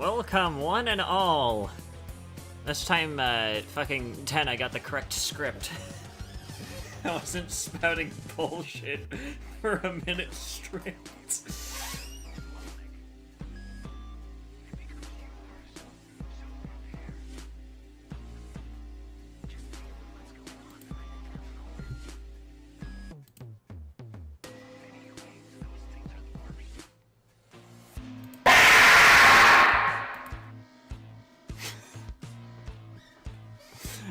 Welcome, one and all. This time, fucking 10, I got the correct script. I wasn't spouting bullshit for a minute straight.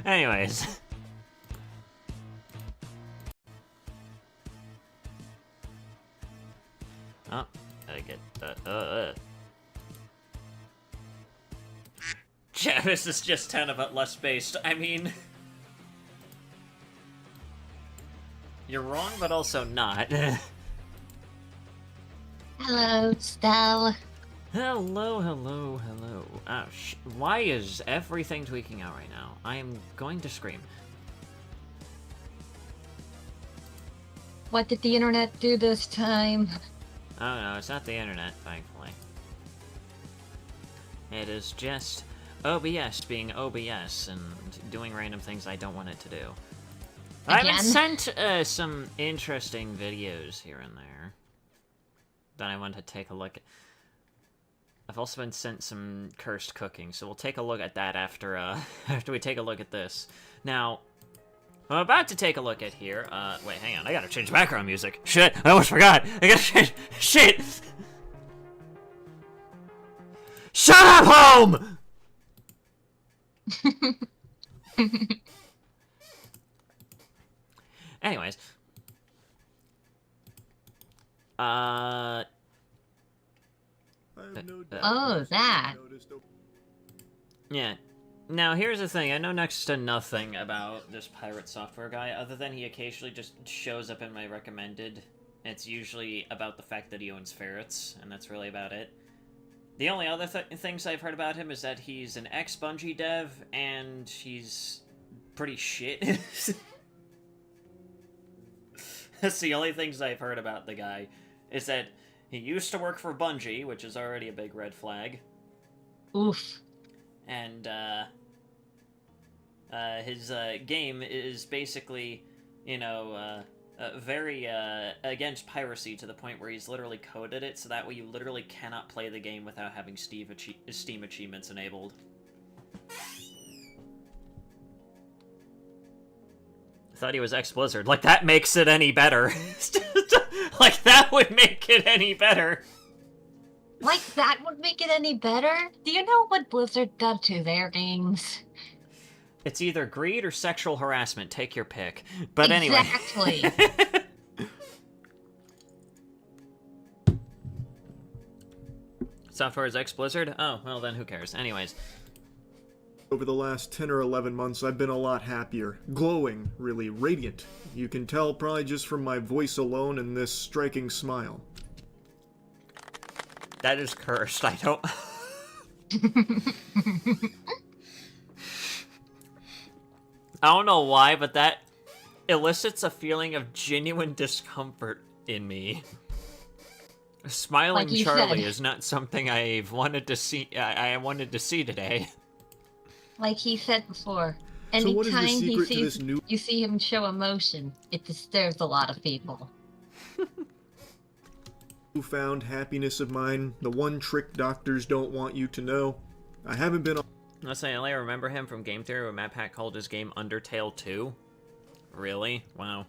Anyways. Oh, I get that. Yeah, this is just 10 but less based. I mean... You're wrong, but also not. Hello, Stell. Hello, hello, hello. Oh, why is everything tweaking out right now? I am going to scream. What did the internet do this time? Oh no, it's not the internet, thankfully. It is just OBS being OBS and doing random things I don't want it to do. I've been sent some interesting videos here and there that I want to take a look at. I've also been sent some cursed cooking, so we'll take a look at that after after we take a look at this. Now, I'm about to take a look at here. Wait, hang on, I gotta change background music. Shit, I almost forgot. I gotta change. Shit! Shut up, home! Anyways. Oh, that. Yeah. Now, here's the thing. I know next to nothing about this pirate software guy, other than he occasionally just shows up in my recommended. It's usually about the fact that he owns ferrets, and that's really about it. The only other things I've heard about him is that he's an ex-Bungie dev, and he's pretty shit. That's the only things I've heard about the guy, is that he used to work for Bungie, which is already a big red flag. Oof. And, his, game is basically, you know, very, against piracy to the point where he's literally coded it, so that way you literally cannot play the game without having Steam achievements enabled. I thought he was ex-Blizzard. Like, that makes it any better. Like, that would make it any better. Like, that would make it any better? Do you know what Blizzard did to their games? It's either greed or sexual harassment. Take your pick. But exactly. Anyway. Software is ex-Blizzard? Oh, well then who cares? Anyways. Over the last 10 or 11 months, I've been a lot happier. Glowing, really, radiant. You can tell probably just from my voice alone and this striking smile. That is cursed. I don't... I don't know why, but that elicits a feeling of genuine discomfort in me. Smiling like Charlie said. is not something I've wanted to see. I wanted to see today. Like he said before, So what is the anytime secret to this new... you see him show emotion, it disturbs a lot of people. Found happiness of mine, the one trick doctors don't want you to know. I haven't been Let's say I remember him from Game Theory when Matt Pat called his game Undertale 2. Really? Wow.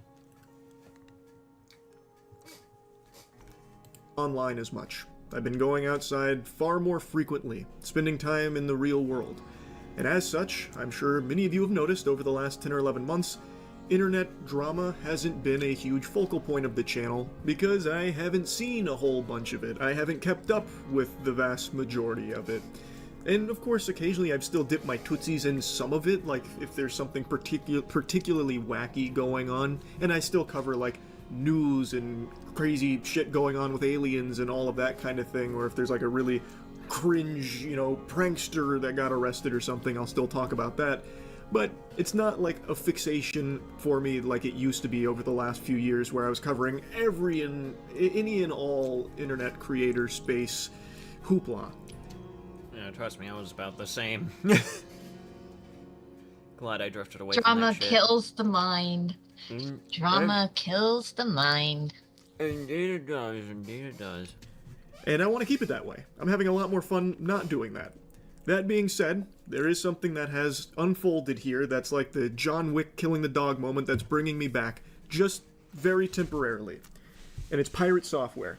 online as much. I've been going outside far more frequently, spending time in the real world. And as such, I'm sure many of you have noticed over the last 10 or 11 months, internet drama hasn't been a huge focal point of the channel, because I haven't seen a whole bunch of it. I haven't kept up with the vast majority of it. And of course, occasionally I've still dipped my tootsies in some of it, like if there's something particularly wacky going on, and I still cover like news and crazy shit going on with aliens and all of that kind of thing, or if there's like a really cringe, prankster that got arrested or something, I'll still talk about that. But it's not like a fixation for me like it used to be over the last few years, where I was covering any and all internet creator space hoopla. Yeah, trust me, I was about the same. Glad I drifted away Drama from that shit. kills the mind. Drama kills the mind. Indeed it does, indeed it does. And I want to keep it that way. I'm having a lot more fun not doing that. That being said, there is something that has unfolded here that's like the John Wick killing the dog moment that's bringing me back, just very temporarily. And it's Pirate Software.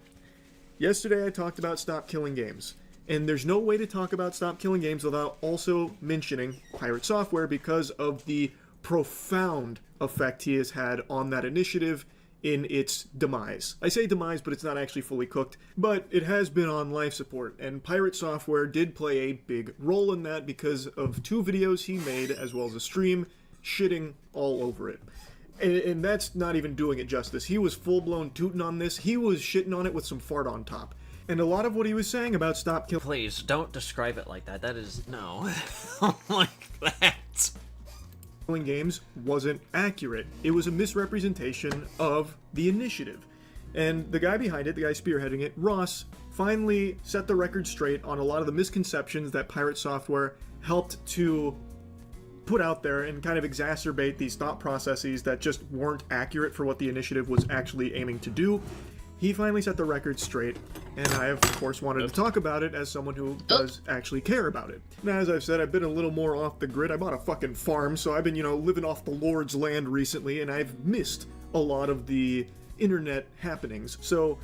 Yesterday I talked about Stop Killing Games. And there's no way to talk about Stop Killing Games without also mentioning Pirate Software because of the profound effect he has had on that initiative in its demise. I say demise, but it's not actually fully cooked, but it has been on life support, and Pirate Software did play a big role in that because of 2 videos he made, as well as a stream, shitting all over it. And that's not even doing it justice. He was full-blown tooting on this. He was shitting on it with some fart on top. And a lot of what he was saying about Stop Killing... Please, don't describe it like that. That is... no. Like that. Games wasn't accurate. It was a misrepresentation of the initiative. And the guy behind it, the guy spearheading it, Ross, finally set the record straight on a lot of the misconceptions that Pirate Software helped to put out there and kind of exacerbate these thought processes that just weren't accurate for what the initiative was actually aiming to do. He finally set the record straight, and I, of course, wanted to talk about it as someone who does actually care about it. Now, as I've said, I've been a little more off the grid. I bought a fucking farm, so I've been, living off the Lord's land recently, and I've missed a lot of the internet happenings. So,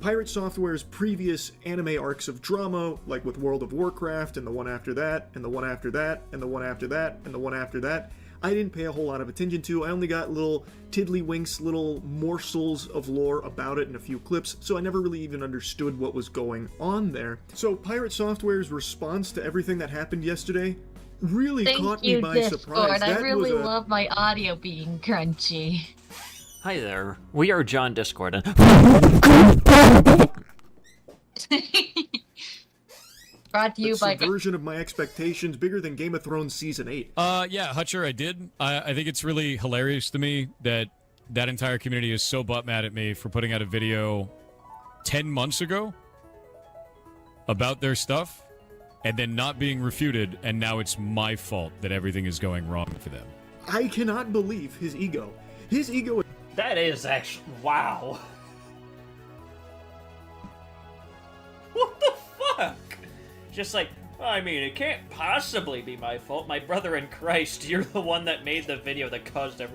Pirate Software's previous anime arcs of drama, like with World of Warcraft, and the one after that, and the one after that, and the one after that, and the one after that, I didn't pay a whole lot of attention to. I only got little tiddlywinks, little morsels of lore about it in a few clips, so I never really even understood what was going on there. So Pirate Software's response to everything that happened yesterday really caught me by surprise. I really love my audio being crunchy. Hi there. We are John Discord. Brought to you by subversion of my expectations, bigger than Game of Thrones Season 8. Yeah, Hutcher, I did. I think it's really hilarious to me that that entire community is so butt mad at me for putting out a video 10 months ago about their stuff and then not being refuted, and now it's my fault that everything is going wrong for them. I cannot believe his ego. His ego... That is actually... wow. What the fuck? Just like, I mean, it can't possibly be my fault. My brother in Christ, you're the one that made the video that caused that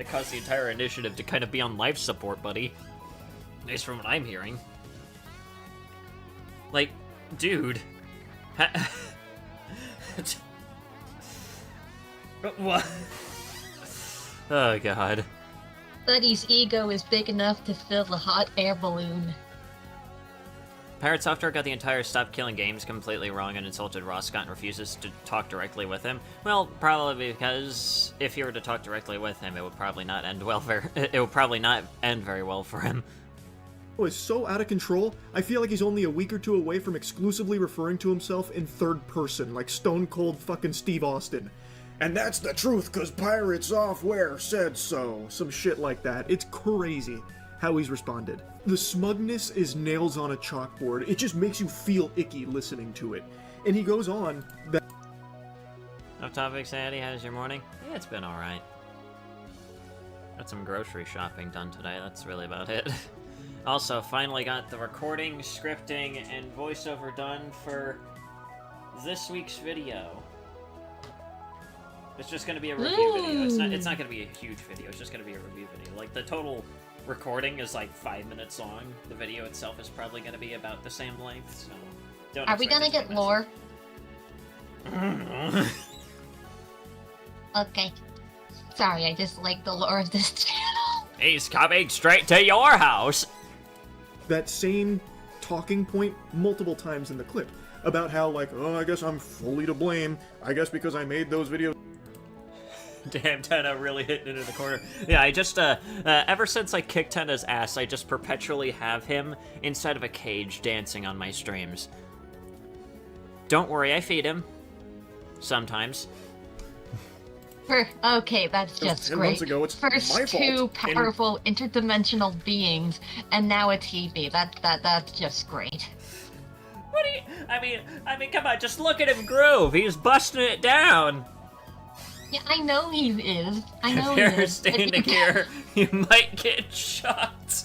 caused the entire initiative to kind of be on life support, buddy. At least from what I'm hearing. Like, dude. What? Oh, God. Buddy's ego is big enough to fill a hot air balloon. Pirate Software got the entire Stop Killing Games completely wrong and insulted Ross Scott and refuses to talk directly with him. Well, probably because if he were to talk directly with him, it would probably not end well. It would probably not end very well for him. Is so out of control. I feel like he's only a week or two away from exclusively referring to himself in third person, like Stone Cold fucking Steve Austin. And that's the truth, cause Pirate Software said so. Some shit like that. It's crazy how he's responded. The smugness is nails on a chalkboard. It just makes you feel icky listening to it. And he goes on that... Off topic, Sadie, how's your morning? Yeah, it's been alright. Got some grocery shopping done today, that's really about it. Also, finally got the recording, scripting, and voiceover done for this week's video. It's just gonna be a review video. It's not gonna be a huge video, it's just gonna be a review video. Like, the total recording is like 5 minutes long. The video itself is probably gonna be about the same length, so don't Are we gonna get lore? Okay. Sorry, I just like the lore of this channel. He's coming straight to your house! That same talking point multiple times in the clip about how, like, oh, I guess I'm fully to blame. I guess because I made those videos. Damn, Tenna really hitting it in the corner. Yeah, I just, ever since I kicked Tenna's ass, I just perpetually have him inside of a cage dancing on my streams. Don't worry, I feed him. Sometimes. Okay, that's just great. Months ago, it's First my two fault. powerful interdimensional beings, and now a TV. That's just great. What do you... I mean, come on, just look at him groove. He's busting it down. Yeah, I know he is. I know If he you're is. standing here, you might get shot.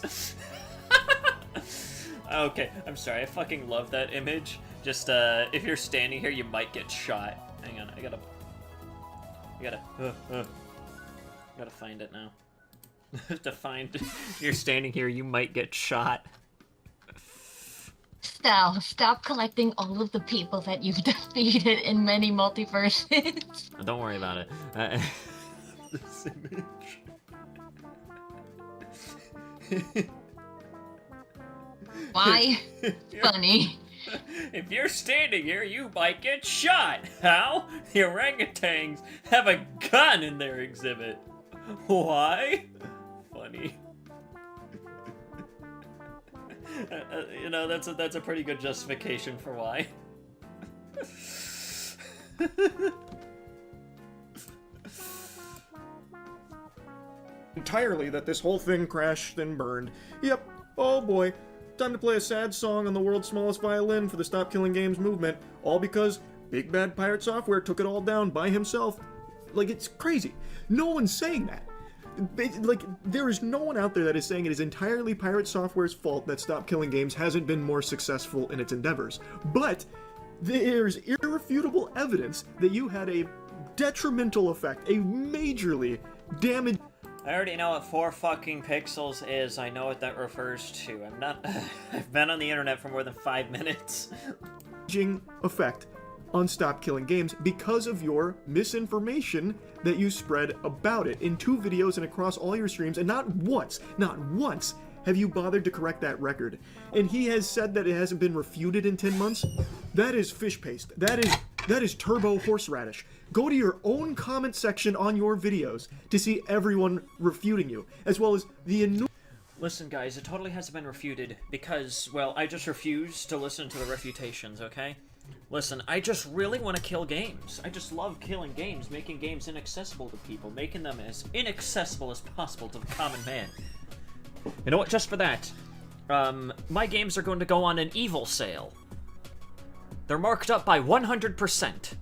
Okay, I'm sorry. I fucking love that image. Just, if you're standing here, you might get shot. Hang on, I gotta find it now. To find... You're standing here, you might get shot. Sal, stop collecting all of the people that you've defeated in many multiverses. Don't worry about it. This image. Why? Funny. If you're standing here, you might get shot. How? The orangutans have a gun in their exhibit. Why? Funny. You know, that's a pretty good justification for why. Entirely that this whole thing crashed and burned. Yep, oh boy. Time to play a sad song on the world's smallest violin for the Stop Killing Games movement, all because Big Bad Pirate Software took it all down by himself. Like, it's crazy. No one's saying that. Like, there is no one out there that is saying it is entirely Pirate Software's fault that Stop Killing Games hasn't been more successful in its endeavors. But there's irrefutable evidence that you had a detrimental effect, a majorly damaged... I already know what 4 fucking pixels is. I know what that refers to. I'm not... I've been on the internet for more than 5 minutes. effect on Stop Killing Games because of your misinformation that you spread about it in 2 videos and across all your streams, and not once have you bothered to correct that record. And he has said that it hasn't been refuted in 10 months. That is fish paste. That is turbo horseradish. Go to your own comment section on your videos to see everyone refuting you, as well as the Listen, guys, it totally hasn't been refuted because, well, I just refuse to listen to the refutations, okay? Listen, I just really want to kill games. I just love killing games, making games inaccessible to people, making them as inaccessible as possible to the common man. You know what, just for that, my games are going to go on an evil sale. They're marked up by 100%.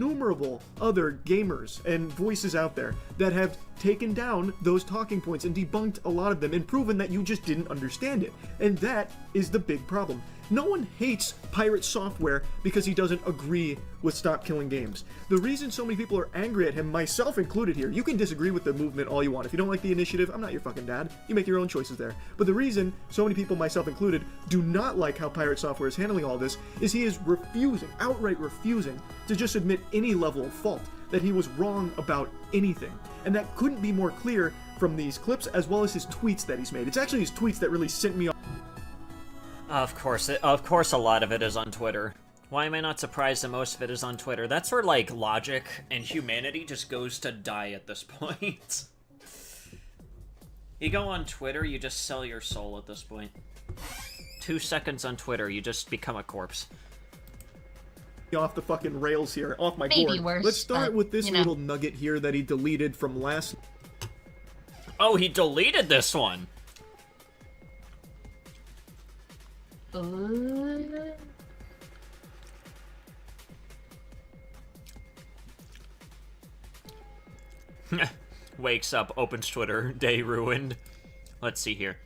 innumerable other gamers and voices out there that have taken down those talking points and debunked a lot of them and proven that you just didn't understand it. And that is the big problem. No one hates Pirate Software because he doesn't agree with Stop Killing Games. The reason so many people are angry at him, myself included here, you can disagree with the movement all you want. If you don't like the initiative, I'm not your fucking dad. You make your own choices there. But the reason so many people, myself included, do not like how Pirate Software is handling all this is he is refusing, outright refusing, to just admit any level of fault, that he was wrong about anything. And that couldn't be more clear from these clips as well as his tweets that he's made. It's actually his tweets that really sent me off. Of course, a lot of it is on Twitter. Why am I not surprised that most of it is on Twitter? That's where, like, logic and humanity just goes to die at this point. You go on Twitter, you just sell your soul at this point. 2 seconds on Twitter, you just become a corpse. Off the fucking rails here, off my Maybe board. worse, Let's start with this you know. little nugget here that he deleted from last... Oh, he deleted this one! Wakes up, opens Twitter, day ruined. Let's see here.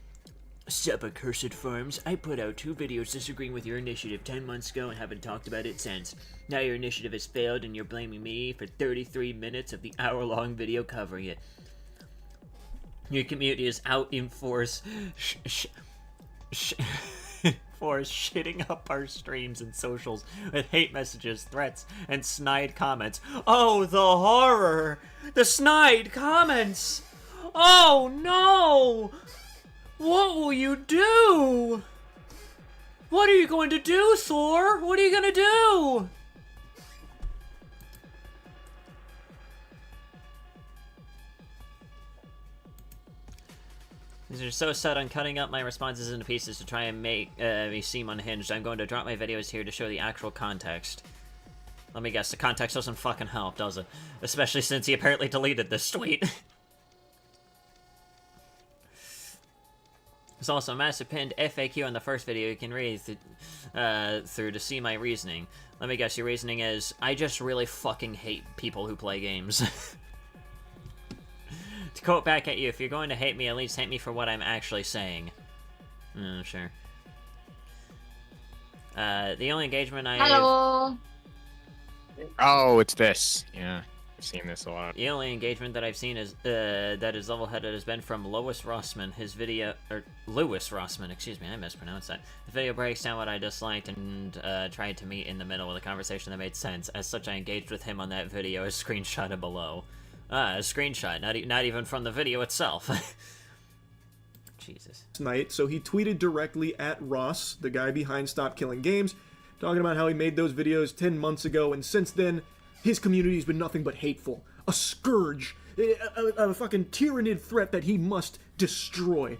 Sup, accursed farms. I put out 2 videos disagreeing with your initiative 10 months ago and haven't talked about it since. Now your initiative has failed and you're blaming me for 33 minutes of the hour-long video covering it. Your community is out in force for shitting up our streams and socials with hate messages, threats, and snide comments. Oh, the horror! The snide comments! Oh, no! What will you do? What are you going to do, Thor? What are you going to do? These are so set on cutting up my responses into pieces to try and make me seem unhinged. I'm going to drop my videos here to show the actual context. Let me guess, the context doesn't fucking help, does it? Especially since he apparently deleted this tweet. There's also a massive pinned FAQ on the first video you can read through to see my reasoning. Let me guess, your reasoning is, I just really fucking hate people who play games. To quote back at you, if you're going to hate me, at least hate me for what I'm actually saying. Sure. The only engagement I... Hello. Oh, it's this. Yeah, I've seen this a lot. The only engagement that I've seen is that is level-headed has been from Lewis Rossman. His video, or Lewis Rossman, excuse me, I mispronounced that. The video breaks down what I disliked and tried to meet in the middle with a conversation that made sense. As such, I engaged with him on that video, as screenshotted below. A screenshot, not even from the video itself. Jesus. Night, so he tweeted directly at Ross, the guy behind Stop Killing Games, talking about how he made those videos 10 months ago, and since then, his community has been nothing but hateful. A scourge. A fucking tyrannid threat that he must destroy.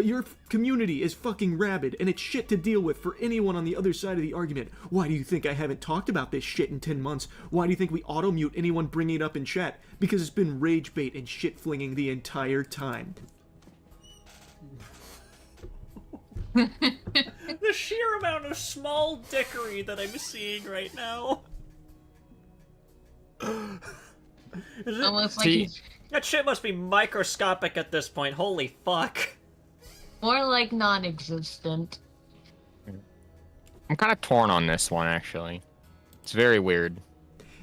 Your community is fucking rabid, and it's shit to deal with for anyone on the other side of the argument. Why do you think I haven't talked about this shit in 10 months? Why do you think we auto-mute anyone bringing it up in chat? Because it's been rage bait and shit-flinging the entire time. The sheer amount of small dickery that I'm seeing right now. Almost like That shit must be microscopic at this point. Holy fuck. more like non-existent. I'm kind of torn on this one, actually. It's very weird.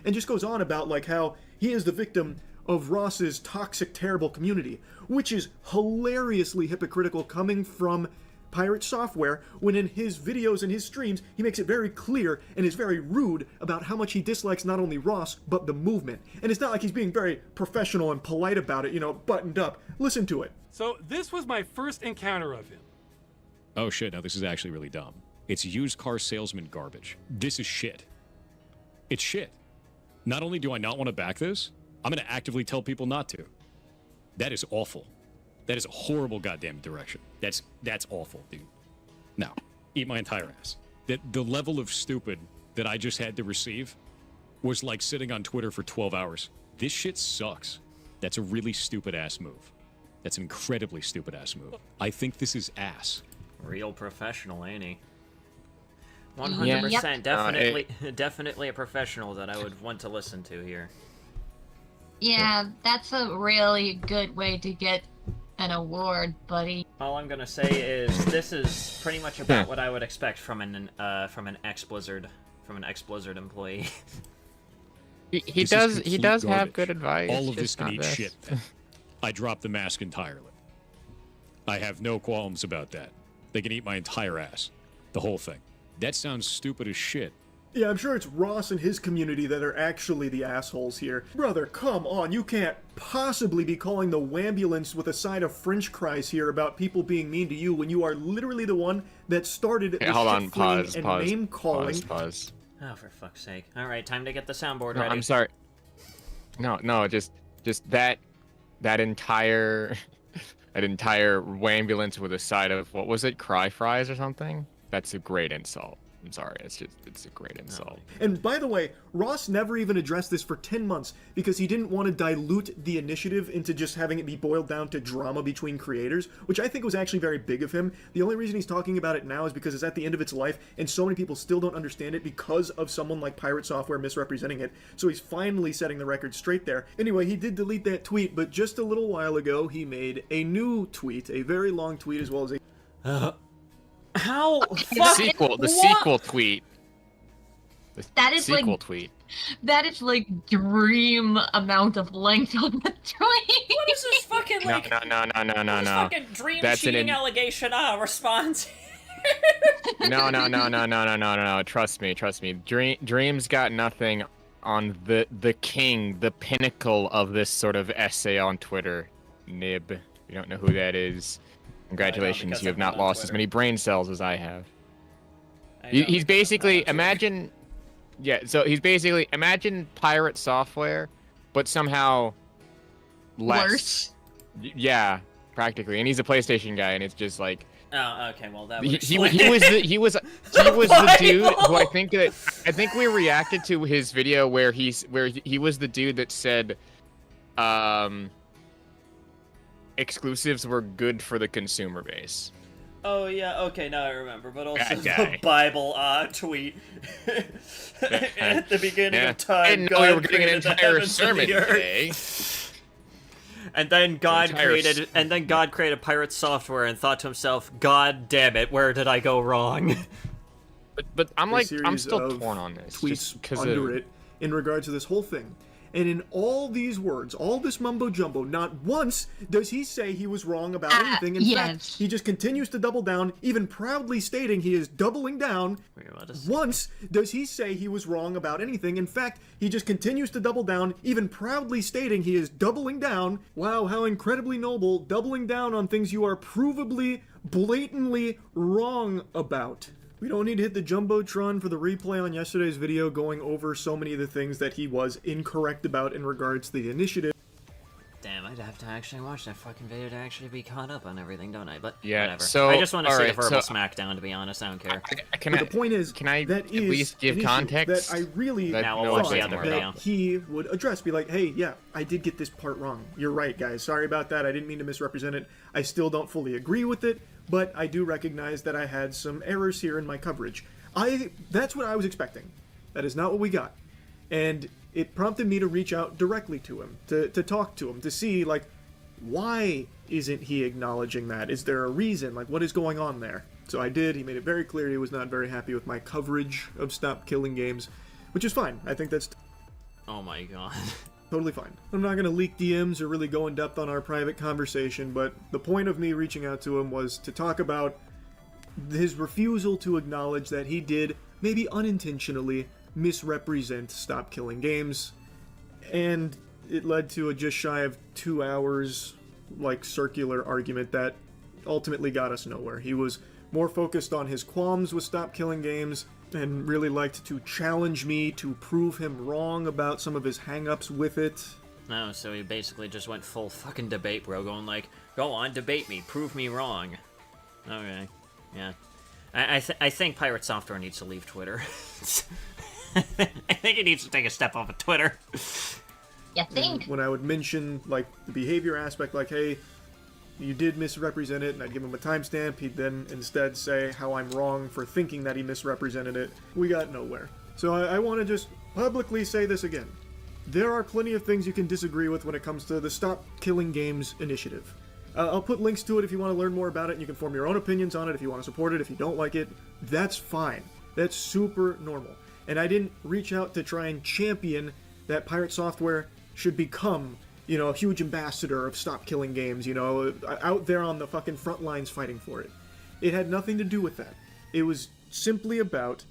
And just goes on about like how he is the victim of Ross's toxic, terrible community, which is hilariously hypocritical coming from Pirate Software, when in his videos and his streams, he makes it very clear and is very rude about how much he dislikes not only Ross, but the movement. And it's not like he's being very professional and polite about it, you know, buttoned up. Listen to it. So this was my first encounter of him. Oh shit, now this is actually really dumb. It's used car salesman garbage. This is shit. It's shit. Not only do I not want to back this, I'm going to actively tell people not to. That is awful. That is a horrible goddamn direction. That's awful, dude. No, eat my entire ass. The level of stupid that I just had to receive was like sitting on Twitter for 12 hours. This shit sucks. That's a really stupid ass move. That's an incredibly stupid ass move. I think this is ass. Real professional, ain't he? 100%, definitely a professional that I would want to listen to here. Yeah, that's a really good way to get an award, buddy. All I'm gonna say is this is pretty much about what I would expect from an ex-Blizzard employee. He does have good advice. All of this just can not eat this. shit. I dropped the mask entirely. I have no qualms about that. They can eat my entire ass. The whole thing. That sounds stupid as shit. Yeah, I'm sure it's Ross and his community that are actually the assholes here. Brother, come on, you can't possibly be calling the wambulance with a side of french fries here about people being mean to you when you are literally the one that started this Hold on, shit-flinging and name-calling. Pause. Oh, for fuck's sake. Alright, time to get the soundboard No, ready. I'm sorry. No, just that entire wambulance with a side of, what was it, cry fries or something? That's a great insult. I'm sorry, it's a great insult. And by the way, Ross never even addressed this for 10 months because he didn't want to dilute the initiative into just having it be boiled down to drama between creators, which I think was actually very big of him. The only reason he's talking about it now is because it's at the end of its life and so many people still don't understand it because of someone like Pirate Software misrepresenting it. So he's finally setting the record straight there. Anyway, he did delete that tweet, but just a little while ago he made a new tweet, a very long tweet as well as a... How? The sequel tweet. That is sequel like tweet. That is like dream amount of length on the tweet. What is this fucking like? No. This fucking dream That's cheating allegation response. No. Trust me. Dream's got nothing on the king, the pinnacle of this sort of essay on Twitter. Nib. You don't know who that is. Congratulations, you have not lost as many brain cells as I have. He's basically, imagine Pirate Software, but somehow less. Worse. Yeah, practically. And he's a PlayStation guy, and it's just like, Oh, okay. Well, that he was the dude who I think we reacted to his video where he was the dude that said, exclusives were good for the consumer base. Oh yeah, okay, now I remember. But also That guy. the Bible tweet at the beginning of time. I didn't know we were getting an entire sermon today. And then God created pirate software and thought to himself, "God damn it, where did I go wrong?" But I'm series still of torn on this. tweets under it in regards to this whole thing. And in all these words, all this mumbo jumbo, not once does he say he was wrong about anything. In fact, he just continues to double down, even proudly stating he is doubling down. Once does he say he was wrong about anything. In fact, he just continues to double down, even proudly stating he is doubling down. Wow, how incredibly noble, doubling down on things you are provably, blatantly wrong about. We don't need to hit the Jumbotron for the replay on yesterday's video going over so many of the things that he was incorrect about in regards to the initiative. Damn, I'd have to actually watch that fucking video to actually be caught up on everything, don't I? But yeah, whatever. So, I just want to see right, a verbal smackdown, to be honest. I don't care. But the point is, can I that at is least give context? that I really Now we'll thought watch the other video. that he would address, be like, hey, yeah, I did get this part wrong. You're right, guys. Sorry about that. I didn't mean to misrepresent it. I still don't fully agree with it, but I do recognize that I had some errors here in my coverage. That's what I was expecting. That is not what we got. And it prompted me to reach out directly to him, to talk to him, to see, like, why isn't he acknowledging that? Is there a reason? Like, what is going on there? So I did. He made it very clear he was not very happy with my coverage of Stop Killing Games, which is fine. I think that's Oh my god. totally fine. I'm not going to leak DMs or really go in depth on our private conversation, but the point of me reaching out to him was to talk about his refusal to acknowledge that he did, maybe unintentionally, misrepresent Stop Killing Games, and it led to a just shy of 2 hours, like, circular argument that ultimately got us nowhere. He was more focused on his qualms with Stop Killing Games, and really liked to challenge me to prove him wrong about some of his hang-ups with it. No, so he basically just went full fucking debate, bro, going like, go on, debate me, prove me wrong. Okay. Yeah, I think Pirate Software needs to leave Twitter. I think he needs to take a step off of Twitter. You think? And when I would mention, like, the behavior aspect, like, hey, you did misrepresent it, and I'd give him a timestamp, he'd then instead say how I'm wrong for thinking that he misrepresented it. We got nowhere. So I want to just publicly say this again. There are plenty of things you can disagree with when it comes to the Stop Killing Games initiative. I'll put links to it if you want to learn more about it, and you can form your own opinions on it if you want to support it. If you don't like it, that's fine. That's super normal. And I didn't reach out to try and champion that Pirate Software should become, you know, a huge ambassador of Stop Killing Games, you know, out there on the fucking front lines fighting for it. It had nothing to do with that. It was simply about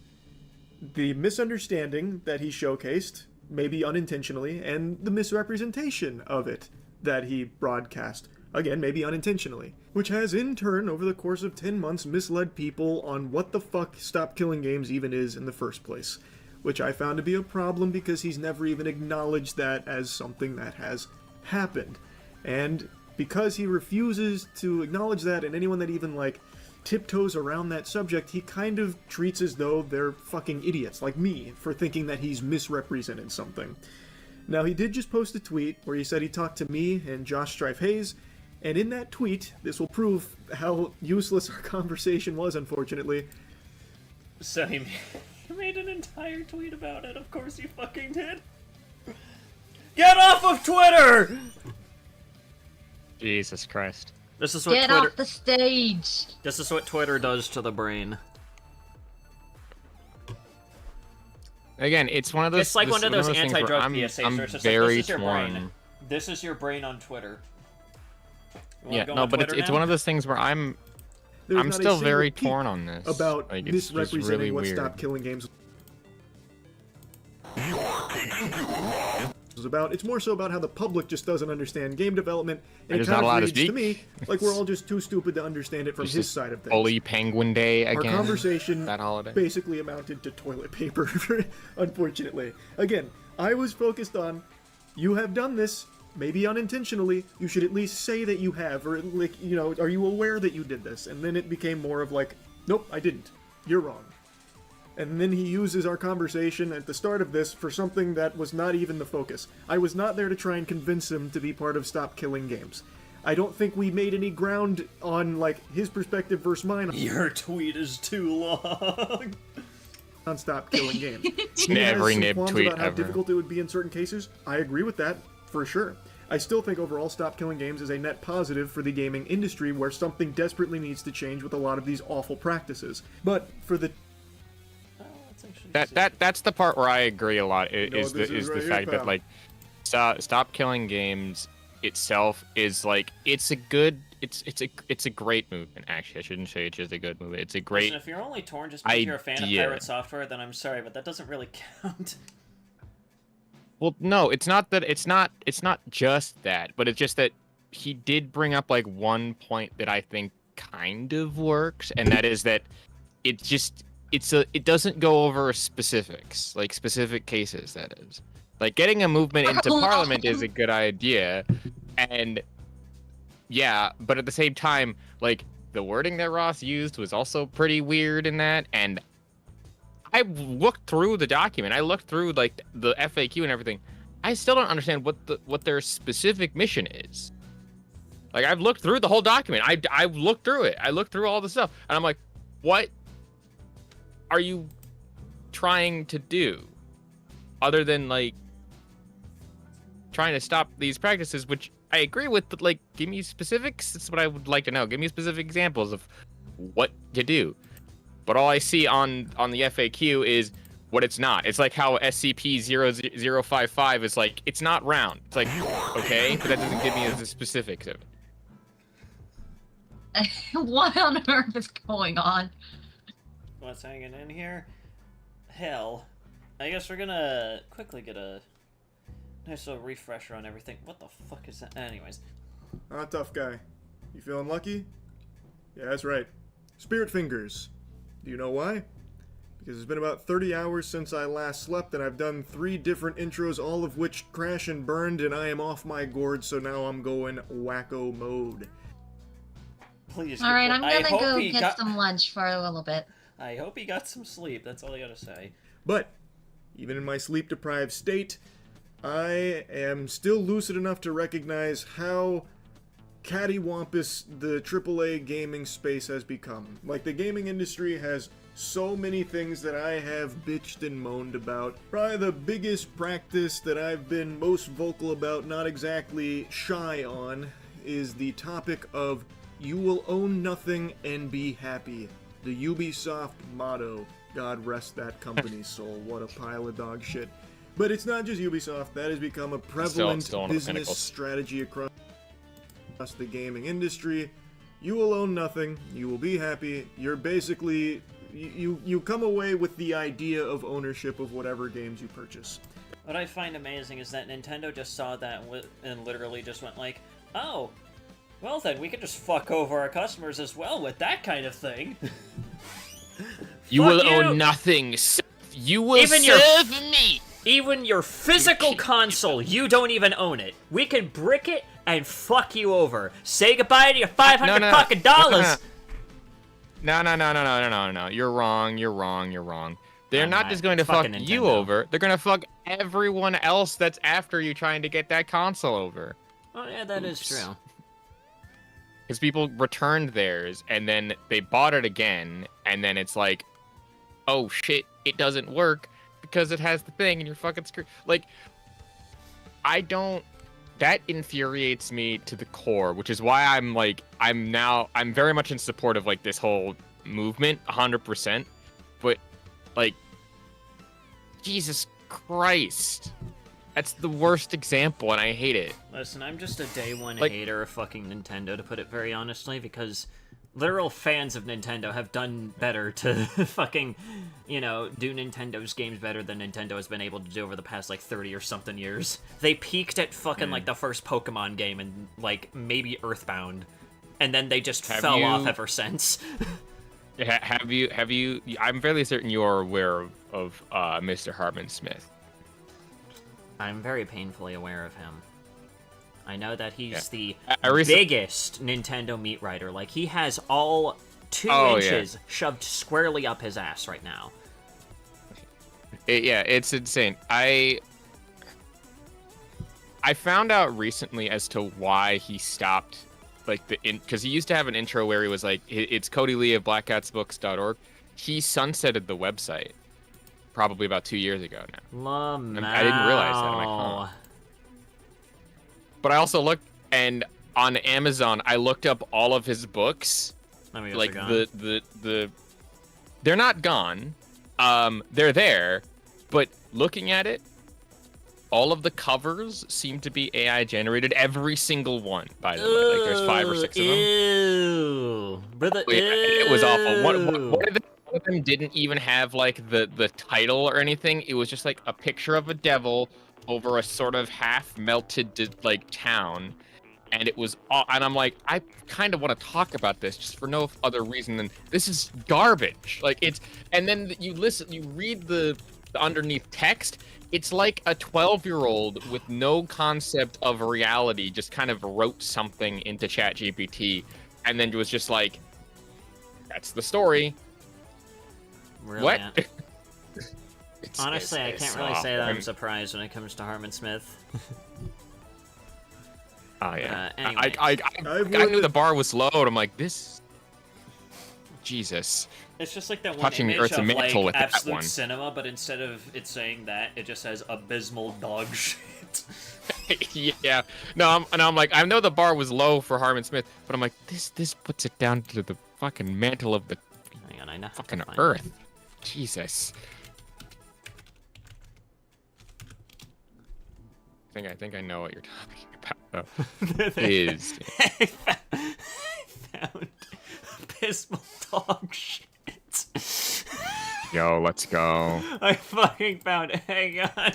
the misunderstanding that he showcased, maybe unintentionally, and the misrepresentation of it that he broadcast. Again, maybe unintentionally. Which has, in turn, over the course of 10 months, misled people on what the fuck Stop Killing Games even is in the first place. Which I found to be a problem because he's never even acknowledged that as something that has happened. And because he refuses to acknowledge that, and anyone that even, like, tiptoes around that subject, he kind of treats as though they're fucking idiots, like me, for thinking that he's misrepresented something. Now, he did just post a tweet where he said he talked to me and Josh Strife-Hayes, and in that tweet, this will prove how useless our conversation was, unfortunately. So he made an entire tweet about it. Of course he fucking did. Get off of Twitter! Jesus Christ. This is what Get Twitter. off the stage! This is what Twitter does to the brain. Again, it's one of those. It's like one of those things where anti-drug I'm PSAs where it's just very like, this is your torn. brain. This is your brain on Twitter. You wanna Yeah, go no, on but Twitter it's now? one of those things where I'm There's not a still single very peep torn on this. about Like, it's just misrepresenting really what weird. Stop Killing Games was about. It's more so about how the public just doesn't understand game development, and I'm it just kind not allowed of to reads to speak. me like we're all just too stupid to understand it from Just his this side of things. Bully Penguin Day Our again. conversation that holiday. basically amounted to toilet paper, unfortunately. Again, I was focused on, you have done this, maybe unintentionally, you should at least say that you have, or, like, you know, are you aware that you did this? And then it became more of like, nope, I didn't. You're wrong. And then he uses our conversation at the start of this for something that was not even the focus. I was not there to try and convince him to be part of Stop Killing Games. I don't think we made any ground on, like, his perspective versus mine. Your tweet is too long. On stop killing games. Every nib qualms tweet about how ever. difficult it would be in certain cases. I agree with that, for sure. I still think overall stop killing games is a net positive for the gaming industry where something desperately needs to change with a lot of these awful practices. But for the That's the part where I agree a lot. Is this the is right the here, fact that pal. like stop killing games itself is like it's a great movement. Actually, I shouldn't say it's just a good movement. It's a great. Listen, if you're only torn just because you're a fan of idea. pirate software, then I'm sorry, but that doesn't really count. Well, no, it's not that. It's not just that, but it's just that he did bring up like one point that I think kind of works, and that is that it doesn't go over specifics, like specific cases. That is, like getting a movement into Parliament is a good idea, and yeah, but at the same time, like the wording that Ross used was also pretty weird in that, and I looked through the document. I looked through like the FAQ and everything. I still don't understand what their specific mission is. Like I've looked through the whole document. I've looked through it. I looked through all the stuff, and I'm like, what are you trying to do, other than like trying to stop these practices? Which I agree with, but like, give me specifics. That's what I would like to know. Give me specific examples of what to do. But all I see on the FAQ is what it's not. It's like how SCP-0055 is like, it's not round. It's like, okay, but that doesn't give me the specifics of it. What on earth is going on? What's hanging in here? Hell. I guess we're gonna quickly get a nice little refresher on everything. What the fuck is that? Anyways. Ah, tough guy. You feeling lucky? Yeah, that's right. Spirit fingers. Do you know why? Because it's been about 30 hours since I last slept, and I've done 3 different intros, all of which crash and burned, and I am off my gourd, so now I'm going wacko mode. Please. Alright, I'm gonna go he get some lunch for a little bit. I hope he got some sleep. That's all I gotta say. But, even in my sleep-deprived state, I am still lucid enough to recognize how cattywampus the AAA gaming space has become. Like, the gaming industry has so many things that I have bitched and moaned about. Probably the biggest practice that I've been most vocal about, not exactly shy on, is the topic of you will own nothing and be happy. The Ubisoft motto. God rest that company's soul. What a pile of dog shit. But it's not just Ubisoft. That has become a prevalent Still one of the business pinnacles. strategy across the gaming industry. You will own nothing. You will be happy. You're basically... You come away with the idea of ownership of whatever games you purchase. What I find amazing is that Nintendo just saw that and literally just went like, oh, well then, we could just fuck over our customers as well with that kind of thing. You Fuck will you. own nothing. You will Even your- serve me. Even your physical console, you don't even own it. We can brick it and fuck you over. Say goodbye to your 500 fucking dollars. No. You're wrong. They're I'm not not. just going to It's fuck fucking you Nintendo. over. They're going to fuck everyone else that's after you trying to get that console over. Oh yeah, that is Oops. true. Because people returned theirs, and then they bought it again, and then it's like, oh shit, it doesn't work because it has the thing, and you're fucking screwed. Like, I don't... That infuriates me to the core, which is why I'm very much in support of, like, this whole movement, 100%. But, like, Jesus Christ. That's the worst example, and I hate it. Listen, I'm just a day one Like- hater of fucking Nintendo, to put it very honestly, because literal fans of Nintendo have done better to fucking, do Nintendo's games better than Nintendo has been able to do over the past, 30 or something years. They peaked at fucking, the first Pokemon game and, maybe Earthbound, and then they just fell off ever since. Have you... I'm fairly certain you are aware of Mr. Harmon Smith. I'm very painfully aware of him. I know that he's the I biggest Nintendo meat writer. Like, he has all 2 Oh, inches shoved squarely up his ass right now. It's insane. I found out recently as to why he stopped like because he used to have an intro where he was like, it's Cody Lee of blackcatsbooks.org. He sunsetted the website probably about 2 years ago now. I didn't realize that. I'm like, huh. But I also looked, and on Amazon, I looked up all of his books. Like they're not gone. They're there, but looking at it, all of the covers seem to be AI generated. Every single one, by the way. Like there's 5 or 6 of them. Ew. Brother, It was awful. One of them didn't even have like the title or anything. It was just like a picture of a devil over a sort of half melted like town. And it was, and I'm like, I kind of want to talk about this just for no other reason than this is garbage. Like it's, and then you read the underneath text. It's like a 12-year-old with no concept of reality just kind of wrote something into ChatGPT, and then was just like, "That's the story." Really? What? Honestly, I can't really say that I'm surprised when it comes to Harmon Smith. Oh yeah. Anyway. I knew the bar was low, and I'm like, this. Jesus. It's just like that one Touching image Earth's of mantle like with that absolute one. cinema, but instead of it saying that, it just says abysmal dog shit. Yeah. No, I'm like, I know the bar was low for Harmon Smith, but I'm like, this puts it down to the fucking mantle of the Hang on, I know. fucking Earth. Jesus. I think I know what you're talking about. Is I found abysmal dog shit. yo, let's go. I fucking found it. Hang on.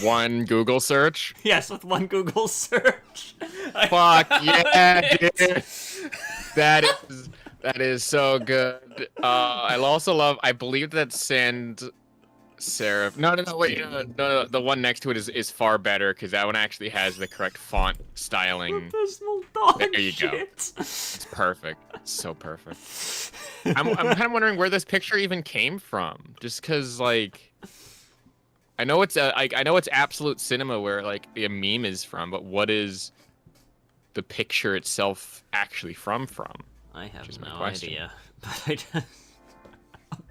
One Google search. Yes, with one Google search. Fuck yeah, dude. That is so good. I also love. I believe that sans serif. No, wait. No. The one next to it is far better because that one actually has the correct font styling. Abysmal dog There you shit. go. It's perfect. It's so perfect. I'm kind of wondering where this picture even came from. Just because, like, I know it's absolute cinema where like a meme is from, but what is the picture itself actually from? I have my no question. idea. But I just...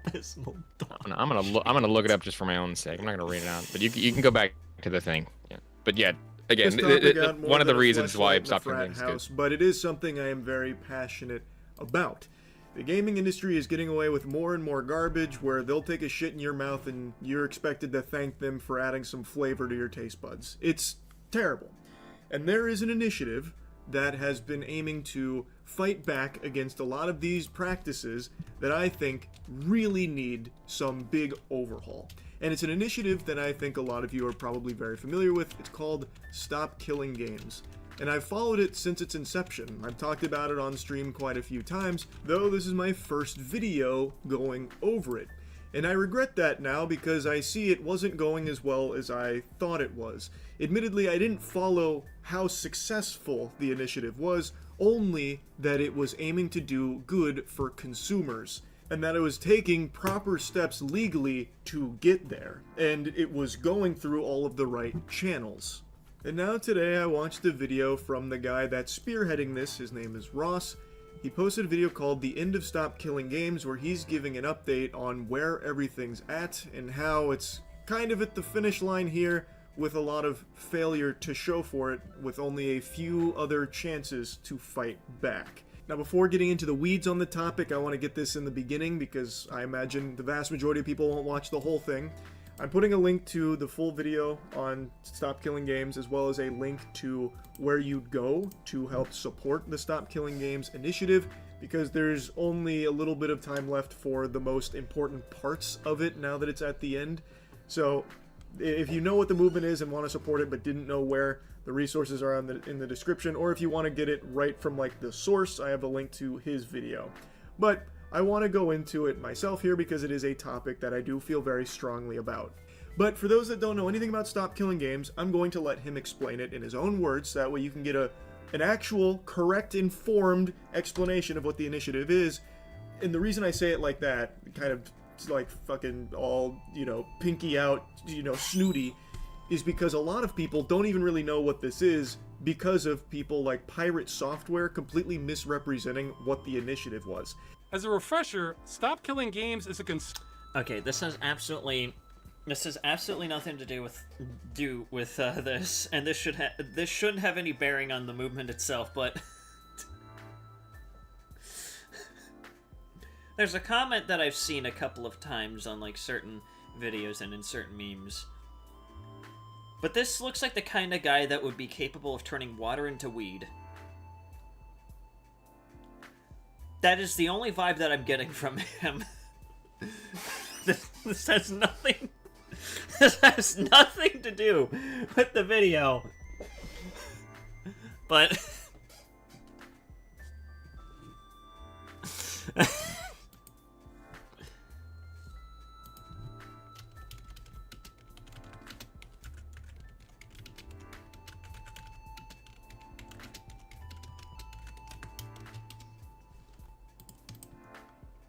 abysmal dog. I'm gonna look it up just for my own sake. I'm not gonna read it out, but you can go back to the thing. Yeah. But yeah, again, This topic got more one of the than a reasons why fleshlight in the Stop frat Games house, good. but it is something I am very passionate about. The gaming industry is getting away with more and more garbage where they'll take a shit in your mouth and you're expected to thank them for adding some flavor to your taste buds. It's terrible. And there is an initiative that has been aiming to fight back against a lot of these practices that I think really need some big overhaul. And it's an initiative that I think a lot of you are probably very familiar with. It's called Stop Killing Games. And I've followed it since its inception. I've talked about it on stream quite a few times, though this is my first video going over it. And I regret that now because I see it wasn't going as well as I thought it was. Admittedly, I didn't follow how successful the initiative was, only that it was aiming to do good for consumers, and that it was taking proper steps legally to get there, and it was going through all of the right channels. And now today I watched a video from the guy that's spearheading this. His name is Ross. He posted a video called The End of Stop Killing Games where he's giving an update on where everything's at and how it's kind of at the finish line here with a lot of failure to show for it with only a few other chances to fight back. Now before getting into the weeds on the topic, I want to get this in the beginning because I imagine the vast majority of people won't watch the whole thing. I'm putting a link to the full video on Stop Killing Games as well as a link to where you'd go to help support the Stop Killing Games initiative because there's only a little bit of time left for the most important parts of it now that it's at the end. So if you know what the movement is and want to support it but didn't know where, the resources are in the description, or if you want to get it right from like the source, I have a link to his video. But I want to go into it myself here because it is a topic that I do feel very strongly about. But for those that don't know anything about Stop Killing Games, I'm going to let him explain it in his own words, so that way you can get an actual, correct, informed explanation of what the initiative is. And the reason I say it like that, kind of like fucking all, pinky out, snooty, is because a lot of people don't even really know what this is because of people like Pirate Software completely misrepresenting what the initiative was. As a refresher, Stop Killing Games is a Okay, this has absolutely nothing to do with this, and this shouldn't have any bearing on the movement itself. But there's a comment that I've seen a couple of times on like certain videos and in certain memes. But this looks like the kind of guy that would be capable of turning water into weed. That is the only vibe that I'm getting from him. This has nothing... This has nothing to do with the video. But...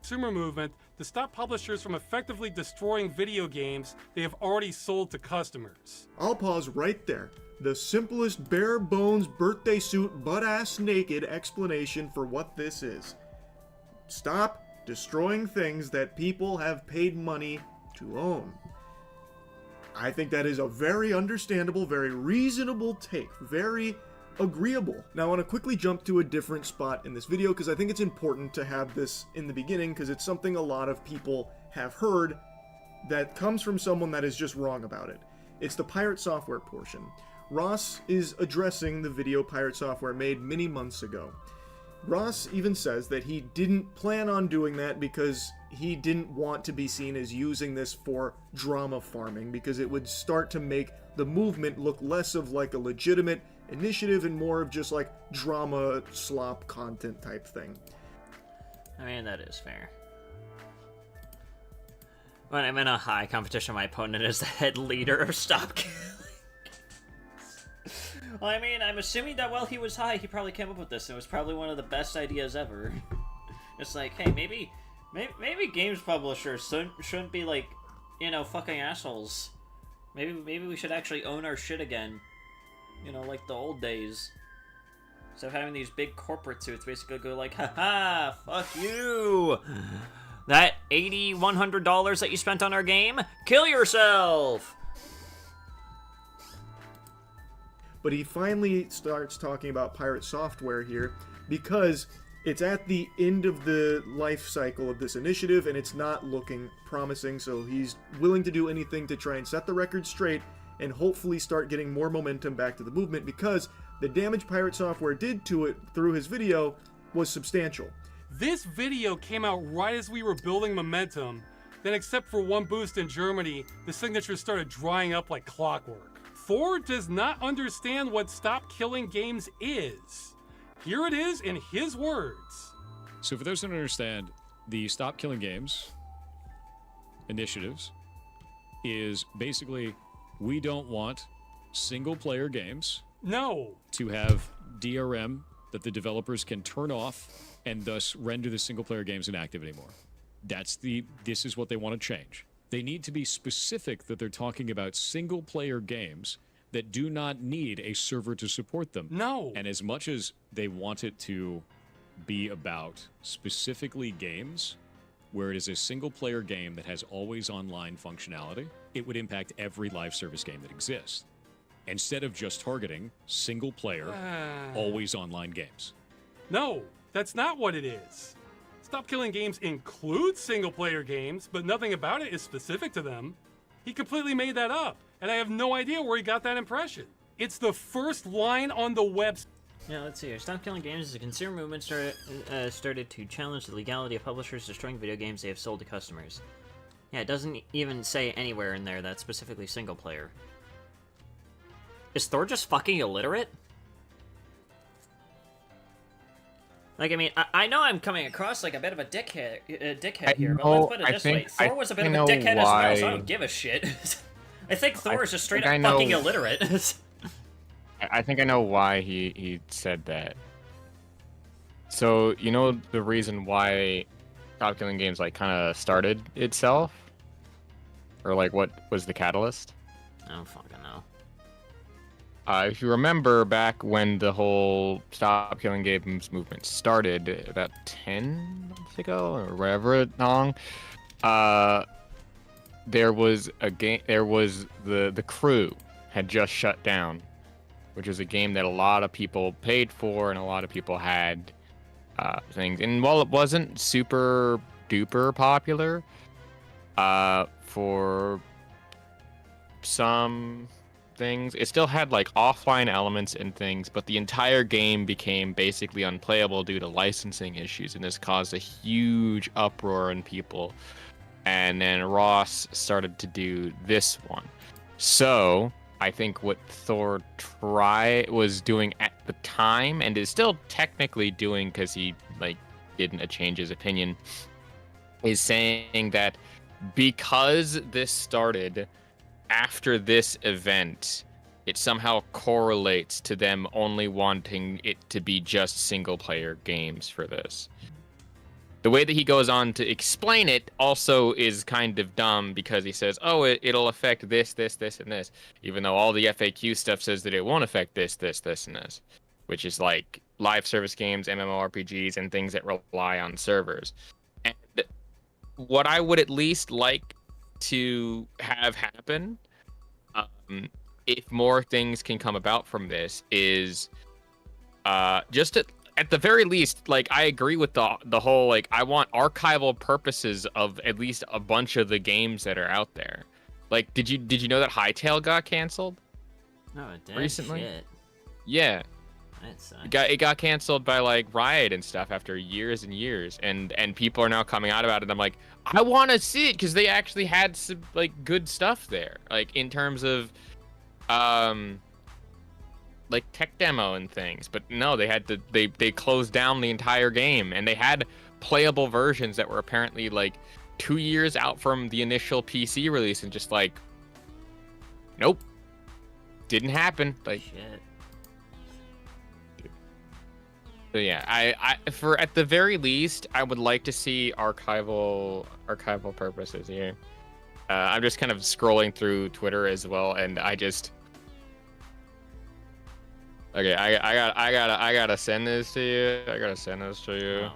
consumer movement to stop publishers from effectively destroying video games they have already sold to customers. I'll pause right there. The simplest bare bones birthday suit butt-ass naked explanation for what this is. Stop destroying things that people have paid money to own. I think that is a very understandable, very reasonable take. Very agreeable. Now I want to quickly jump to a different spot in this video because I think it's important to have this in the beginning because it's something a lot of people have heard that comes from someone that is just wrong about it. It's the Pirate Software portion. Ross is addressing the video Pirate Software made many months ago. Ross even says that he didn't plan on doing that because he didn't want to be seen as using this for drama farming because it would start to make the movement look less of like a legitimate initiative and more of just like drama slop content type thing. I mean, that is fair. When I'm in a high competition, my opponent is the head leader of Stop Killing. Well, I mean, I'm assuming that while he was high, he probably came up with this. It was probably one of the best ideas ever. It's like, hey, maybe games publishers shouldn't be like, you know, fucking assholes. Maybe we should actually own our shit again. You know, like the old days. Instead of having these big corporate suits basically go like, haha, fuck you! That $100 that you spent on our game? Kill yourself! But he finally starts talking about Pirate Software here because it's at the end of the life cycle of this initiative and it's not looking promising, so he's willing to do anything to try and set the record straight and hopefully start getting more momentum back to the movement because the damage Pirate Software did to it through his video was substantial. This video came out right as we were building momentum, then except for one boost in Germany, the signatures started drying up like clockwork. Thor does not understand what Stop Killing Games is. Here it is in his words. So for those who don't understand, the Stop Killing Games initiatives is basically we don't want single-player games to have DRM that the developers can turn off and thus render the single-player games inactive anymore. This is what they want to change. They need to be specific that they're talking about single-player games that do not need a server to support them. No. And as much as they want it to be about specifically games where it is a single-player game that has always online functionality, it would impact every live service game that exists, instead of just targeting single-player, always online games. No, that's not what it is. Stop Killing Games includes single-player games, but nothing about it is specific to them. He completely made that up, and I have no idea where he got that impression. It's the first line on the website. Yeah, let's see here. Stop Killing Games is a consumer movement started to challenge the legality of publishers destroying video games they have sold to customers. Yeah, it doesn't even say anywhere in there that's specifically single player. Is Thor just fucking illiterate? Like, I mean, I know I'm coming across like a bit of a dickhead here, but let's put it this way. Thor was a bit of a dickhead as well, so I don't give a shit. I think Thor is just straight up fucking illiterate. I think I know why he said that. So, you know the reason why Stop Killing Games like kind of started itself? Or like what was the catalyst? I don't fucking know. If you remember back when the whole Stop Killing Games movement started about 10 months ago or whatever long, there was a game. There was the Crew had just shut down, which was a game that a lot of people paid for and a lot of people had things. And while it wasn't super duper popular, for some things, it still had like offline elements and things, but the entire game became basically unplayable due to licensing issues, and this caused a huge uproar in people. And then Ross started to do this one. So I think what Thor was doing at the time, and is still technically doing because he like didn't change his opinion, is saying that because this started after this event, it somehow correlates to them only wanting it to be just single player games for this. The way that he goes on to explain it also is kind of dumb, because he says, oh, it'll affect this, this, this, and this, even though all the FAQ stuff says that it won't affect this, this, this, and this, which is like live service games, MMORPGs, and things that rely on servers. And what I would at least like to have happen, if more things can come about from this, is just at the very least, like, I agree with the whole, like, I want archival purposes of at least a bunch of the games that are out there. Like, did you know that Hytale got canceled? No, it did. Recently? Shit. Yeah. That sucks. It got canceled by like Riot and stuff after years and years, and people are now coming out about it. And I'm like, I want to see it, because they actually had some like good stuff there, like in terms of like tech demo and things. But no, they had to they closed down the entire game, and they had playable versions that were apparently like 2 years out from the initial PC release, and just like, nope, didn't happen. Like, Shit. so yeah, I for at the very least, I would like to see archival purposes here. I'm just kind of scrolling through Twitter as well, and I just, okay, I gotta send this to you. I gotta send this to you.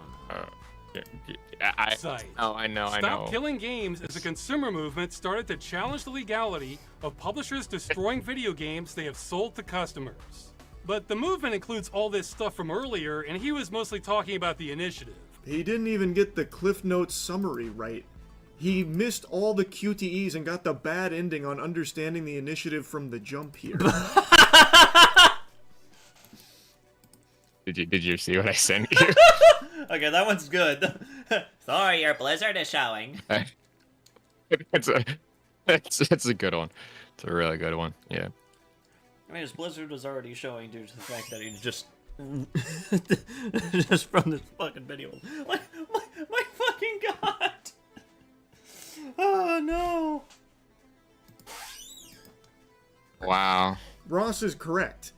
I know. Stop Killing Games is a consumer movement started to challenge the legality of publishers destroying video games they have sold to customers. But the movement includes all this stuff from earlier, and he was mostly talking about the initiative. He didn't even get the Cliff Notes summary right. He missed all the QTEs and got the bad ending on understanding the initiative from the jump here. Did you see what I sent you? Okay, that one's good. Sorry, your Blizzard is showing. It's a good one. It's a really good one. Yeah. I mean, his Blizzard was already showing due to the fact that he just from this fucking video. Like, my fucking god! Oh no! Wow. Ross is correct.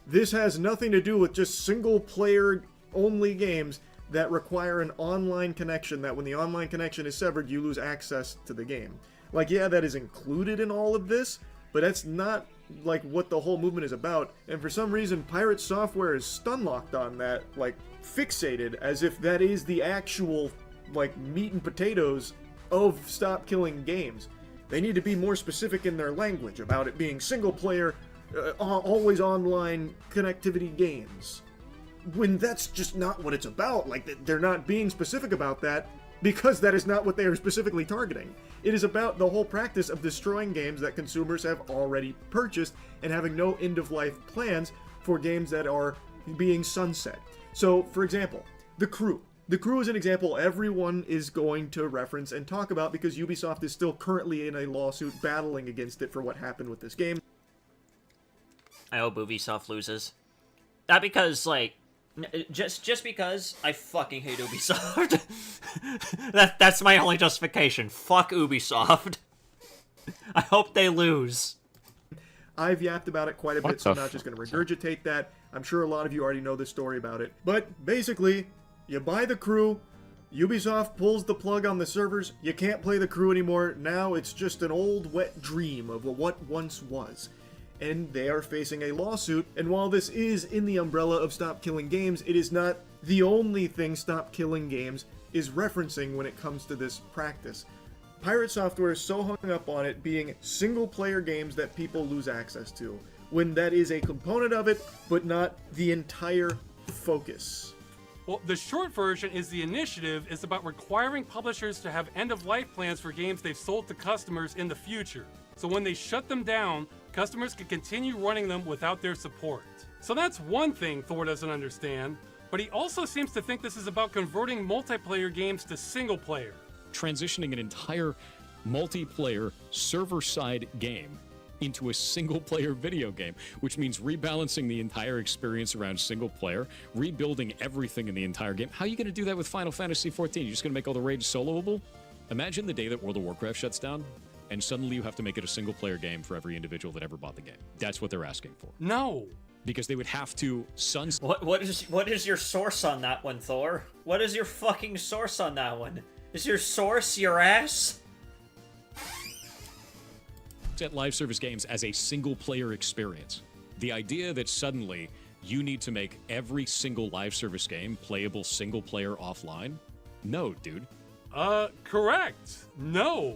This has nothing to do with just single-player only games that require an online connection, that when the online connection is severed, you lose access to the game. Like, yeah, that is included in all of this, but that's not like what the whole movement is about. And for some reason, Pirate Software is stun-locked on that, like fixated, as if that is the actual like meat and potatoes of Stop Killing Games. They need to be more specific in their language about it being single-player, always online connectivity games. When that's just not what it's about. Like, they're not being specific about that because that is not what they are specifically targeting. It is about the whole practice of destroying games that consumers have already purchased and having no end-of-life plans for games that are being sunset. So, for example, The Crew. The Crew is an example everyone is going to reference and talk about because Ubisoft is still currently in a lawsuit battling against it for what happened with this game. I hope Ubisoft loses. Not because, like, just because I fucking hate Ubisoft. That's my only justification. Fuck Ubisoft. I hope they lose. I've yapped about it quite a bit, so I'm not just going to regurgitate that. I'm sure a lot of you already know the story about it. But basically, you buy The Crew, Ubisoft pulls the plug on the servers, you can't play The Crew anymore, now it's just an old wet dream of what once was. and they are facing a lawsuit. And while this is in the umbrella of Stop Killing Games, it is not the only thing Stop Killing Games is referencing when it comes to this practice. Pirate Software is so hung up on it being single-player games that people lose access to, when that is a component of it, but not the entire focus. Well, the short version is the initiative is about requiring publishers to have end-of-life plans for games they've sold to customers in the future. So when they shut them down, customers can continue running them without their support. So that's one thing Thor doesn't understand, but he also seems to think this is about converting multiplayer games to single-player. Transitioning an entire multiplayer server-side game into a single-player video game, which means rebalancing the entire experience around single-player, rebuilding everything in the entire game. How are you going to do that with Final Fantasy XIV? You're just going to make all the raids soloable? Imagine the day that World of Warcraft shuts down, and suddenly you have to make it a single-player game for every individual that ever bought the game. That's what they're asking for. No. Because they would have to sunset... What is your source on that one, Thor? What is your fucking source on that one? Is your source your ass? At live service games as a single-player experience. The idea that suddenly you need to make every single live service game playable single-player offline? No, dude. Correct. No.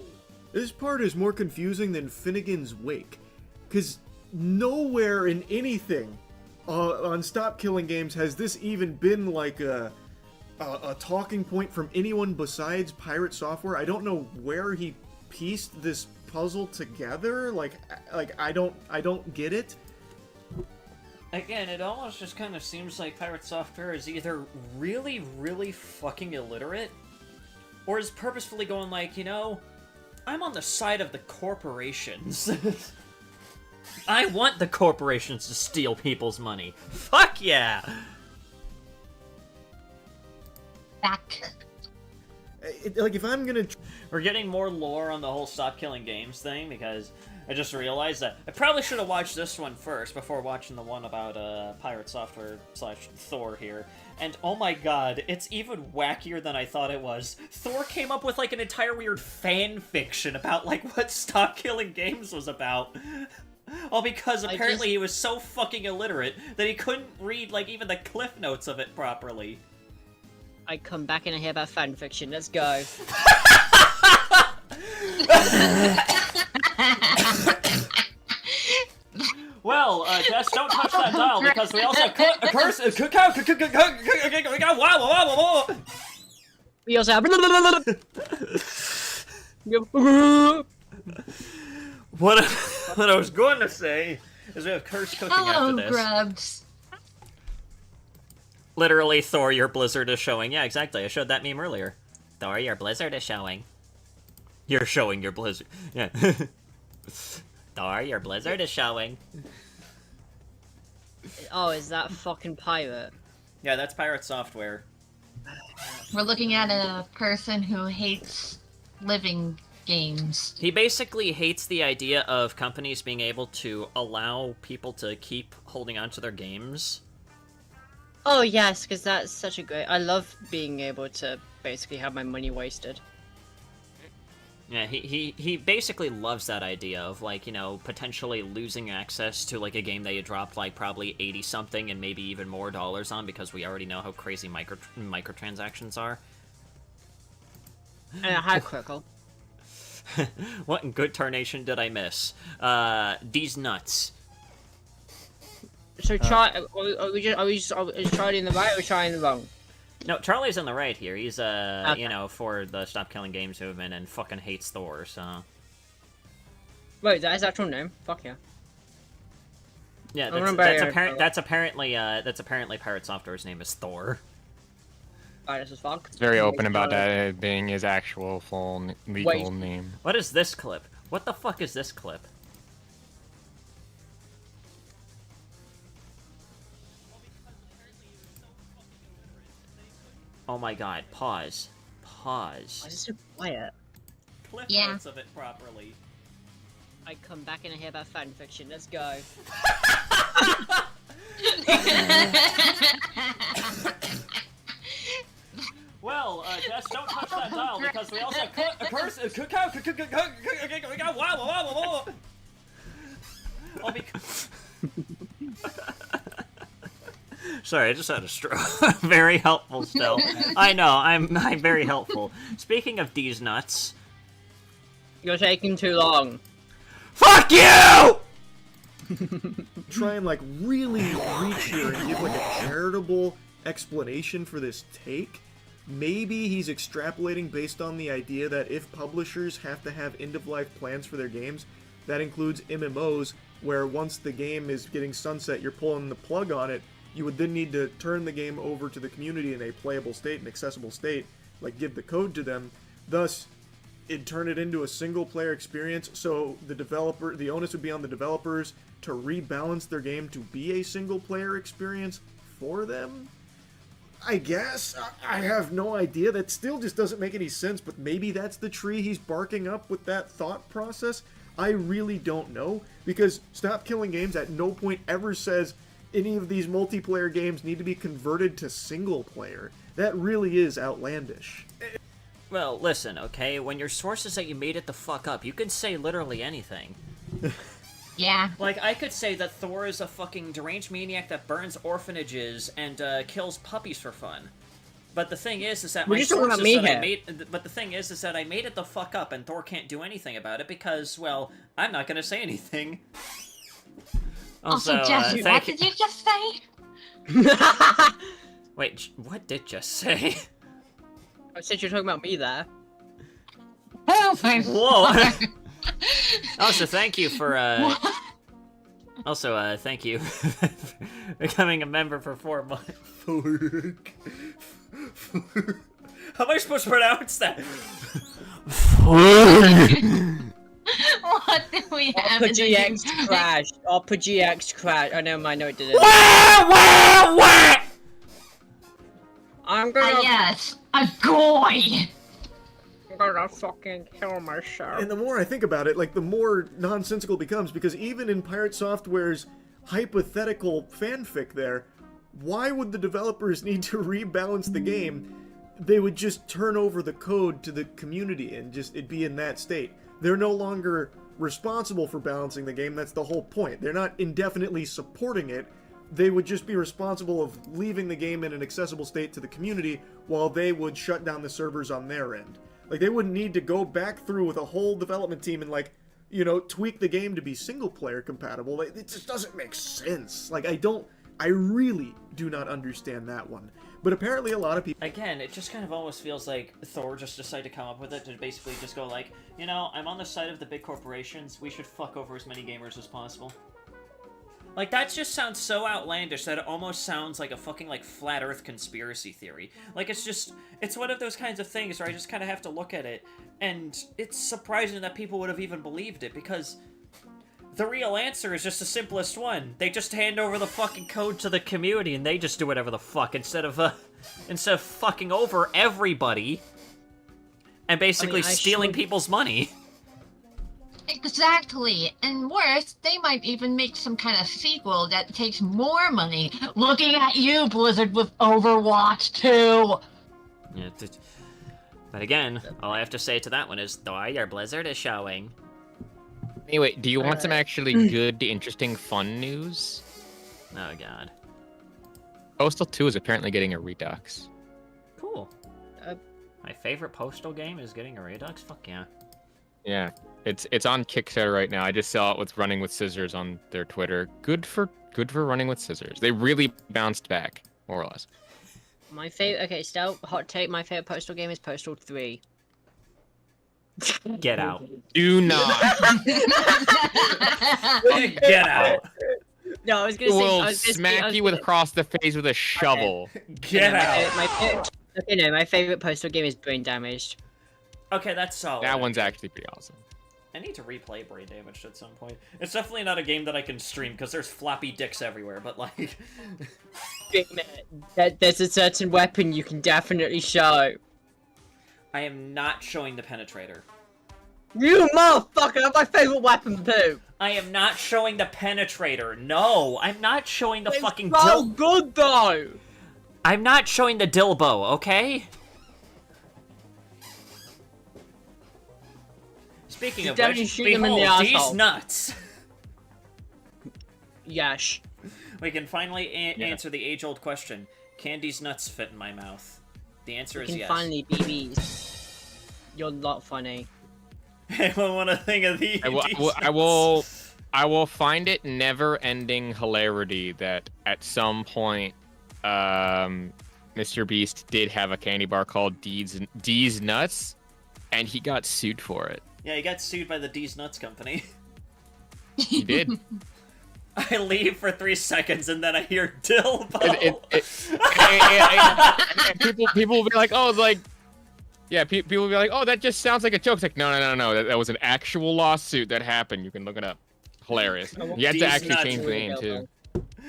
This part is more confusing than Finnegan's Wake, because nowhere in anything on Stop Killing Games has this even been like a talking point from anyone besides Pirate Software. I don't know where he pieced this puzzle together. Like I don't get it. Again, it almost just kind of seems like Pirate Software is either really, really fucking illiterate, or is purposefully going like, you know, I'm on the side of the corporations. I want the corporations to steal people's money. Fuck yeah! Back. Like, if I'm gonna... We're getting more lore on the whole Stop Killing Games thing, because I just realized that I probably should have watched this one first before watching the one about Pirate Software / Thor here. And oh my god, it's even wackier than I thought it was. Thor came up with like an entire weird fan fiction about like what Stop Killing Games was about. All because apparently he was so fucking illiterate that he couldn't read like even the cliff notes of it properly. I come back and I hear about fan fiction. Let's go. Well, Jess, don't touch that dial because we also We also have. What I was going to say is we have curse cooking after this. Grubs. Literally, Thor, your blizzard is showing. Yeah, exactly. I showed that meme earlier. Thor, your blizzard is showing. You're showing your blizzard. Yeah. Thor, your blizzard is showing. Oh, is that fucking pirate? Yeah, that's Pirate Software. We're looking at a person who hates living games. He basically hates the idea of companies being able to allow people to keep holding on to their games. Oh yes, because that's such a great. I love being able to basically have my money wasted. Yeah, he basically loves that idea of, like, you know, potentially losing access to, like, a game that you dropped, like, probably 80-something and maybe even more dollars on because we already know how crazy microtransactions are. Hi, Crickle. What in good tarnation did I miss? These nuts. So are we trying in the right or trying in the wrong? No, Charlie's on the right here. He's, okay, you know, for the Stop Killing Games movement and fucking hates Thor, so... Wait, that is his actual name? Fuck yeah. Yeah, that's apparently Pirate Software's name is Thor. Alright, this is fuck. It's very open about that being his actual full legal name. What is this clip? What the fuck is this clip? Oh my god, pause. Pause. Why is it so quiet? Clip Yeah. notes of it properly. I come back and I hear about fan fiction. Let's go. Well, Jess, don't touch that dial because we also Sorry, I just had a stroke. Very helpful still. I know, I'm very helpful. Speaking of these nuts... You're taking too long. Fuck you! Try and, like, really reach here and give, like, a charitable explanation for this take. Maybe he's extrapolating based on the idea that if publishers have to have end-of-life plans for their games, that includes MMOs, where once the game is getting sunset, you're pulling the plug on it, you would then need to turn the game over to the community in a playable state, an accessible state, like give the code to them. Thus, it'd turn it into a single-player experience, so the onus would be on the developers to rebalance their game to be a single-player experience for them? I guess. I have no idea. That still just doesn't make any sense, but maybe that's the tree he's barking up with that thought process. I really don't know, because Stop Killing Games at no point ever says any of these multiplayer games need to be converted to single-player. That really is outlandish. Well, listen, okay? When your source is that you made it the fuck up, you can say literally anything. Yeah. Like, I could say that Thor is a fucking deranged maniac that burns orphanages and kills puppies for fun. But the thing is that We're my just talking source about is me that I here. made. But the thing is that I made it the fuck up, and Thor can't do anything about it because, well, I'm not gonna say anything. Also, Jesse, what thank you. did you just say? Wait, what did just say? I said you're talking about me there. Oh my Whoa! God. Also, thank you for Also, thank you for becoming a member for 4 months. How am I supposed to pronounce that? What do we have Oppa in the GX crashed. Oppa GX crashed. Oh no, my note didn't. I'm gonna. yes, a goy! I'm gonna fucking kill myself. And the more I think about it, like, the more nonsensical it becomes, because even in Pirate Software's hypothetical fanfic there, why would the developers need to rebalance the game? They would just turn over the code to the community and just it'd be in that state. They're no longer responsible for balancing the game. That's the whole point. They're not indefinitely supporting it. They would just be responsible of leaving the game in an accessible state to the community while they would shut down the servers on their end. Like, they wouldn't need to go back through with a whole development team and, like, you know, tweak the game to be single-player compatible. It just doesn't make sense. Like, I really do not understand that one. But apparently a lot of people... Again, it just kind of almost feels like Thor just decided to come up with it to basically just go like, you know, I'm on the side of the big corporations, we should fuck over as many gamers as possible. Like, that just sounds so outlandish that it almost sounds like a fucking, like, flat earth conspiracy theory. Like, it's one of those kinds of things where I just kind of have to look at it, and it's surprising that people would have even believed it, because the real answer is just the simplest one. They just hand over the fucking code to the community, and they just do whatever the fuck, instead of fucking over everybody, and basically stealing people's money. Exactly, and worse, they might even make some kind of sequel that takes more money. Looking at you, Blizzard, with Overwatch 2! Yeah, but again, all I have to say to that one is, Thor, your Blizzard is showing. Anyway, do you want some actually good, interesting, fun news? Oh god. Postal 2 is apparently getting a redux. Cool. My favorite Postal game is getting a redux? Fuck yeah. Yeah, it's on Kickstarter right now. I just saw it with Running with Scissors on their Twitter. Good for Running with Scissors. They really bounced back, more or less. My favorite. Okay, still hot take. My favorite Postal game is Postal 3. Get out. Do not. Get out. No, I was gonna say. Will smack you across the face with a shovel. Get out. My favorite Postal game is Brain Damaged. Okay, that's solid. That one's actually pretty awesome. I need to replay Brain Damaged at some point. It's definitely not a game that I can stream because there's floppy dicks everywhere, but like... There's a certain weapon you can definitely show. I am not showing the Penetrator. You motherfucker, that's my favorite weapon too! I am not showing the Penetrator. No, I'm not showing the fucking so good though! I'm not showing the Dilbo, okay? Speaking of which, shoot him in the behold, these asshole. nuts. Yash. We can finally answer the age-old question: can these nuts fit in my mouth? The answer is yes. Finally, BBs. You're not funny. I want to think of the. I will find it never-ending hilarity that at some point, Mr. Beast did have a candy bar called D's Nuts, and he got sued for it. Yeah, he got sued by the D's Nuts company. He did. I leave for 3 seconds and then I hear Dilbo. People will be like, oh, like, yeah, people will be like, oh, that just sounds like a joke. It's like, no. That was an actual lawsuit that happened. You can look it up. Hilarious. You had to actually change the name, too.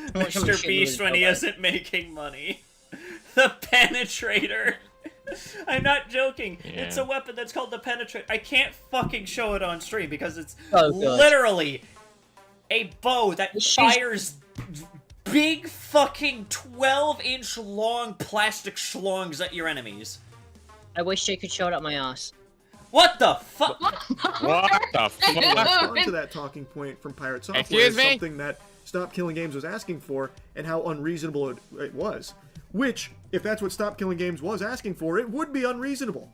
Mr. Beast when he isn't making money. The Penetrator. I'm not joking. Yeah. It's a weapon that's called the Penetrator. I can't fucking show it on stream because it's literally a bow that fires big fucking 12-inch long plastic schlongs at your enemies. I wish I could show it up my ass. What the fuck? What the fuck? On to that talking point from Pirate Software is something that Stop Killing Games was asking for and how unreasonable it was. Which, if that's what Stop Killing Games was asking for, it would be unreasonable.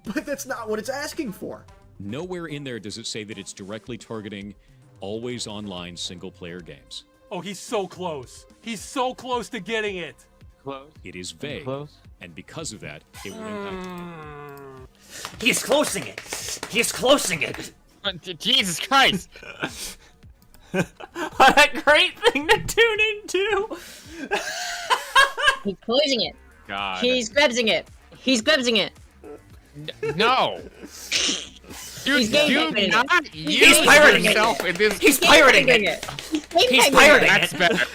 But that's not what it's asking for. Nowhere in there does it say that it's directly targeting always online single-player games. Oh, he's so close. He's so close to getting it. Close. It is vague. Close. And because of that, it will impact. He's closing it. He's closing it. Jesus Christ. What a great thing to tune into. He's closing it. God. He's grabbing it. He's grabbing it. No. He's pirating it. He's pirating it. He's pirating it. He's pirating it. That's better.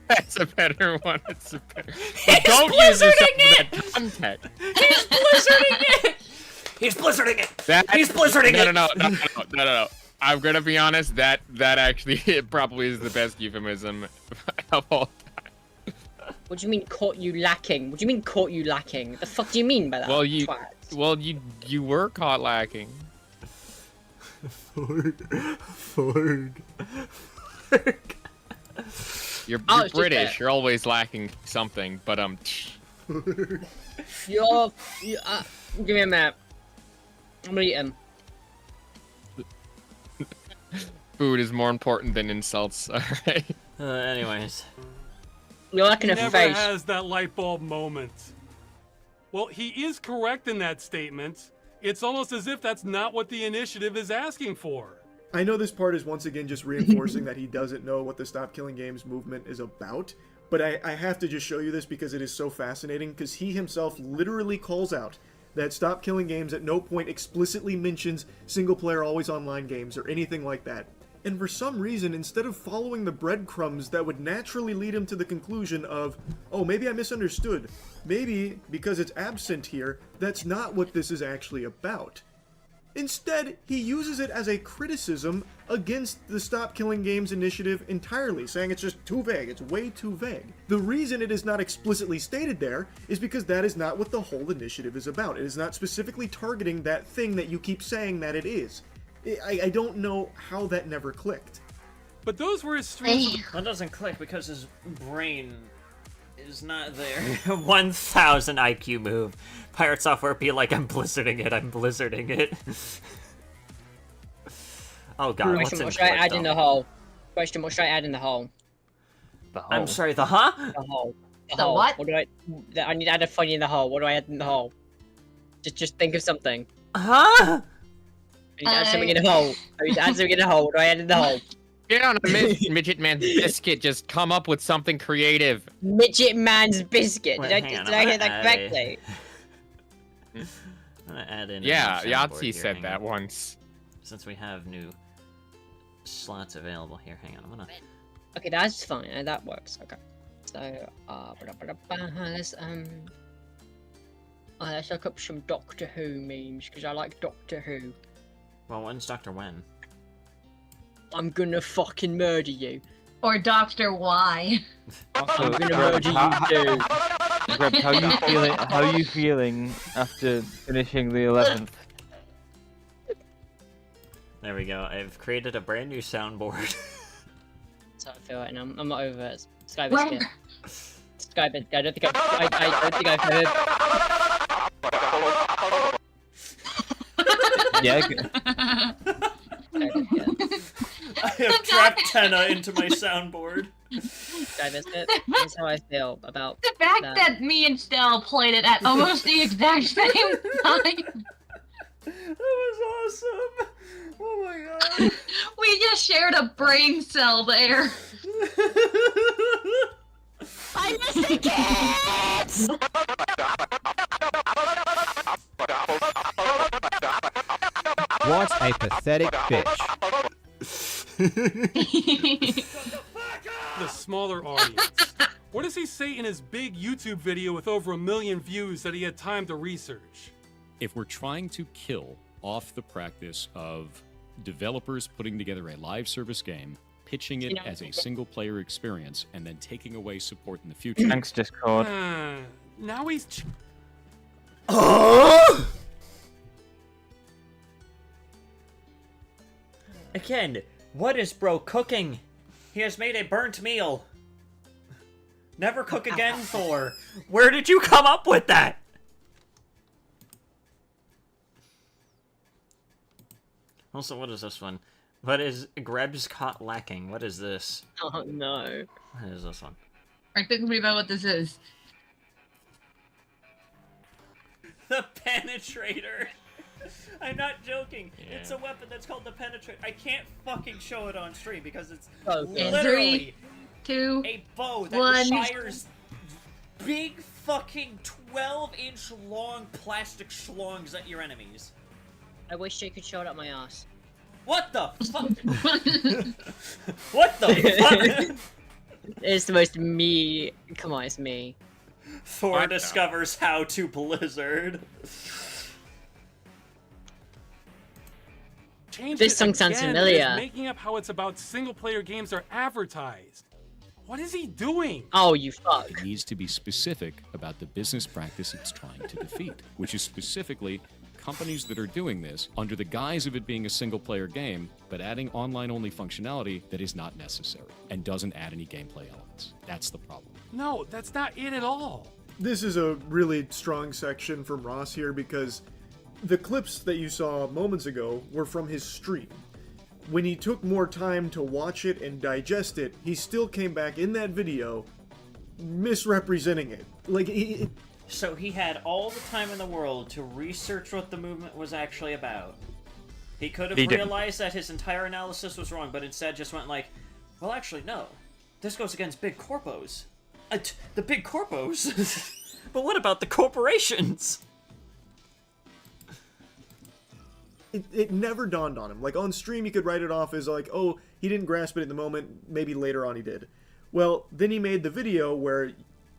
That's a better one. It's a better. He's don't use this in that context. He's blizzarding it. He's blizzarding it. He's blizzarding it. No. I'm gonna be honest. That actually it probably is the best euphemism of all time. What do you mean caught you lacking? What do you mean caught you lacking? The fuck do you mean by that? Well, you were caught lacking. Ford. You're British. You're always lacking something, but Give me a map. I'm gonna eat him. Food is more important than insults. Alright. Anyways. You're lacking a never face. has that light bulb moment. Well, he is correct in that statement. It's almost as if that's not what the initiative is asking for. I know this part is once again just reinforcing that he doesn't know what the Stop Killing Games movement is about, but I have to just show you this because it is so fascinating, because he himself literally calls out that Stop Killing Games at no point explicitly mentions single-player always-online games or anything like that. And for some reason, instead of following the breadcrumbs that would naturally lead him to the conclusion of, oh, maybe I misunderstood, maybe, because it's absent here, that's not what this is actually about. Instead, he uses it as a criticism against the Stop Killing Games initiative entirely, saying it's just too vague, it's way too vague. The reason it is not explicitly stated there is because that is not what the whole initiative is about. It is not specifically targeting that thing that you keep saying that it is. I don't know how that never clicked. But those were his streams. That doesn't click because his brain is not there. 1000 IQ move. Pirate Software be like, I'm blizzarding it. Oh god, what's in what should I add in the hole? Question, what should I add in the hole? The hole. I'm sorry, the huh? The hole. The what? What do I need to add a funny in the hole. What do I add in the hole? Just think of something. Huh? I need to add something in the hole. I need to add something in the hole. What do I add in the hole? Get on a Midget Man's biscuit. Just come up with something creative. Midget Man's biscuit. Wait, Did I hear that add correctly? I'm gonna add in. Yeah, a new soundboard Yahtzee here, said hang that on. once. Since we have new slots available here, hang on. I'm gonna. Okay, that's fine. That works. Okay. So, let's look up some Doctor Who memes because I like Doctor Who. Well, when's Dr. Wen? I'm gonna fucking murder you. Or Dr. Y. I'm gonna murder you too. Greg, how are you feeling after finishing the 11th? There we go. I've created a brand new soundboard. That's how I feel right now. I'm not over it. Sky Where? Biscuit. Sky Biscuit. I don't think I've heard. Yeah. Sky Biscuit. I have trapped Tenna into my soundboard. Sky Biscuit. That's how I feel about The fact that. that me and Stell played it at almost the exact same time. That was awesome. Oh my god. We just shared a brain cell there. I miss the kids! What a pathetic bitch. The smaller audience. What does he say in his big YouTube video with over 1 million views that he had time to research? If we're trying to kill off the practice of developers putting together a live service game, pitching it as a single player experience, and then taking away support in the future. Thanks, Discord. Now he's... Again, what is bro cooking? He has made a burnt meal. Never cook again, Thor. Where did you come up with that? Also, what is this one? What is Greb's caught lacking? What is this? Oh no. What is this one? I couldn't figure out what this is. The penetrator. I'm not joking. Yeah. It's a weapon that's called the penetrator. I can't fucking show it on stream because it's literally 3, 2, a bow that 1. fires big fucking 12-inch long plastic schlongs at your enemies. I wish I could show it up my ass. What the fuck? What the fuck? It's the most me. Come on, it's me. Thor discovers how to Blizzard. This song sounds familiar. Making up how it's about single-player games are advertised. What is he doing? Oh, you fuck. It needs to be specific about the business practice it's trying to defeat, which is specifically companies that are doing this under the guise of it being a single-player game, but adding online-only functionality that is not necessary and doesn't add any gameplay elements. That's the problem. No, that's not it at all. This is a really strong section from Ross here because the clips that you saw moments ago were from his stream. When he took more time to watch it and digest it, he still came back in that video misrepresenting it. Like, So he had all the time in the world to research what the movement was actually about. He could have realized that his entire analysis was wrong, but instead just went like, well, actually, no. This goes against big corpos. The big corpos? But what about the corporations? It never dawned on him. Like, on stream, he could write it off as like, oh, he didn't grasp it at the moment, maybe later on he did. Well, then he made the video where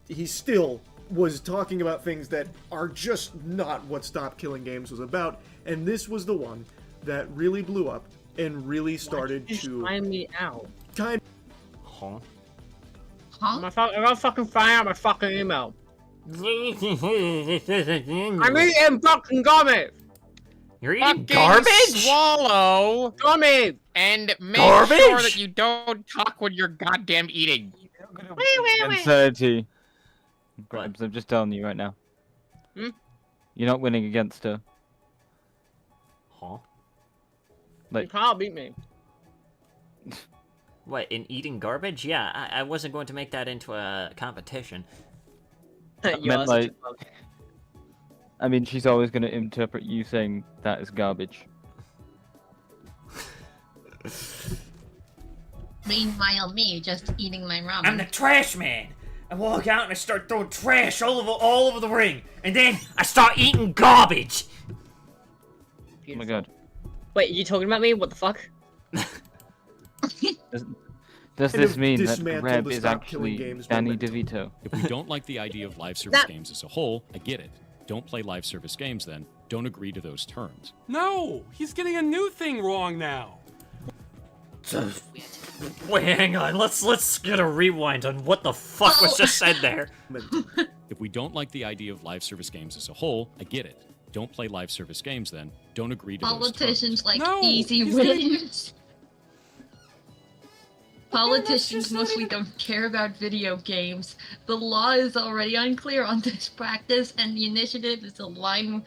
he still was talking about things that are just not what Stop Killing Games was about, and this was the one that really blew up and really started to... Find me out. Time... Huh? I gotta fucking find out my fucking email. I'm eating fucking gummy! You're eating garbage? Swallow Gummy! and make Garbage? sure that you don't talk when you're goddamn eating. Insanity. Grabs, I'm just telling you right now. Hmm? You're not winning against her. Huh? You can't beat me. What, in eating garbage? Yeah, I wasn't going to make that into a competition. You are such a bug. I mean, she's always going to interpret you saying that as garbage. Meanwhile, me just eating my ramen. I'm the trash man. I walk out and I start throwing trash all over the ring, and then I start eating garbage. Oh my god. Wait, you talking about me? What the fuck? Does this mean that dismantle Greb the is Stop Killing actually Games Danny momentum. DeVito? If we don't like the idea of live service games as a whole, I get it. Don't play live service games then. Don't agree to those terms. No, he's getting a new thing wrong now. Wait, hang on. Let's get a rewind on what the fuck was just said there. If we don't like the idea of live service games as a whole, I get it. Don't play live service games then. Don't agree to those terms. Politicians like No, easy he's getting- wins. Politicians mostly don't care about video games. The law is already unclear on this practice, and the initiative is aligned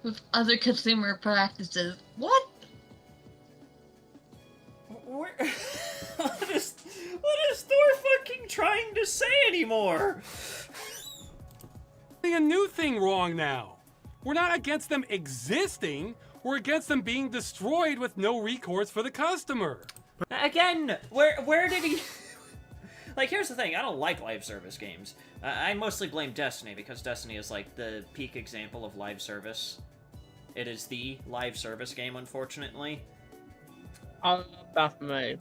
with other consumer practices. What? What is Thor fucking trying to say anymore? A new thing wrong now. We're not against them existing. We're against them being destroyed with no recourse for the customer. Again, where did he... Like, here's the thing, I don't like live service games. I mostly blame Destiny, because Destiny is, like, the peak example of live service. It is the live service game, unfortunately. That's me.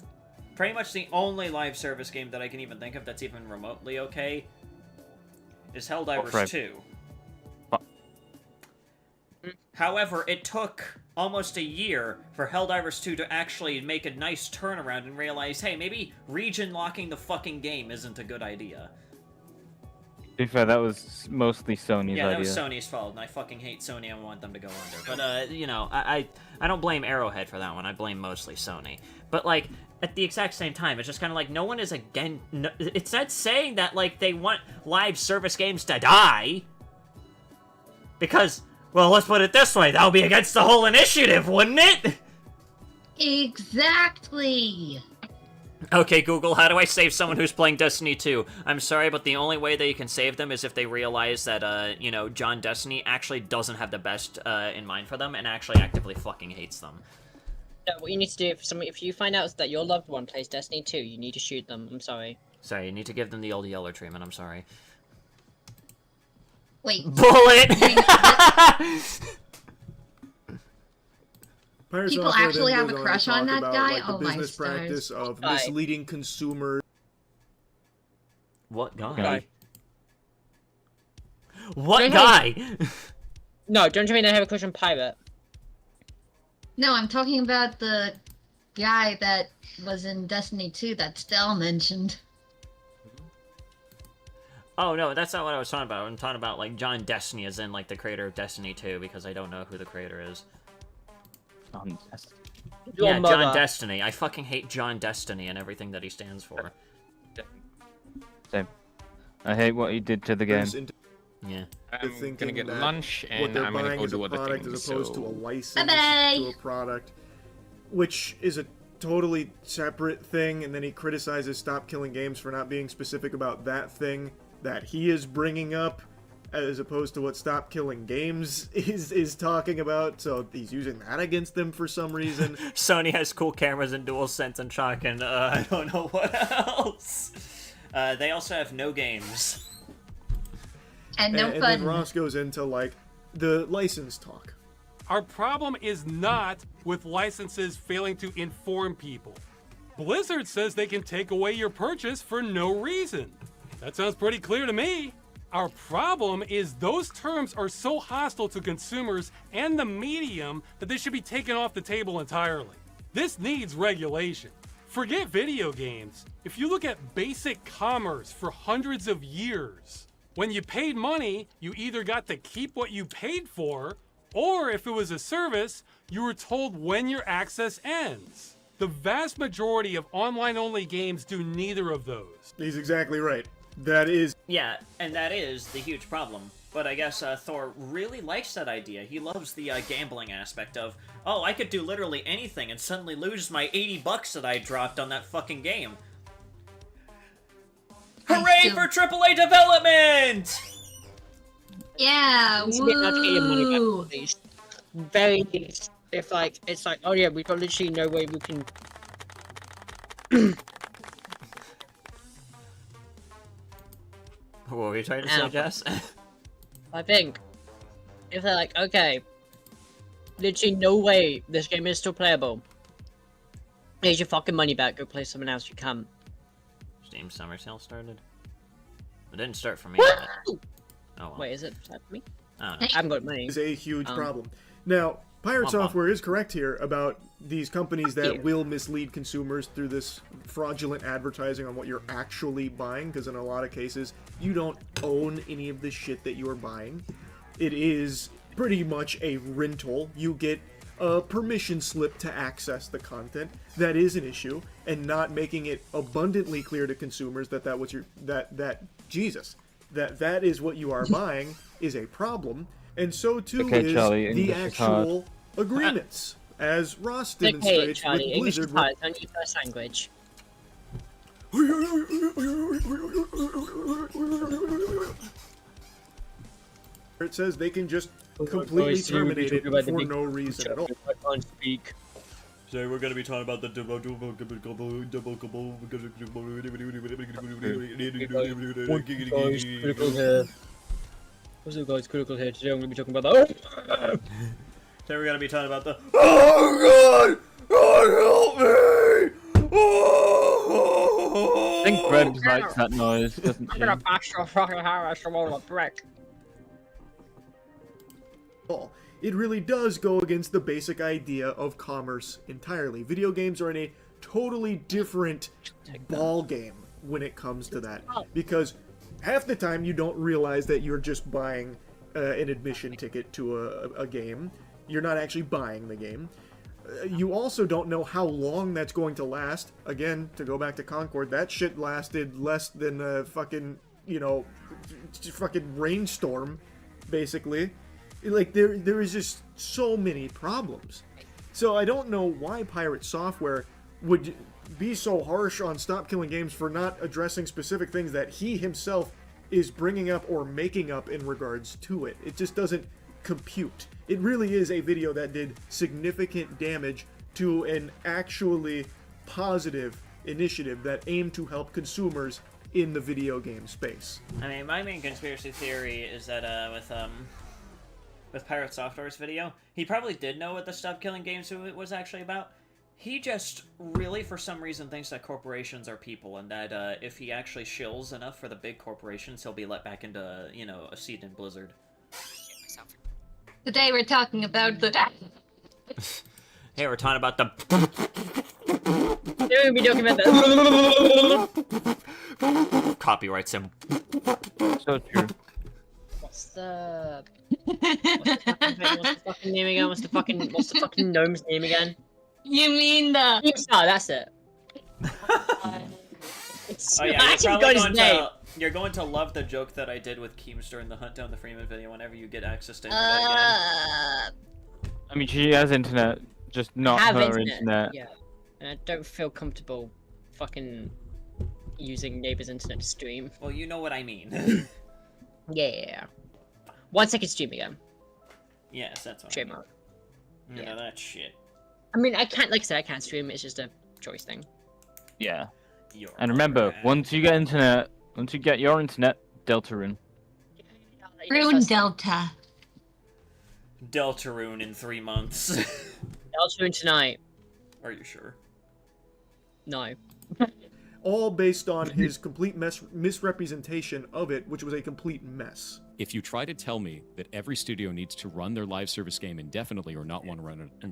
Pretty much the only live service game that I can even think of that's even remotely okay is Helldivers 2. However, it took almost a year for Helldivers 2 to actually make a nice turnaround and realize, hey, maybe region locking the fucking game isn't a good idea. To be fair, that was mostly Sony's idea. Yeah, that was Sony's fault, and I fucking hate Sony and want them to go under. But, you know, I don't blame Arrowhead for that one. I blame mostly Sony. But, like, at the exact same time, it's just kind of like, no one is again... No, it's not saying that, like, they want live service games to die. Because... Well, let's put it this way, that would be against the whole initiative, wouldn't it? Exactly! Okay, Google, how do I save someone who's playing Destiny 2? I'm sorry, but the only way that you can save them is if they realize that, you know, John Destiny actually doesn't have the best, in mind for them, and actually actively fucking hates them. Yeah, what you need to do, if you find out that your loved one plays Destiny 2, you need to shoot them, I'm sorry. Sorry, you need to give them the old Yeller treatment, I'm sorry. Wait. Bullet! People actually have a crush on that guy? Like, the Oh my business stars. practice of misleading consumers. What guy? Guy. What guy? No, don't you mean I have a crush on Pirate? No, I'm talking about the guy that was in Destiny 2 that Stell mentioned. Oh, no, that's not what I was talking about. I'm talking about, like, John Destiny as in, like, the creator of Destiny 2, because I don't know who the creator is. John Destiny. Yeah, John Destiny. I fucking hate John Destiny and everything that he stands for. Same. I hate what he did to the game. Yeah. I'm gonna get lunch, and I'm gonna go do other things, as opposed to a license Bye-bye. to a product, which is a totally separate thing, and then he criticizes Stop Killing Games for not being specific about that thing that he is bringing up, as opposed to what Stop Killing Games is talking about, so he's using that against them for some reason. Sony has cool cameras and DualSense and Shock, and I don't know what else. They also have no games. And no fun. And then Ross goes into, like, the license talk. Our problem is not with licenses failing to inform people. Blizzard says they can take away your purchase for no reason. That sounds pretty clear to me. Our problem is those terms are so hostile to consumers and the medium that they should be taken off the table entirely. This needs regulation. Forget video games. If you look at basic commerce for hundreds of years, when you paid money, you either got to keep what you paid for, or if it was a service, you were told when your access ends. The vast majority of online-only games do neither of those. He's exactly right. That is... Yeah, and that is the huge problem. But I guess Thor really likes that idea. He loves the gambling aspect of, oh, I could do literally anything and suddenly lose my $80 that I dropped on that fucking game. Hooray for AAA development! Yeah, You should be able to get your money back, woo! at least. Very least. If, like, it's like, oh yeah, we've got literally no way we can... What were you trying to say, Jess? I think if they're like, okay, literally no way this game is still playable. Here's your fucking money back. Go play something else. You can't. Steam Summer Sale started. It didn't start for me yet. Oh well. Wait, is it for me? I don't know. I haven't got money. Is a huge problem. Now, Pirate Software is correct here about these companies that will mislead consumers through this fraudulent advertising on what you're actually buying, because in a lot of cases, you don't own any of the shit that you are buying. It is pretty much a rental. You get a permission slip to access the content, that is an issue, and not making it abundantly clear to consumers that that is what you are buying is a problem, and so too Okay, is Charlie, the English is hard. actual agreements, as Ross Okay, demonstrates Charlie, with English is Blizzard. hard. It's only your first language. It says they can just completely terminate it for no reason at all. I can't speak. Today we're going to be talking about the What's up, guys? Critical here. Today I'm going to be talking about the. Today we're going to be talking about the. Oh God! God help me! I think Rebs likes that noise, doesn't I'm she? gonna bash your fucking house from all the brick. It really does go against the basic idea of commerce entirely. Video games are in a totally different ball game when it comes to that, because half the time you don't realize that you're just buying an admission ticket to a game. You're not actually buying the game. You also don't know how long that's going to last. Again, to go back to Concord, that shit lasted less than a fucking, fucking rainstorm, basically. Like, there is just so many problems. So I don't know why Pirate Software would be so harsh on Stop Killing Games for not addressing specific things that he himself is bringing up or making up in regards to it. It just doesn't compute. It really is a video that did significant damage to an actually positive initiative that aimed to help consumers in the video game space. I mean, my main conspiracy theory is that with Pirate Software's video, he probably did know what the Stop Killing Games was actually about. He just really, for some reason, thinks that corporations are people, and that if he actually shills enough for the big corporations, he'll be let back into, a seat in Blizzard. Today we're talking about the. Hey, we're talking about the. Today we'll be talking about the. Copyrights him. So true. What's the fucking name again? What's the fucking gnome's name again? You mean the? Keemstar, that's it. Oh yeah, I actually got his name. You're going to love the joke that I did with Keemstar in the Hunt Down the Freeman video whenever you get access to internet again. I mean, she has internet, just not her internet. Yeah, and I don't feel comfortable fucking using neighbor's internet to stream. Well, you know what I mean. Yeah. 1 second stream again. Yes, that's what Trademark. I mean. Yeah, that shit. I mean, I can't, like I said, I can't stream. It's just a choice thing. Yeah. And remember, once you get your internet, Deltarune. Rune Delta. Deltarune in 3 months. Deltarune tonight. Are you sure? No. All based on his complete misrepresentation of it, which was a complete mess. If you try to tell me that every studio needs to run their live service game indefinitely or not want to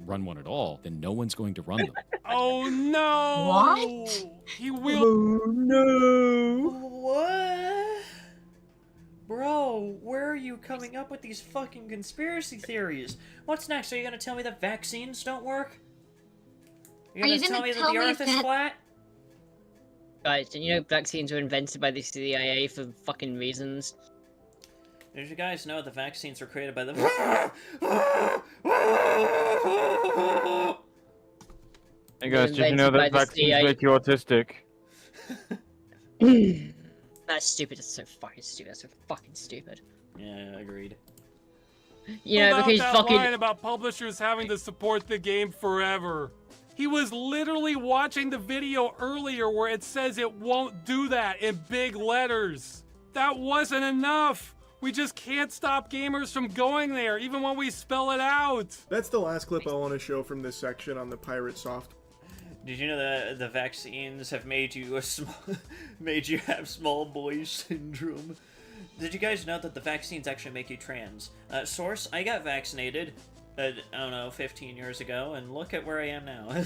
run one at all, then no one's going to run them. Oh no! What? He will. Oh no! What? Bro, where are you coming up with these fucking conspiracy theories? What's next? Are you gonna tell me that vaccines don't work? You're gonna tell me that the Earth is flat? Guys, did you know vaccines were invented by the CIA for fucking reasons? Did you guys know the vaccines were created by the... Hey guys, did you know that vaccines make you autistic? That's stupid. That's so fucking stupid. That's so fucking stupid. Yeah, agreed. You know, About because that fucking... line about publishers having to support the game forever. He was literally watching the video earlier where it says it won't do that in big letters. That wasn't enough. We just can't stop gamers from going there, even when we spell it out. That's the last clip I want to show from this section on the Pirate Soft. Did you know that the vaccines have made you made you have small boy syndrome? Did you guys know that the vaccines actually make you trans? Source, I got vaccinated, I don't know, 15 years ago, and look at where I am now.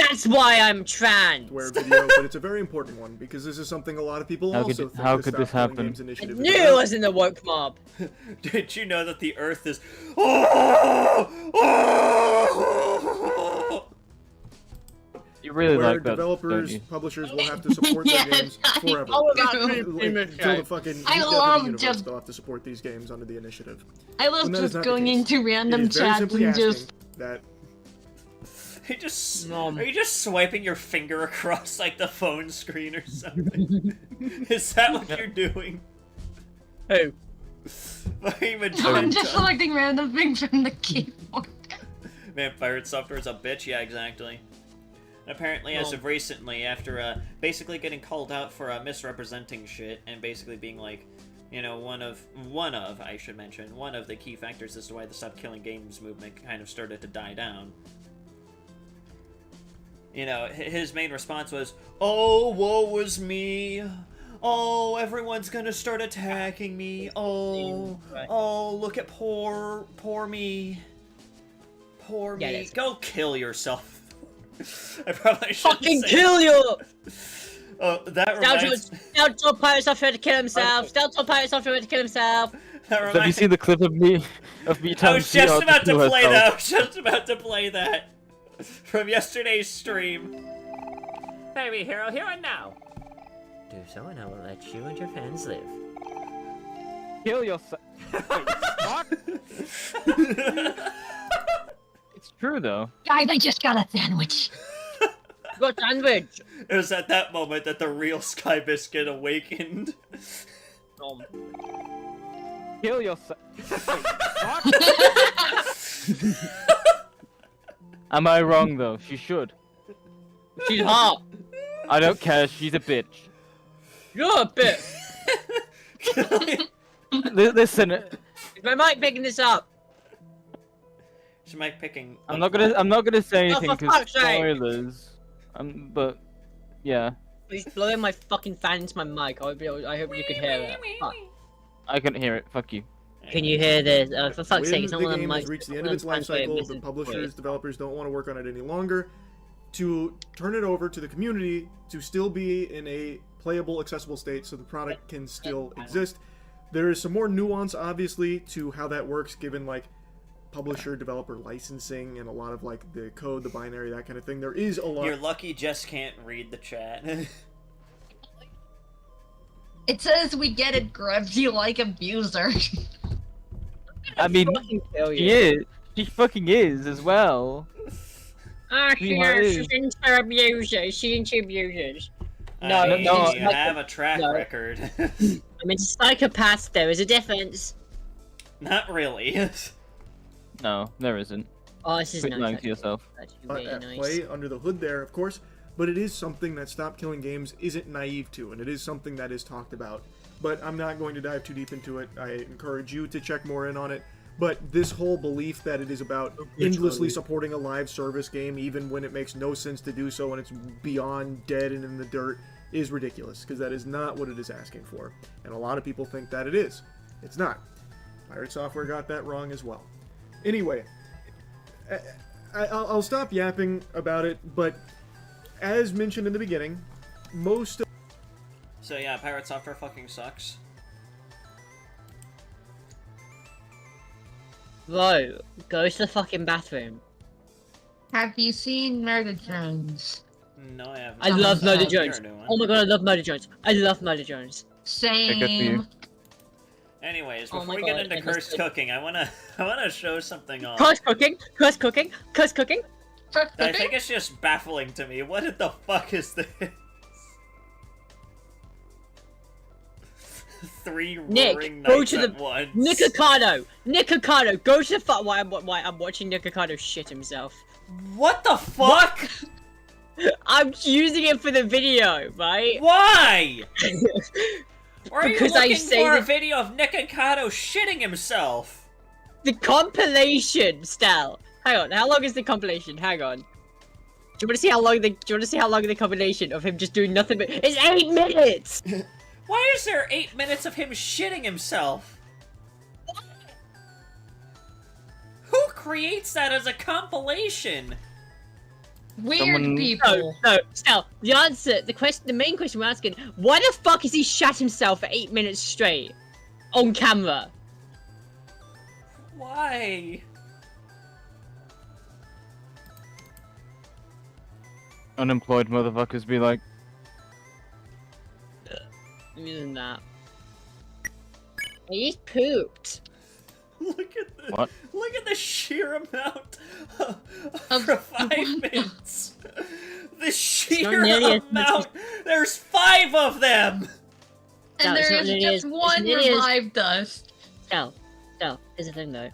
That's why I'm trans! video, but it's a very important one because this is something a lot of people also think how the could Stop this Killing happen? Games I initiative knew is it about. wasn't the woke mob. Did you know that the Earth is? You really Where like that, developers, don't you? publishers will have to support their Yes, games I forever. Oh, about Until the fucking I death of love the universe, just- they'll have to support these games under the initiative. I love And that is just not the going case. into It random is very chats simply and asking just. that Are you just swiping your finger across like the phone screen or something? Is that what you're doing? Who? I'm just selecting random things from the keyboard. Man, pirate software's a bitch. Yeah, exactly. Apparently, as of recently, after basically getting called out for misrepresenting shit and basically being like, you know, one of I should mention one of the key factors as to why the Stop Killing Games movement kind of started to die down. You know, his main response was, "Oh, woe was me. Oh, everyone's gonna start attacking me. Oh, look at poor me. Poor me. Go kill yourself." I probably shouldn't Fucking say kill you! Oh, that reminds... Down Pirate Software to kill himself! Down Pirate Software to kill himself! Have you seen the clip of me I was just about to play that. I was just about to play that from yesterday's stream. Baby hero, here and now. Do so, and I will let you and your fans live. Kill yourself. Wait, what? It's true though. Guys, I just got a sandwich. Got sandwich. It was at that moment that the real Sky Biscuit awakened. Kill yourself. Wait, what? Am I wrong though? She should. She's hot. I don't care. She's a bitch. You're a bitch. Listen. Is my mic picking this up? Is your mic picking? I'm not gonna say anything for because fuck's sake. spoilers. But yeah. He's blowing my fucking fan into my mic. I hope you could hear it. Fuck. I couldn't hear it. Fuck you. Can you hear this? For fuck's sake, when it's not the one of game my. has reached the end of its life cycle, the publishers, developers don't want to work on it any longer. To turn it over to the community to still be in a playable, accessible state so the product can still exist. There is some more nuance, obviously, to how that works, given, like, publisher-developer licensing and a lot of, like, the code, the binary, that kind of thing. There is a lot... You're lucky Jess can't read the chat. It says we get it, Grubs. You like abuser. I mean, she is. She fucking is as well. Ah, She she's is. into abusers. She's into abusers. I have a track record. I mean, psychopaths, there is a difference. Not really. No, there isn't. Oh, this is Quit nice. lying to yourself. at play under the hood there, of course, but it is something that Stop Killing Games isn't naive to, and it is something that is talked about. But I'm not going to dive too deep into it. I encourage you to check more in on it. But this whole belief that it is about endlessly supporting a live service game, even when it makes no sense to do so and it's beyond dead and in the dirt, is ridiculous, because that is not what it is asking for. And a lot of people think that it is. It's not. Pirate Software got that wrong as well. Anyway, I'll stop yapping about it, but as mentioned in the beginning, most of... So yeah, Pirate Software fucking sucks. Bro, go to the fucking bathroom. Have you seen Murder Jones? No, I haven't. I love Murder You're Jones. a new one. Oh my god, I love Murder Jones. I love Murder Jones. Same. Anyways, Oh before my we get God, into I cursed just- cooking, I wanna show something off. Curse cooking, curse cooking, curse cooking. I think it's just baffling to me. What the fuck is this? Three Nick, roaring go knights to at the once. Nick Ocado, go to the why I'm watching Nick Ocado shit himself. What the fuck? I'm using it for the video, right? Why? Why are you Because I looking say for a that- video of Nick Ocado shitting himself? The compilation, Stal. Hang on, how long is the compilation? Hang on. Do you want to see how long the compilation of him just doing nothing but it's 8 minutes? Why is there 8 minutes of him shitting himself? Who creates that as a compilation? Weird people. No, Scal, the answer, the main question we're asking, why the fuck has he shat himself for 8 minutes straight? On camera? Why? Unemployed motherfuckers be like, I'm using that. He's pooped. Look at the What? Look at the sheer amount for 5 minutes. The sheer amount. There's 5 of them. And there is just one revived us. Scal, here's the thing though.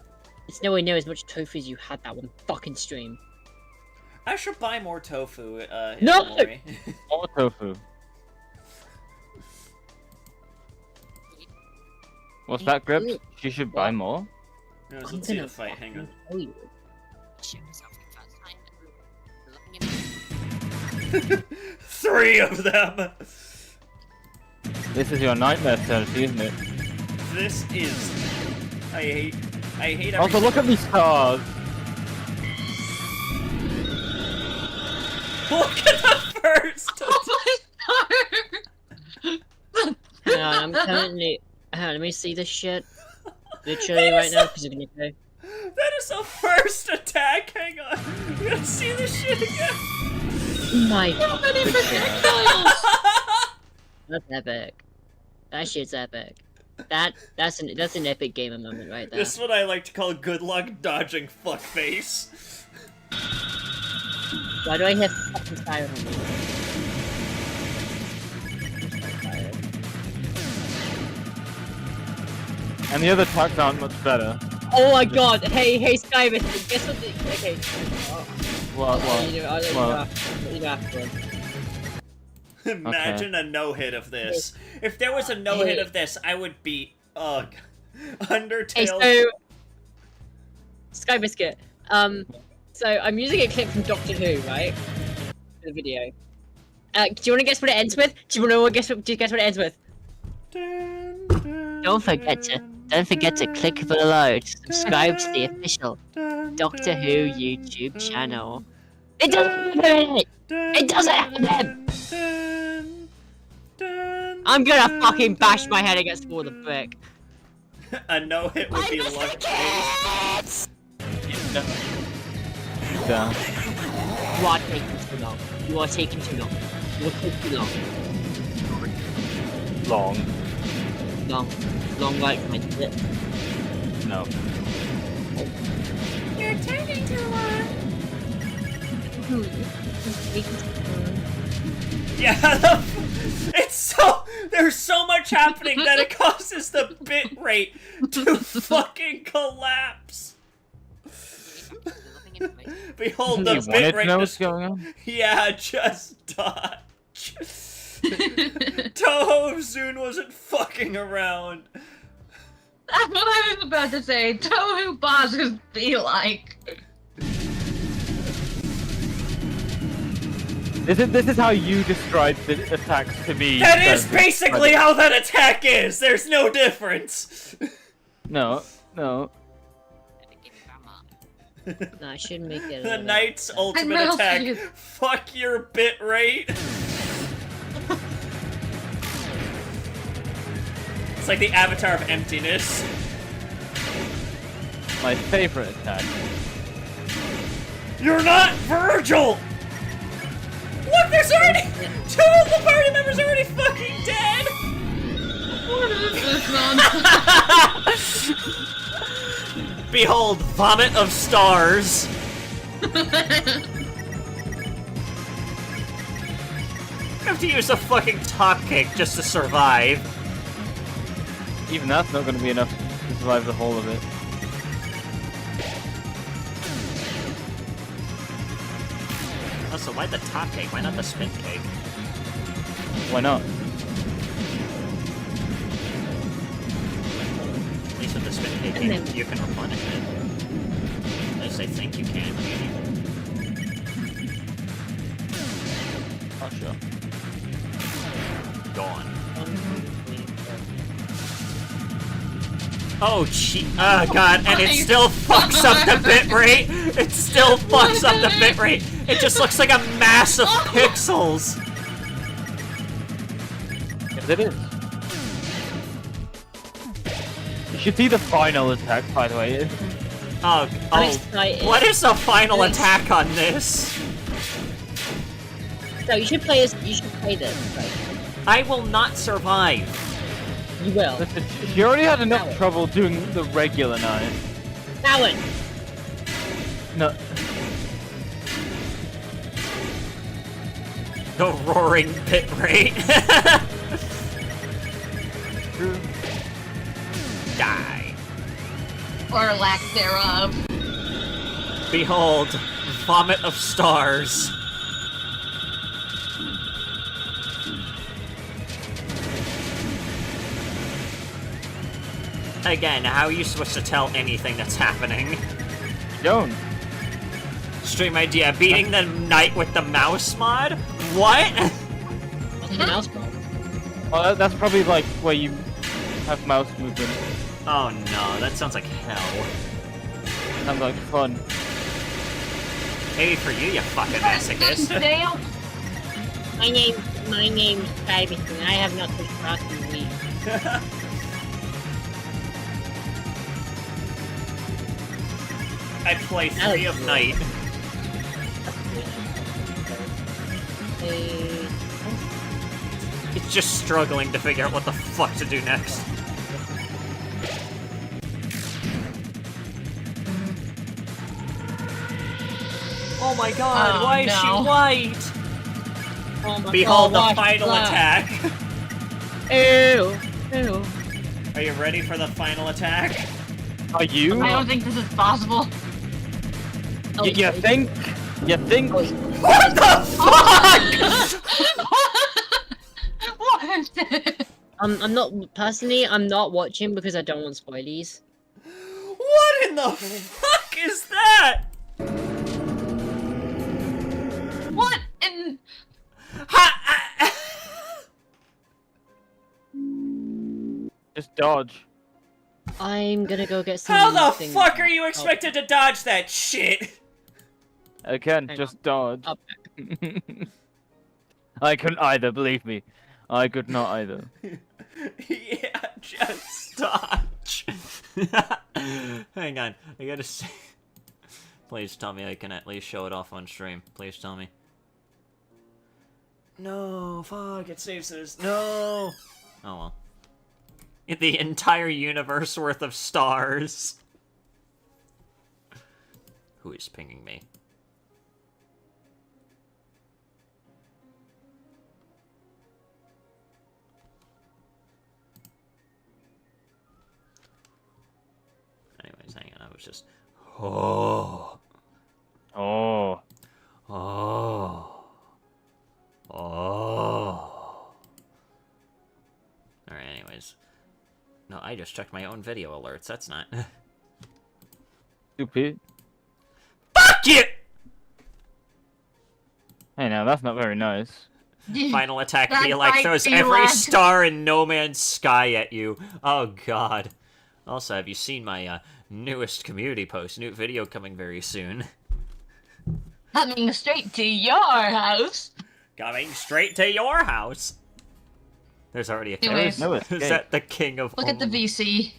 It's nowhere near as much tofu as you had that one fucking stream. I should buy more tofu. No! More tofu. What's that, Grips? She should buy more? No, let's see the fight. Hang on. 3 of them. This is your nightmare, Cersei, isn't it? This is. I hate. Also, look at these stars. Look at the first. Oh my god! Hang on, I'm currently. Hang on, let me see this shit. Literally right now, because I'm gonna go. That is the first attack. Hang on. We gotta see this shit again. My So many projectiles! That's epic. That shit's epic. That's an epic gamer moment right there. This is what I like to call good luck dodging fuckface. Why do I have fucking fire on me? And the other attacks aren't much better. Oh my god! Hey, Skybit, guess what? Okay. What? I'll let you know afterwards. Imagine a no-hit of this. If there was a no-hit of this, I would be Undertale. Hey, so Sky Biscuit. So I'm using a clip from Doctor Who, right? For the video. Do you want to guess what it ends with? Do you want to guess what it ends with? Don't forget to click below to subscribe to the official Doctor Who YouTube channel. It doesn't have it! It doesn't have him! I'm gonna fucking bash my head against the wall with a brick. A no-hit would be lucky. Yeah. You are taking too long. You are taking too long. You are taking too long. Long like my tip. No. You're taking too long. Yeah, there's so much happening that it causes the bit rate to fucking collapse. Behold the bit rate. Know what's going on? Yeah, just dodge. Toho Zune wasn't fucking around. That's what I was about to say. Tohu bosses be like. This is how you describe the attacks to me. That is basically how that attack is. There's no difference. No. No, I shouldn't make it. The Knight's ultimate attack. Fuck your bit rate. It's like the avatar of emptiness. My favorite attack. You're not Virgil! Look, there's already 2 of the party members already fucking dead! What is this nonsense? Behold, vomit of stars. I have to use a fucking top kick just to survive. Even that's not going to be enough to survive the whole of it. Also, why the top cake? Why not the spin cake? Why not? At least with the spin cake, you can replenish it. At least I think you can. Not sure. Gone. Oh, oh god, and it still fucks up the bitrate! It still fucks up the bitrate! It just looks like a mass of pixels! Yes, it is. You should see the final attack, by the way. Oh, what is the final attack on this? No, you should play this. You should play this. Right? I will not survive. You will. Listen, she already had enough trouble doing the regular knife. Alan. No. The roaring pit rate. Die. Or lack thereof. Behold, vomit of stars. Again, how are you supposed to tell anything that's happening? Don't. Stream idea, beating the knight with the mouse mod? What? What's the mouse mod? Well, that's probably like where you have mouse movement. Oh no, that sounds like hell. Sounds like fun. Maybe for you, you fucking masochist. My name's Baby, and I have not been crossing me. I play 3 of night. It's just struggling to figure out what the fuck to do next. Oh my god, why is she white? Oh my Behold god, the final attack. Ew. Ew. Are you ready for the final attack? Are you? I don't think this is possible. You think? You think? What the fuck? What? I'm not personally. I'm not watching because I don't want spoilies. What in the fuck is that? What in? Just dodge. I'm gonna go get some. How the fuck are you expected to dodge that shit? Again, just dodge. I couldn't either, believe me. I could not either. Yeah, just dodge. Hang on, I gotta see. Please tell me I can at least show it off on stream. Please tell me. No, fuck, it saves this. No! Oh well. The entire universe worth of stars. Who is pinging me? Anyways, hang on, I was just... Oh. Oh. Oh. Oh. Alright, anyways. No, I just checked my own video alerts, that's not... Stupid. Fuck you! Hey now, that's not very nice. Final attack That be like might throws be every lag. star in No Man's Sky at you. Oh god. Also, have you seen my newest community post? New video coming very soon. Coming straight to your house. Coming straight to your house. There's already a Anyway. king. No Is escape. that the king of Look at the VC.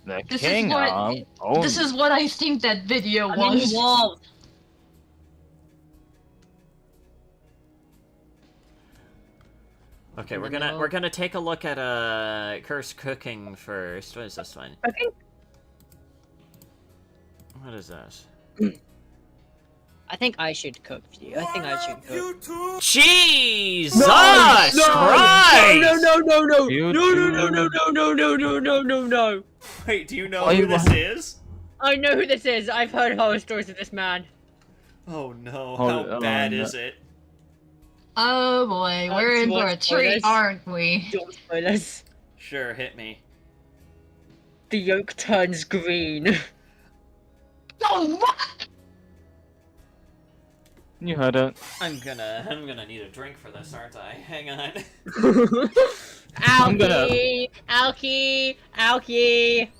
The This king is what. of This is what I think that video I'm in was. the wall. Okay, we're gonna take a look at Curse Cooking first. What is this one? Cooking? What is this? I think I should cook for you. I think I should cook. Jesus Christ! No. Wait, do you know Why who you this want- is? I know who this is. I've heard horror stories of this man. Oh no, Hold how on, bad no. is it? Oh boy, we're in for a treat, spoilers? aren't we? Don't spoilers. Sure, hit me. The yolk turns green. Oh what? You heard it. I'm gonna need a drink for this, aren't I? Hang on. Alky! Alky! Alky!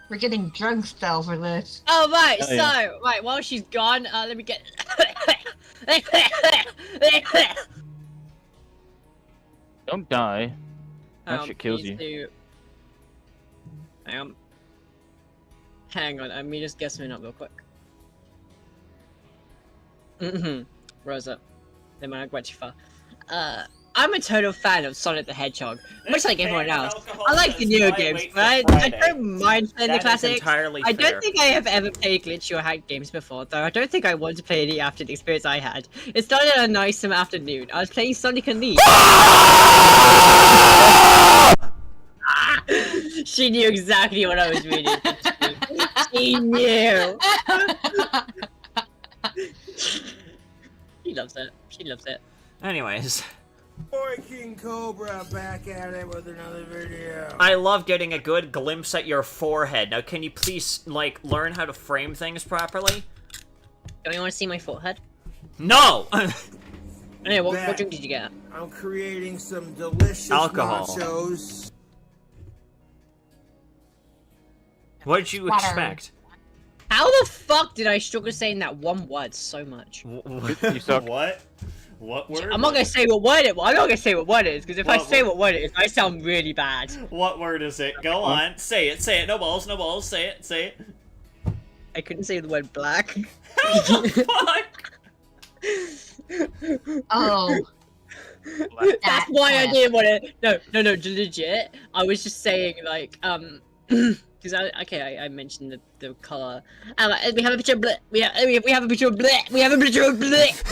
We're getting drunk spell for this. Oh, right, Oh, yeah. so, right, while she's gone, let me get... Don't die. That shit kills you. Hang on. Hang on, let me just get something up real quick. Rosa. They might not go too far. I'm a total fan of Sonic the Hedgehog, much like everyone else. I like the newer games, but I don't mind playing the classics. I don't think I have ever played glitch or hack games before, though I don't think I want to play any after the experience I had. It started on a nice summer afternoon. I was playing Sonic and Leaf. She knew exactly what I was reading. She knew. She loves it. She loves it. Anyways. Boy King Cobra back at it with another video. I love getting a good glimpse at your forehead. Now, can you please, like, learn how to frame things properly? Don't you want to see my forehead? No! Anyway, what drink did you get? I'm creating some delicious alcohol. nachos. What did you expect? How the fuck did I struggle saying that one word so much? You suck. What? What word? I'm not gonna say what word it was. I'm not gonna say what word it is, because if I say what word it is, I sound really bad. What word is it? Go on. Say it. Say it. No balls. No balls. Say it. Say it. I couldn't say the word black. How the fuck? Oh. That's why I didn't want to. No, legit. I was just saying, like, because I mentioned the color. We have a picture of bleh. We have a picture of bleh. We have a picture of bleh.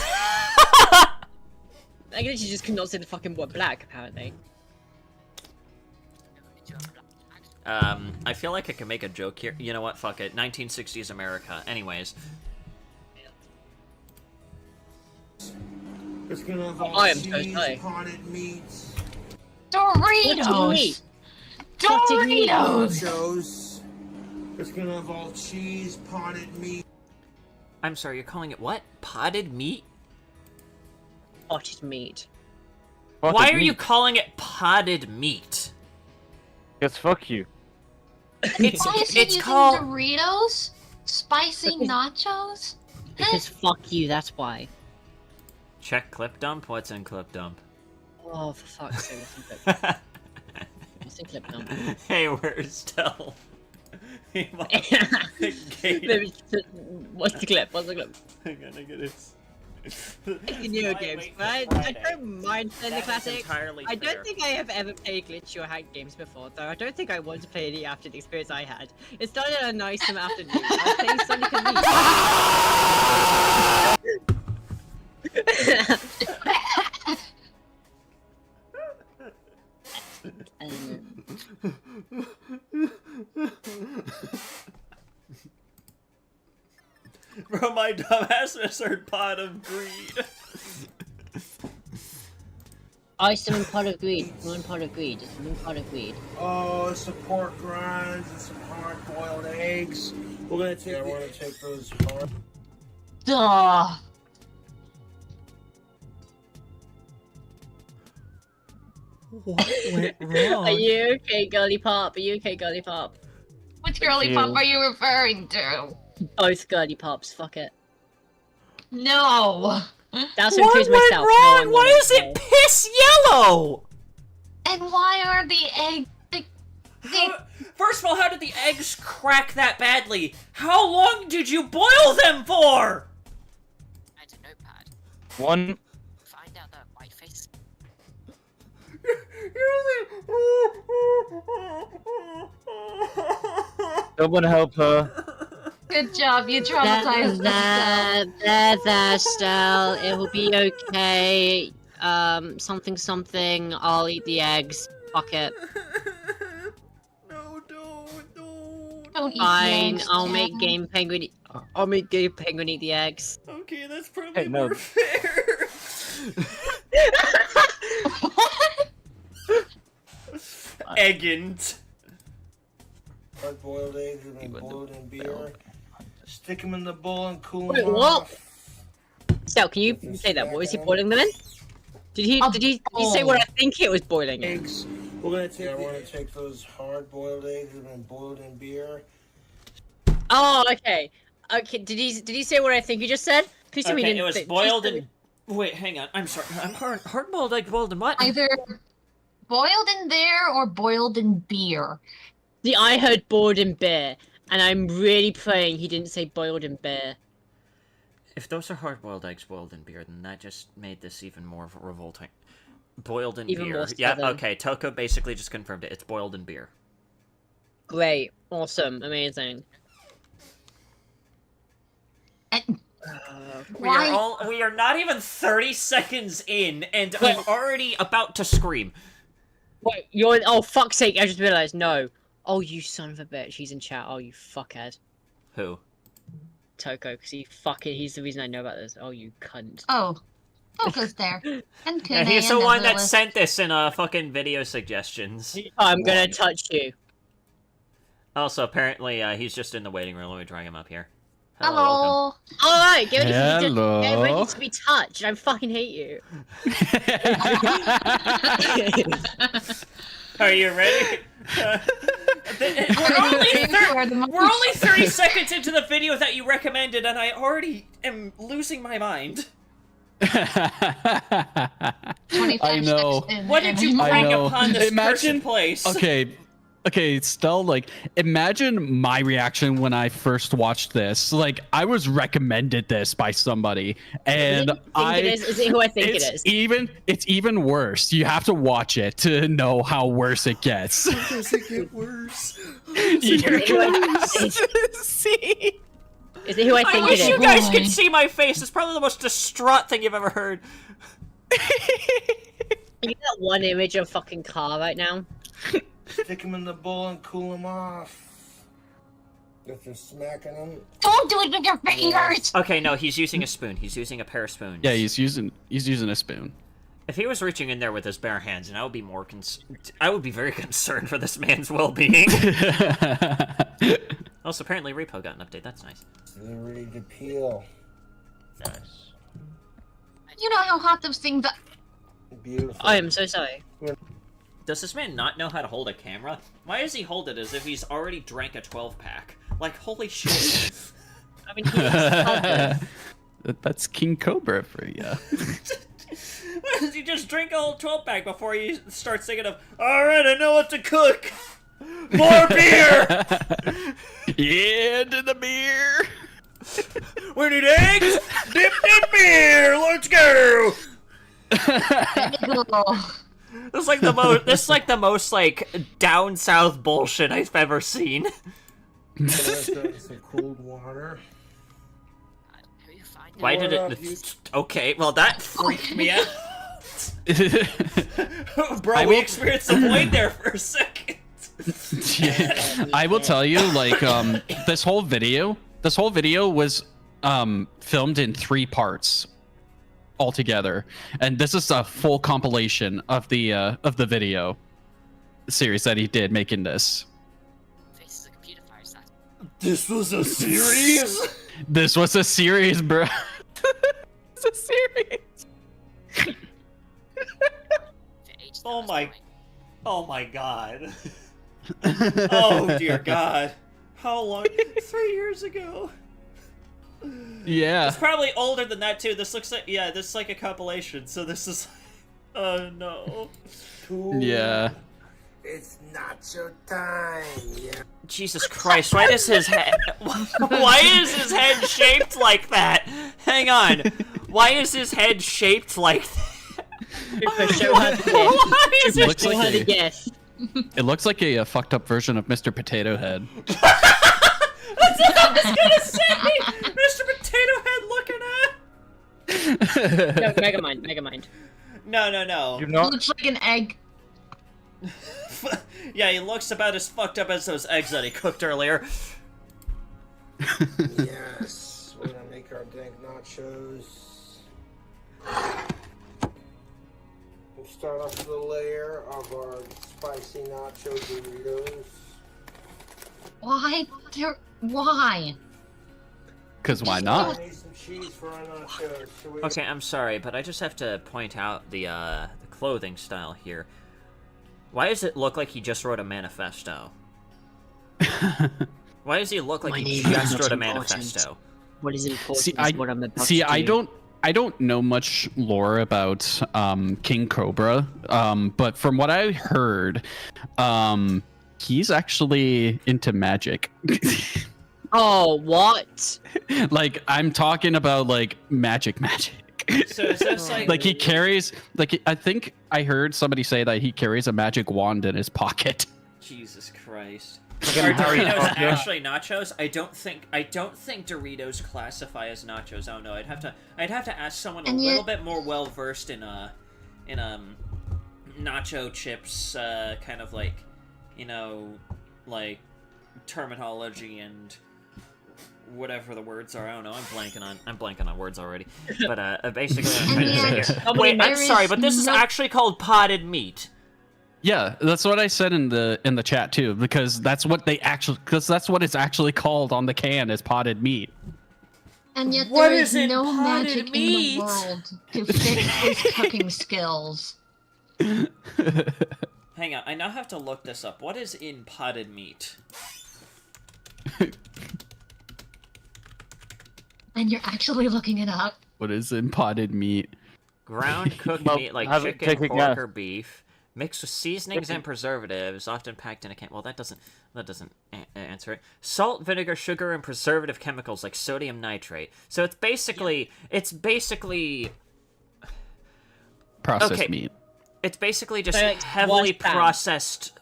I guess you just could not say the fucking word black, apparently. I feel like I can make a joke here. You know what? Fuck it. 1960s America. Anyways. It's gonna involve I am so cheese, sorry. potted meats. Doritos! Doritos! Nachos. It's gonna involve cheese, potted meat. I'm sorry, you're calling it what? Potted meat? Potted meat. Why are you calling it potted meat? Because fuck you. It's, Why is he using called Doritos? Spicy nachos? Because fuck you, that's why. Check clip dump. What's in clip dump? Oh, for fuck's sake. What's in clip dump? Hey, where's Stell? What's the clip? What's the clip? Hang on, I get it. The newer games, right? I don't mind playing the classics. I don't think I have ever played glitch or hack games before, though I don't think I want to play any after the experience I had. It started on a nice summer afternoon. I was playing Sonic and Leaf. Bro, my dumbass misheard pot of greed. I still in pot of greed. One pot of greed. Just one pot of greed. Oh, some pork rinds and some hard-boiled eggs. We're gonna take. I want to take those hard. Duh. What went wrong? Are you okay, girly pop? Are you okay, girly pop? Which girly pop are you referring to? Both girly pops. Fuck it. No. That's what confused myself. Wrong? Why is it piss yellow? And why are the eggs? First of all, how did the eggs crack that badly? How long did you boil them for? It's a notepad. One. Find out that white face. Someone help her. Good job, you traumatized us. There, Stell. It will be okay. Something. I'll eat the eggs. Fuck it. No, don't. Don't eat Fine. eggs, I'll Dad. make Game Penguin. I'll make Game Penguin eat the eggs. Okay, that's probably Hey, no. more fair. Eggins. Hard-boiled eggs have been boiled in beer. Stick them in the bowl and cool Wait, them what? off. Sal, can you say that? What was he boiling them in? Did he say what I think it was boiling in? Eggs. We're gonna take those hard-boiled eggs that have been boiled in beer. Oh, okay. Okay, did he say what I think he just said? Please tell me he Okay, didn't it was say- boiled in... Wait, hang on. I'm sorry. I'm hard-boiled egg boiled in what? Either boiled in there or boiled in beer. See, I heard boiled in beer, and I'm really praying he didn't say boiled in beer. If those are hard-boiled eggs boiled in beer, then that just made this even more revolting. Boiled in Even beer. more Yeah, southern. okay. Toko basically just confirmed it. It's boiled in beer. Great, awesome, amazing. We are not even 30 seconds in, and I'm already about to scream. Wait, you're... Oh, fuck's sake, I just realized, no. Oh, you son of a bitch, he's in chat. Oh, you fuckhead. Who? Toko, because he's the reason I know about this. Oh, you cunt. Oh, Toko's there. And Yeah, Kune he's the and one that Lilith. sent this in fucking video suggestions. I'm gonna touch you. Also, apparently, he's just in the waiting room. Let me drag him up here. Hello. Alright, get ready Hello. get ready to be touched. I fucking hate you. Are you ready? We're only 30 seconds into the video that you recommended, and I already am losing my mind. 25 I know. seconds in. What did you I bring know. upon this Imagine- cursed place? Okay, Stell, like, imagine my reaction when I first watched this. Like, I was recommended this by somebody, and Is it who I think it is? It's even worse. You have to watch it to know how worse it gets. Does it get worse? You're gonna see. Is it who I think I wish it is? you guys could see my face. It's probably the most distraught thing you've ever heard. You get that one image of fucking car right now? Stick them in the bowl and cool them off. If you're smacking them. Don't do it with your fingers! Okay, no, he's using a spoon. He's using a pair of spoons. Yeah, he's using a spoon. If he was reaching in there with his bare hands, and I would be I would be very concerned for this man's well-being. Also, apparently Repo got an update. That's nice. They're ready to peel. Nice. You know how hot those things are. Beautiful. I am so sorry. Does this man not know how to hold a camera? Why does he hold it as if he's already drank a 12-pack? Like, holy shit. I mean, he's That's King Cobra for you. Why does he just drink a whole 12-pack before he starts thinking of, alright, I know what to cook! More beer! Yeah, to the beer! We need eggs, dip in beer, let's go! This is like the most like down south bullshit I've ever seen. Some cold water. Why did it? Okay, well that freaked me out. Bro, we experienced a void there for a second. I will tell you, like, this whole video was filmed in 3 parts altogether, and this is a full compilation of the video series that he did making this. This was a series? This was a series, bro. It's a series. Oh my god. Oh dear god. How long? 3 years ago. Yeah. It's probably older than that too. This looks like, yeah, this is like a compilation. So this is, oh no. Yeah. It's not your time. Yeah. Jesus Christ! Why is his head? Why is his head shaped like that? Hang on. Why is his head shaped like that? Why is it? Looks like it looks like a fucked up version of Mr. Potato Head. That's what I was gonna say. Mr. Potato Head looking at. No, Megamind. No. He looks like an egg. Yeah, he looks about as fucked up as those eggs that he cooked earlier. Yes, we're gonna make our dank nachos. We'll start off with a layer of our spicy nacho Doritos. Why? Why? because why not? Okay, I'm sorry, but I just have to point out the clothing style here. Why does it look like he just wrote a manifesto? Why does he look like he just wrote a manifesto? What is important is what I'm about See, to I do. don't know much lore about King Cobra, but from what I heard, he's actually into magic. Oh, what? Like, I'm talking about like magic. So is this like he carries, like, I think I heard somebody say that he carries a magic wand in his pocket. Jesus Christ. Like Are in Harry Doritos Potter. actually nachos? I don't think Doritos classify as nachos. Oh no, I'd have to ask someone a little bit more well versed in nacho chips, kind of like, you know, like terminology and whatever the words are. I don't know. I'm blanking on words already. But basically, I'm trying to say here. Wait, I'm sorry, but this is actually called potted meat. Yeah, that's what I said in the chat too, because that's what it's actually called on the can, is potted meat. And yet What there is is in no potted magic meat? in the world to fix his cooking skills. Hang on, I now have to look this up. What is in potted meat? And you're actually looking it up. What is in potted meat? Ground cooked Well, meat like have it- chicken, take a pork, guess. or beef, mixed with seasonings and preservatives, often packed in a can. Well, that doesn't answer it. Salt, vinegar, sugar, and preservative chemicals like sodium nitrate. So it's basically Processed meat. It's basically just So, like, heavily one pound. processed,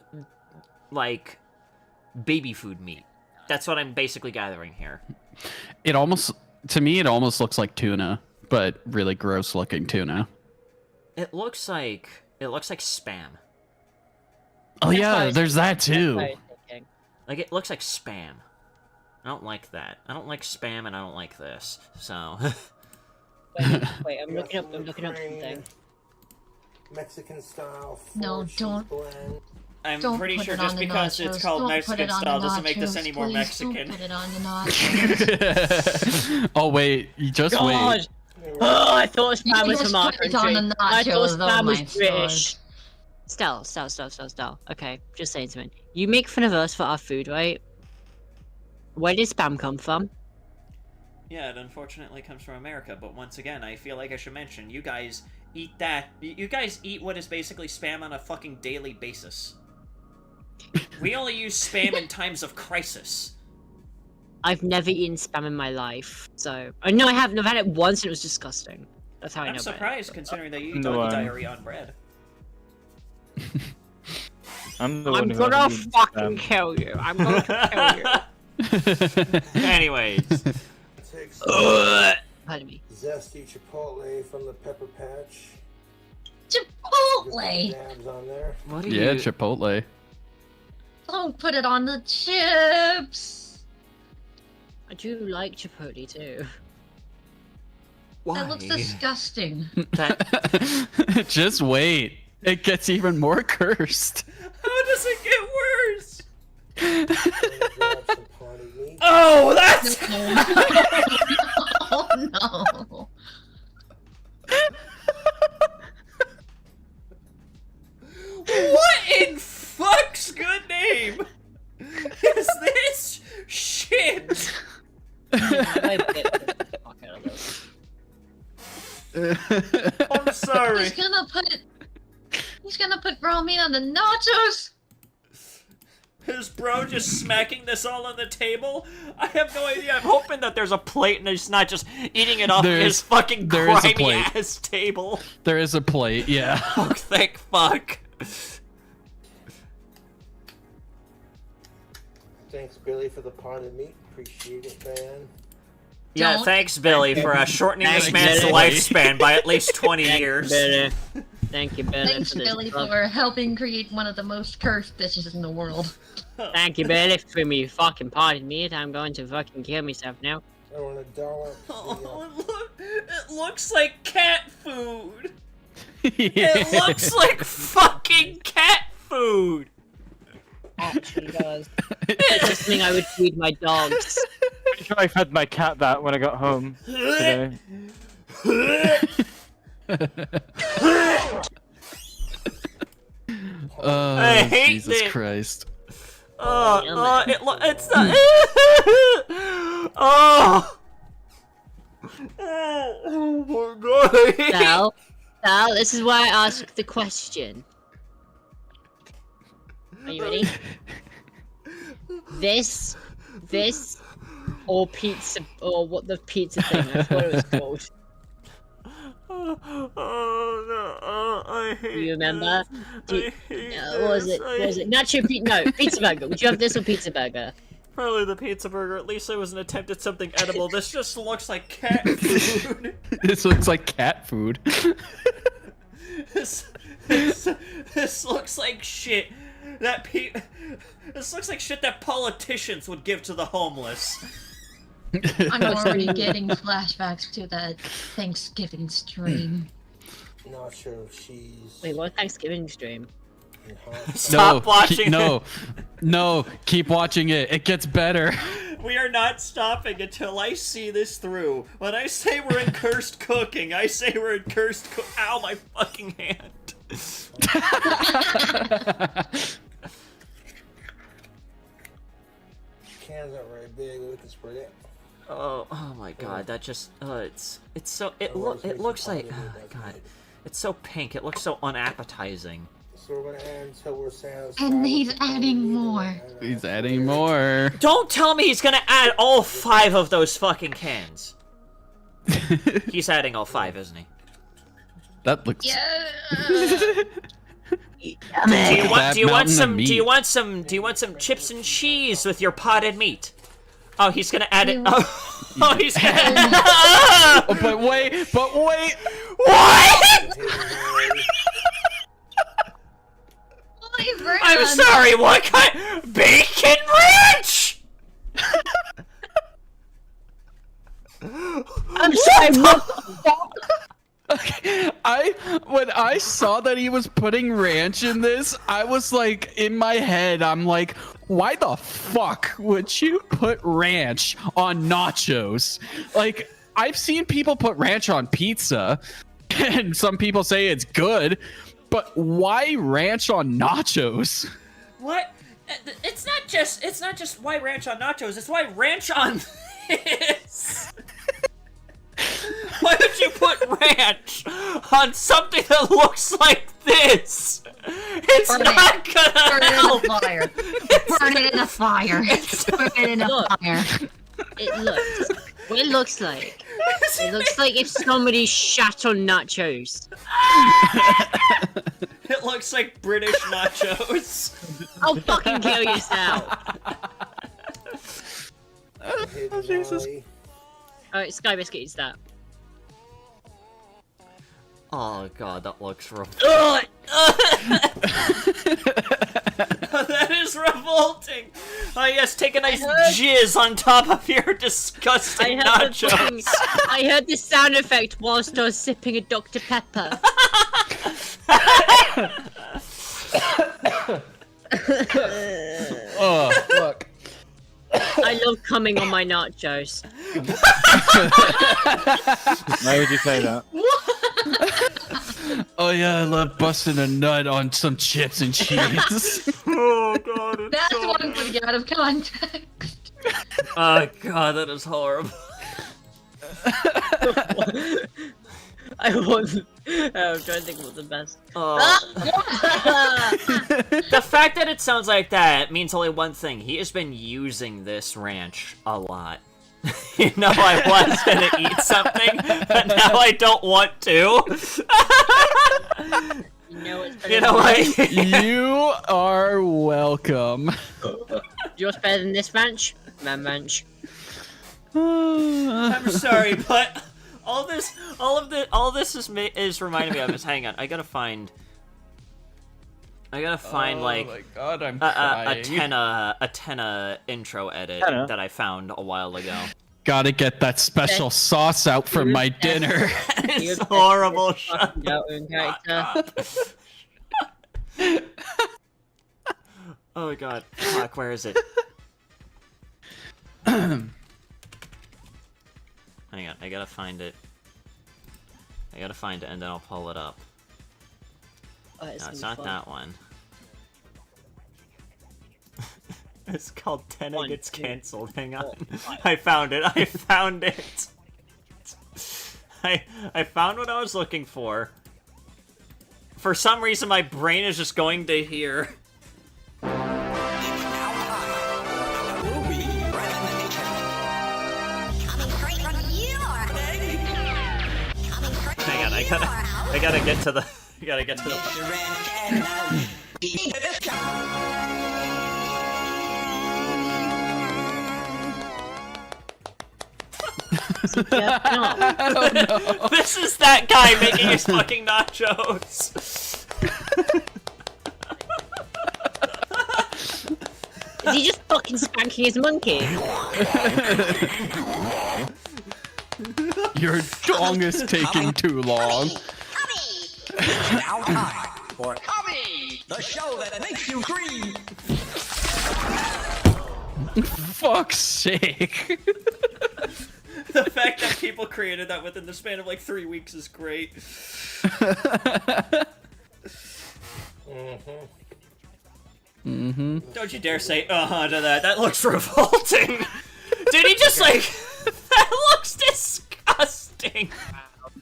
like baby food meat. That's what I'm basically gathering here. To me, it almost looks like tuna, but really gross looking tuna. It looks like spam. Oh That's what I yeah, was there's that thinking. too. That's what I was thinking. Like, it looks like spam. I don't like that. I don't like spam, and I don't like this. So. Wait, I'm looking up something. Mexican style. No, don't. Blend. I'm Don't pretty put sure it just on the because it's nachos. called Don't put Mexican it on style the doesn't make this nachos, any more please. Mexican. Don't put it on the nachos. Oh wait, you just God. wait. Oh, I thought You spam was just from our put it country. on the I thought nachos, oh spam was my British. Stell. Okay, just saying something. You make fun of us for our food, right? Where did spam come from? Yeah, it unfortunately comes from America, but once again, I feel like I should mention, you guys eat that. You guys eat what is basically spam on a fucking daily basis. We only use spam in times of crisis. I've never eaten spam in my life, so... Oh, no, I haven't. I've had it once and it was disgusting. That's how I know I'm about it. surprised, considering that you eat No, doggy diarrhea on bread. I'm the I'm one who gonna hasn't eaten fucking spam. kill you. I'm going to kill you. Anyways. Take some Pardon me. zesty chipotle from the pepper patch. Chipotle! Dabs on there. What do Yeah, you... Chipotle. Don't put it on the chips! I do like chipotle too. Why? That looks disgusting. That... Just wait. It gets even more cursed. How does it get worse? Grab some potted meat. Oh, that's... Oh no. What in fuck's good name is this shit? I bit the fuck out of this. I'm sorry. He's gonna put raw meat on the nachos? Is bro just smacking this all on the table? I have no idea. I'm hoping that there's a plate and he's not just eating it off his fucking there is a grimy plate. ass table. There is a plate, yeah. Oh, thank fuck. Thanks, Billy, for the potted meat. Appreciate it, man. Yeah, Don't- thanks, Billy, for shortening this Thanks, man's Billy. lifespan by at least 20 Thank you, years. Billy. Thank you, Billy. Thanks, for this Billy, love. for helping create one of the most cursed dishes in the world. Thank you, Billy, for me fucking potted meat. I'm going to fucking kill myself now. I want $1. Oh, it looks like cat food. It looks like fucking cat food. Actually does. It's just something I would feed my dogs. sure I fed my cat that when I got home today. Oh, I hate Jesus it. Christ. It's not. Oh. Oh my god. Sal, this is why I asked the question. Are you ready? This, or pizza, or what the pizza thing, that's what it was called. Oh no, I hate Do you remember? this. What was it? Pizza burger. Would you have this or pizza burger? Probably the pizza burger. At least it was an attempt at something edible. This just looks like cat food. This looks like cat food. This looks like shit. This looks like shit that politicians would give to the homeless. I'm already getting flashbacks to that Thanksgiving stream. Not sure if she's. Wait, what Thanksgiving stream? Stop watching. No, keep watching it. It gets better. We are not stopping until I see this through. When I say we're in cursed cooking, I say we're in cursed Ow, my fucking hand. Cans aren't very big. We can spread it. Oh my god, that just it looks like god. It's so pink. It looks so unappetizing. So we're gonna end until we're satisfied. And he's adding more. He's adding more. Don't tell me he's gonna add all 5 of those fucking cans. He's adding all 5, isn't he? That looks. Yeah. Do you want some chips and cheese with your potted meat? Oh, he's gonna add it. Oh, he's gonna. But wait. What? I'm sorry. What kind? Bacon ranch? I'm sorry. What the fuck? Okay, when I saw that he was putting ranch in this, I was like, in my head, I'm like, why the fuck would you put ranch on nachos? Like, I've seen people put ranch on pizza, and some people say it's good, but why ranch on nachos? What? It's not just why ranch on nachos. It's why ranch on this. Why would you put ranch on something that looks like this? It's not gonna help. Burn it in a fire. Put it in a fire. What it looks like. It looks like if somebody shat on nachos. It looks like British nachos. I'll fucking kill yourself. Oh, Jesus. Alright, Sky Biscuit eats that. Oh god, that looks revolting. That is revolting. Oh yes, take a nice jizz on top of your disgusting nachos. I heard the sound effect whilst I was sipping a Dr. Pepper. Oh, look. I love coming on my nachos. Why would you say that? Oh yeah, I love busting a nut on some chips and cheese. Oh god, That's what I'm putting out of context. Oh god, that is horrible. I'm trying to think of the best. The fact that it sounds like that means only one thing. He has been using this ranch a lot. You know I was gonna eat something, but now I don't want to. You know what? You are welcome. Yours better than this ranch? Ranch. I'm sorry, but all this is reminding me of is. Hang on, I gotta find like oh my god, I'm a crying. Tenna intro edit Tenna? that I found a while ago. Gotta get that special sauce out for my dinner. It's horrible. Shut Oh my god. Fuck, where is it? Hang on, I gotta find it. I gotta find it and then I'll pull it up. Oh, No, it's not that one. It's called Tenna Gets Cancelled. Hang on. I found it. I found it. I found what I was looking for. For some reason, my brain is just going to here. Hang on, I gotta get to the. I gotta get to the. I don't know. This is that guy making his fucking nachos. Is he just fucking spanking his monkey? Your dong is taking too long. Now time for Hobby, the show that makes you scream. Fuck's sake. The fact that people created that within the span of like 3 weeks is great. Don't you dare say to that. That looks revolting. Dude, he just like that looks disgusting.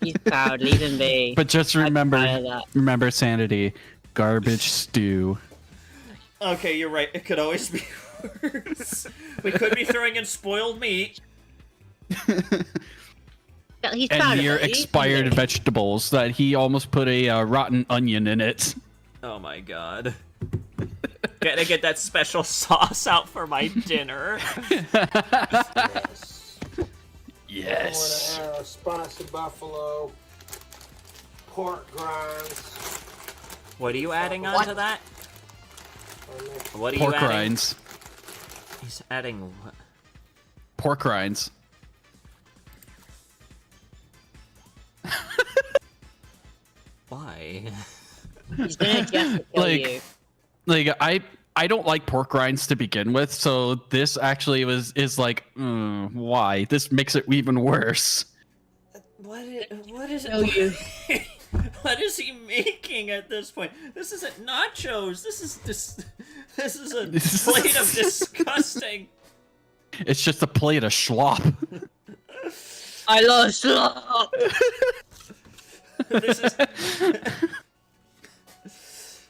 He's proud, leave him be. But just remember sanity. Garbage stew. Okay, you're right. It could always be worse. We could be throwing in spoiled meat. He's And near expired vegetables that he almost put a rotten onion in it. Oh my god. Gotta get that special sauce out for my dinner. Yes. I want to add spicy buffalo, pork grinds. What are you adding onto that? What are Pork you adding? rinds. He's adding what? Pork rinds. Why? He's gonna just kill you. Like I don't like pork rinds to begin with, so this actually is like, why? This makes it even worse. What is Kill you. What is he making at this point? This isn't nachos. This is a plate of disgusting. It's just a plate of slop. I love slop.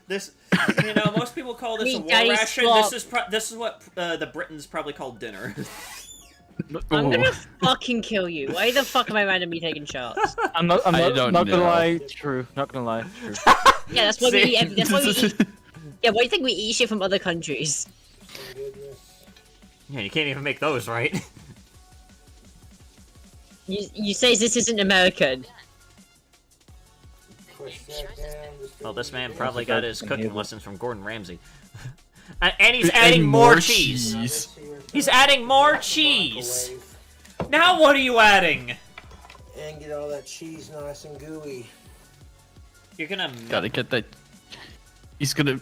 This, you know, most people call this a war Daddy ration. slop. This is what the Britons probably called dinner. I'm gonna fucking kill you. Why the fuck am I randomly taking shots? I'm not gonna lie. True. Not gonna lie. True. Yeah, that's why we eat. That's why we eat. Yeah, why do you think we eat shit from other countries? Yeah, you can't even make those, right? You say this isn't American. Well, this man probably got his cooking lessons from Gordon Ramsay. And he's adding more cheese. He's adding more cheese. Now what are you adding? And get all that cheese nice and gooey. You're gonna Gotta get that. He's gonna.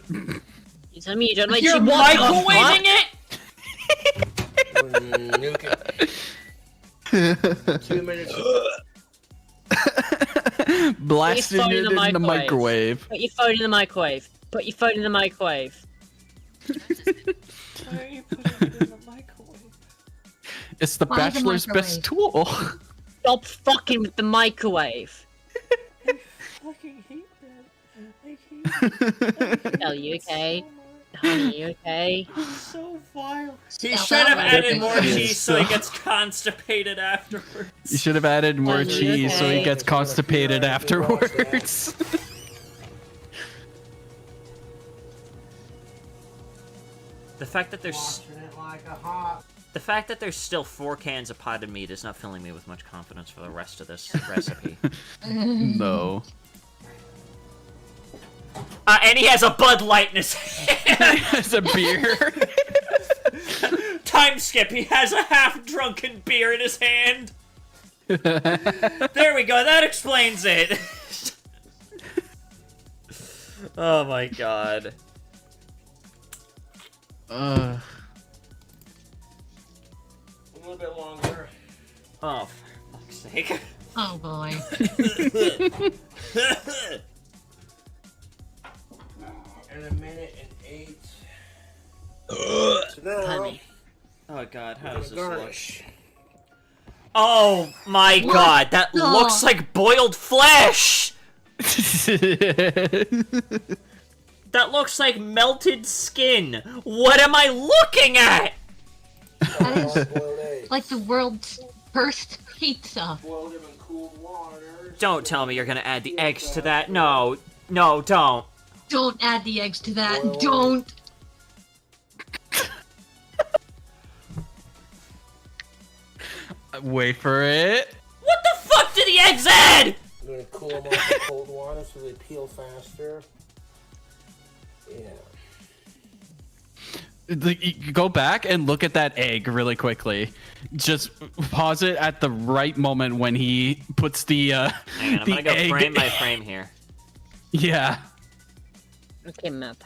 You tell me you don't like You're cheese. microwaving it? Nuke it. 2 minutes. Blasting it in the microwave. Put your phone in the microwave. Put your phone in the microwave. Why are you putting it in the microwave? It's the Why the bachelor's best tool. Stop fucking with the microwave. I fucking hate that. Are you okay? Honey, you okay? So vile. He Stop should have that. added more cheese so he gets constipated afterwards. You should have added more Are you cheese so he okay? gets constipated afterwards. The fact that there's Watching it like a hot. the fact that there's still 4 cans of potted meat is not filling me with much confidence for the rest of this recipe. No. And he has a Bud Light in his hand. It's a beer. Time skip. He has a half-drunken beer in his hand. There we go. That explains it. Oh my god. A little bit longer. Oh, for fuck's sake. Oh boy. In a minute and 8. So now, Honey. Oh god, how does this garnish. look? Oh my god, that looks like boiled flesh! That looks like melted skin. What am I looking at? That is like the world's first pizza. Boil them in cold water. Don't tell me you're gonna add the eggs to that. No. No, don't. Don't add the eggs to that. Don't. Wait for it. What the fuck did the eggs add? I'm gonna cool them off in cold water so they peel faster. Yeah. Go back and look at that egg really quickly. Just pause it at the right moment when he puts the Hang on, I'm gonna go egg. frame by frame here. Yeah. Okay, map.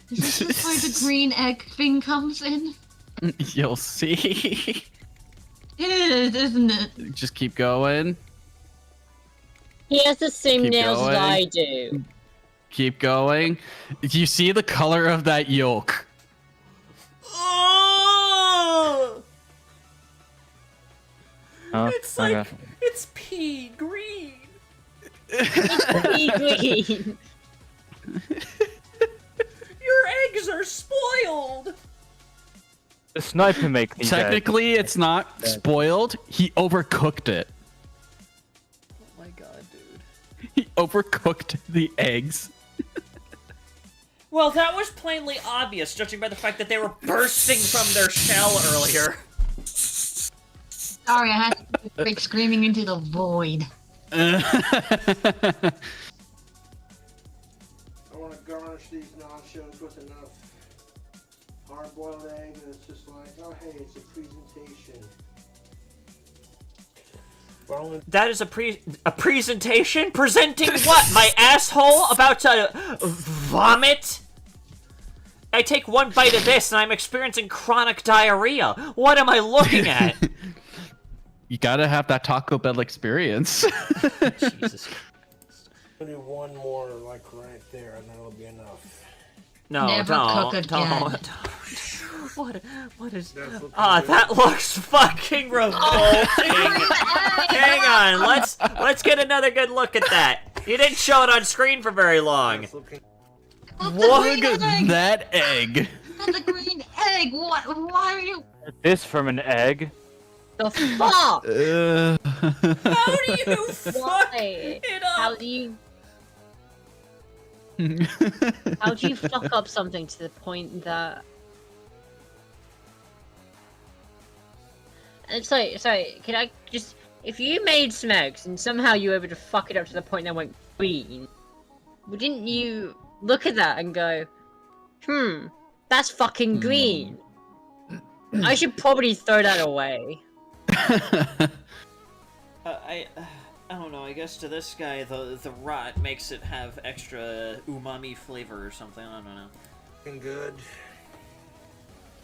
Is this where the green egg thing comes in? You'll see. It is, isn't it? Just keep going. He has the same Keep nails going. as I do. Keep going. You see the color of that yolk? Oh! It's like it's pea green. Pea green. Your eggs are spoiled. The sniper make these Technically, eggs. it's not spoiled. He overcooked it. Oh my god, dude. He overcooked the eggs. Well, that was plainly obvious, judging by the fact that they were bursting from their shell earlier. Sorry, I had to do a big screaming into the void. I want to garnish these nachos with enough hard-boiled egg, and it's just like, oh hey, it's a presentation. That is a presentation? Presenting what? My asshole about to vomit? I take one bite of this and I'm experiencing chronic diarrhea. What am I looking at? You gotta have that Taco Bell experience. Jesus Christ. I'll do one more, like right there, and that'll be enough. No, Never don't. cook again. Don't. What is... Ah, that looks fucking revolting. Hang on, let's get another good look at that. You didn't show it on screen for very long. Look at that egg. That's a green egg. What? Why are you? This from an egg. The fuck? How do you fuck Why? it up? How do you fuck up something to the point that... Sorry, can I just... If you made smokes and somehow you were able to fuck it up to the point that went green, wouldn't you look at that and go, that's fucking green. I should probably throw that away. I don't know, I guess to this guy, the rot makes it have extra umami flavor or something, I don't know. Looking good.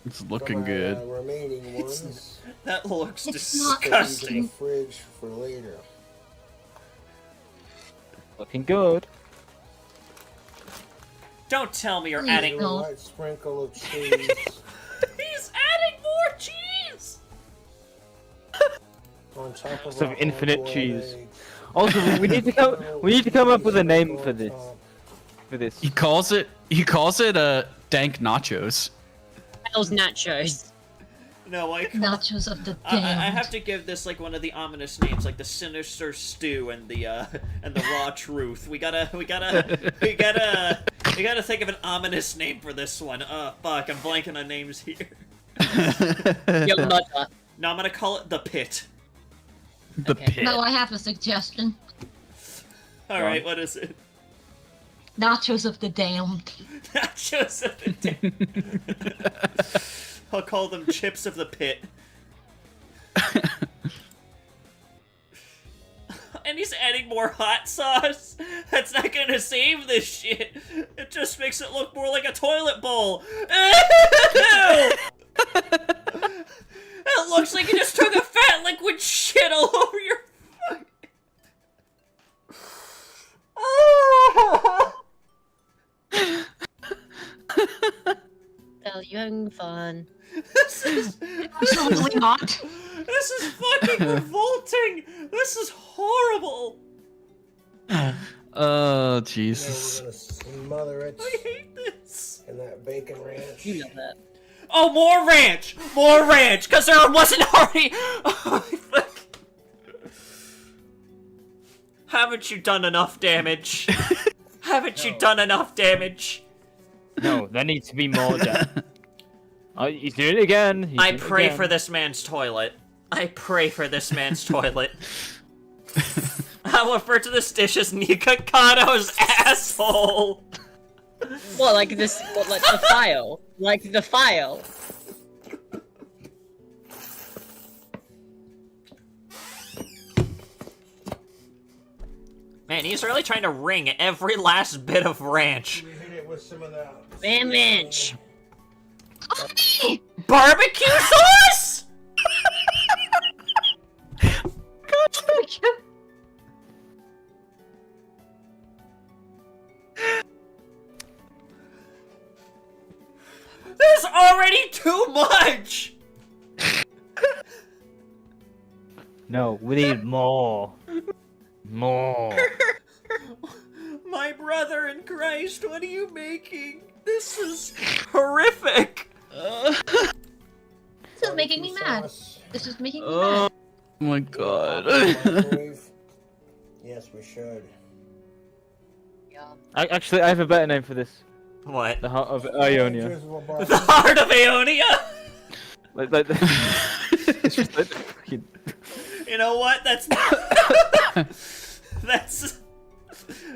It's looking For my, good. Remaining ones. That looks It's not Put these in the disgusting. fridge for later. Looking good. Don't tell me you're Please adding... don't. A light sprinkle of cheese. He's adding more cheese! On top of Some a infinite hard-boiled cheese. egg. Also, we need to come up with a name for this. For this. He calls it dank nachos. Hell's nachos. No, Nachos of the I damned. have to give this like one of the ominous names, like the Sinister Stew and the Raw Truth. We gotta think of an ominous name for this one. Fuck, I'm blanking on names here. Your mother. No, I'm gonna call it the Pit. The pit. No, I have a suggestion. All right, what is it? Nachos of the damned. Nachos of the Damned. I'll call them Chips of the Pit. And he's adding more hot sauce. That's not gonna save this shit. It just makes it look more like a toilet bowl. It looks like he just took a fat liquid shit all over fun. This is Absolutely not. This is fucking revolting. This is horrible. Oh, Jesus. We're gonna smother it. I hate this. In that bacon ranch. You know that. Oh, more ranch! More ranch! Because there wasn't already... Haven't you done enough damage? Haven't you done enough damage? No, there needs to be more death. Oh, he's doing it again. I pray for this man's toilet. I pray for this man's toilet. I'll refer to this dish as Nikakado's asshole. What, like this? What, like the file? Like the file? Man, he's really trying to wring every last bit of ranch. We hit it with some of that. Damage. Barbecue sauce? There's already too much! No, we need more. More. My brother in Christ, what are you making? This is horrific. This is making me mad. This is making me mad. Oh my god. Yes, we should. Actually, I have a better name for this. What? The Heart of Ionia. The Heart of Ionia? It's just like fucking... You know what? That's that's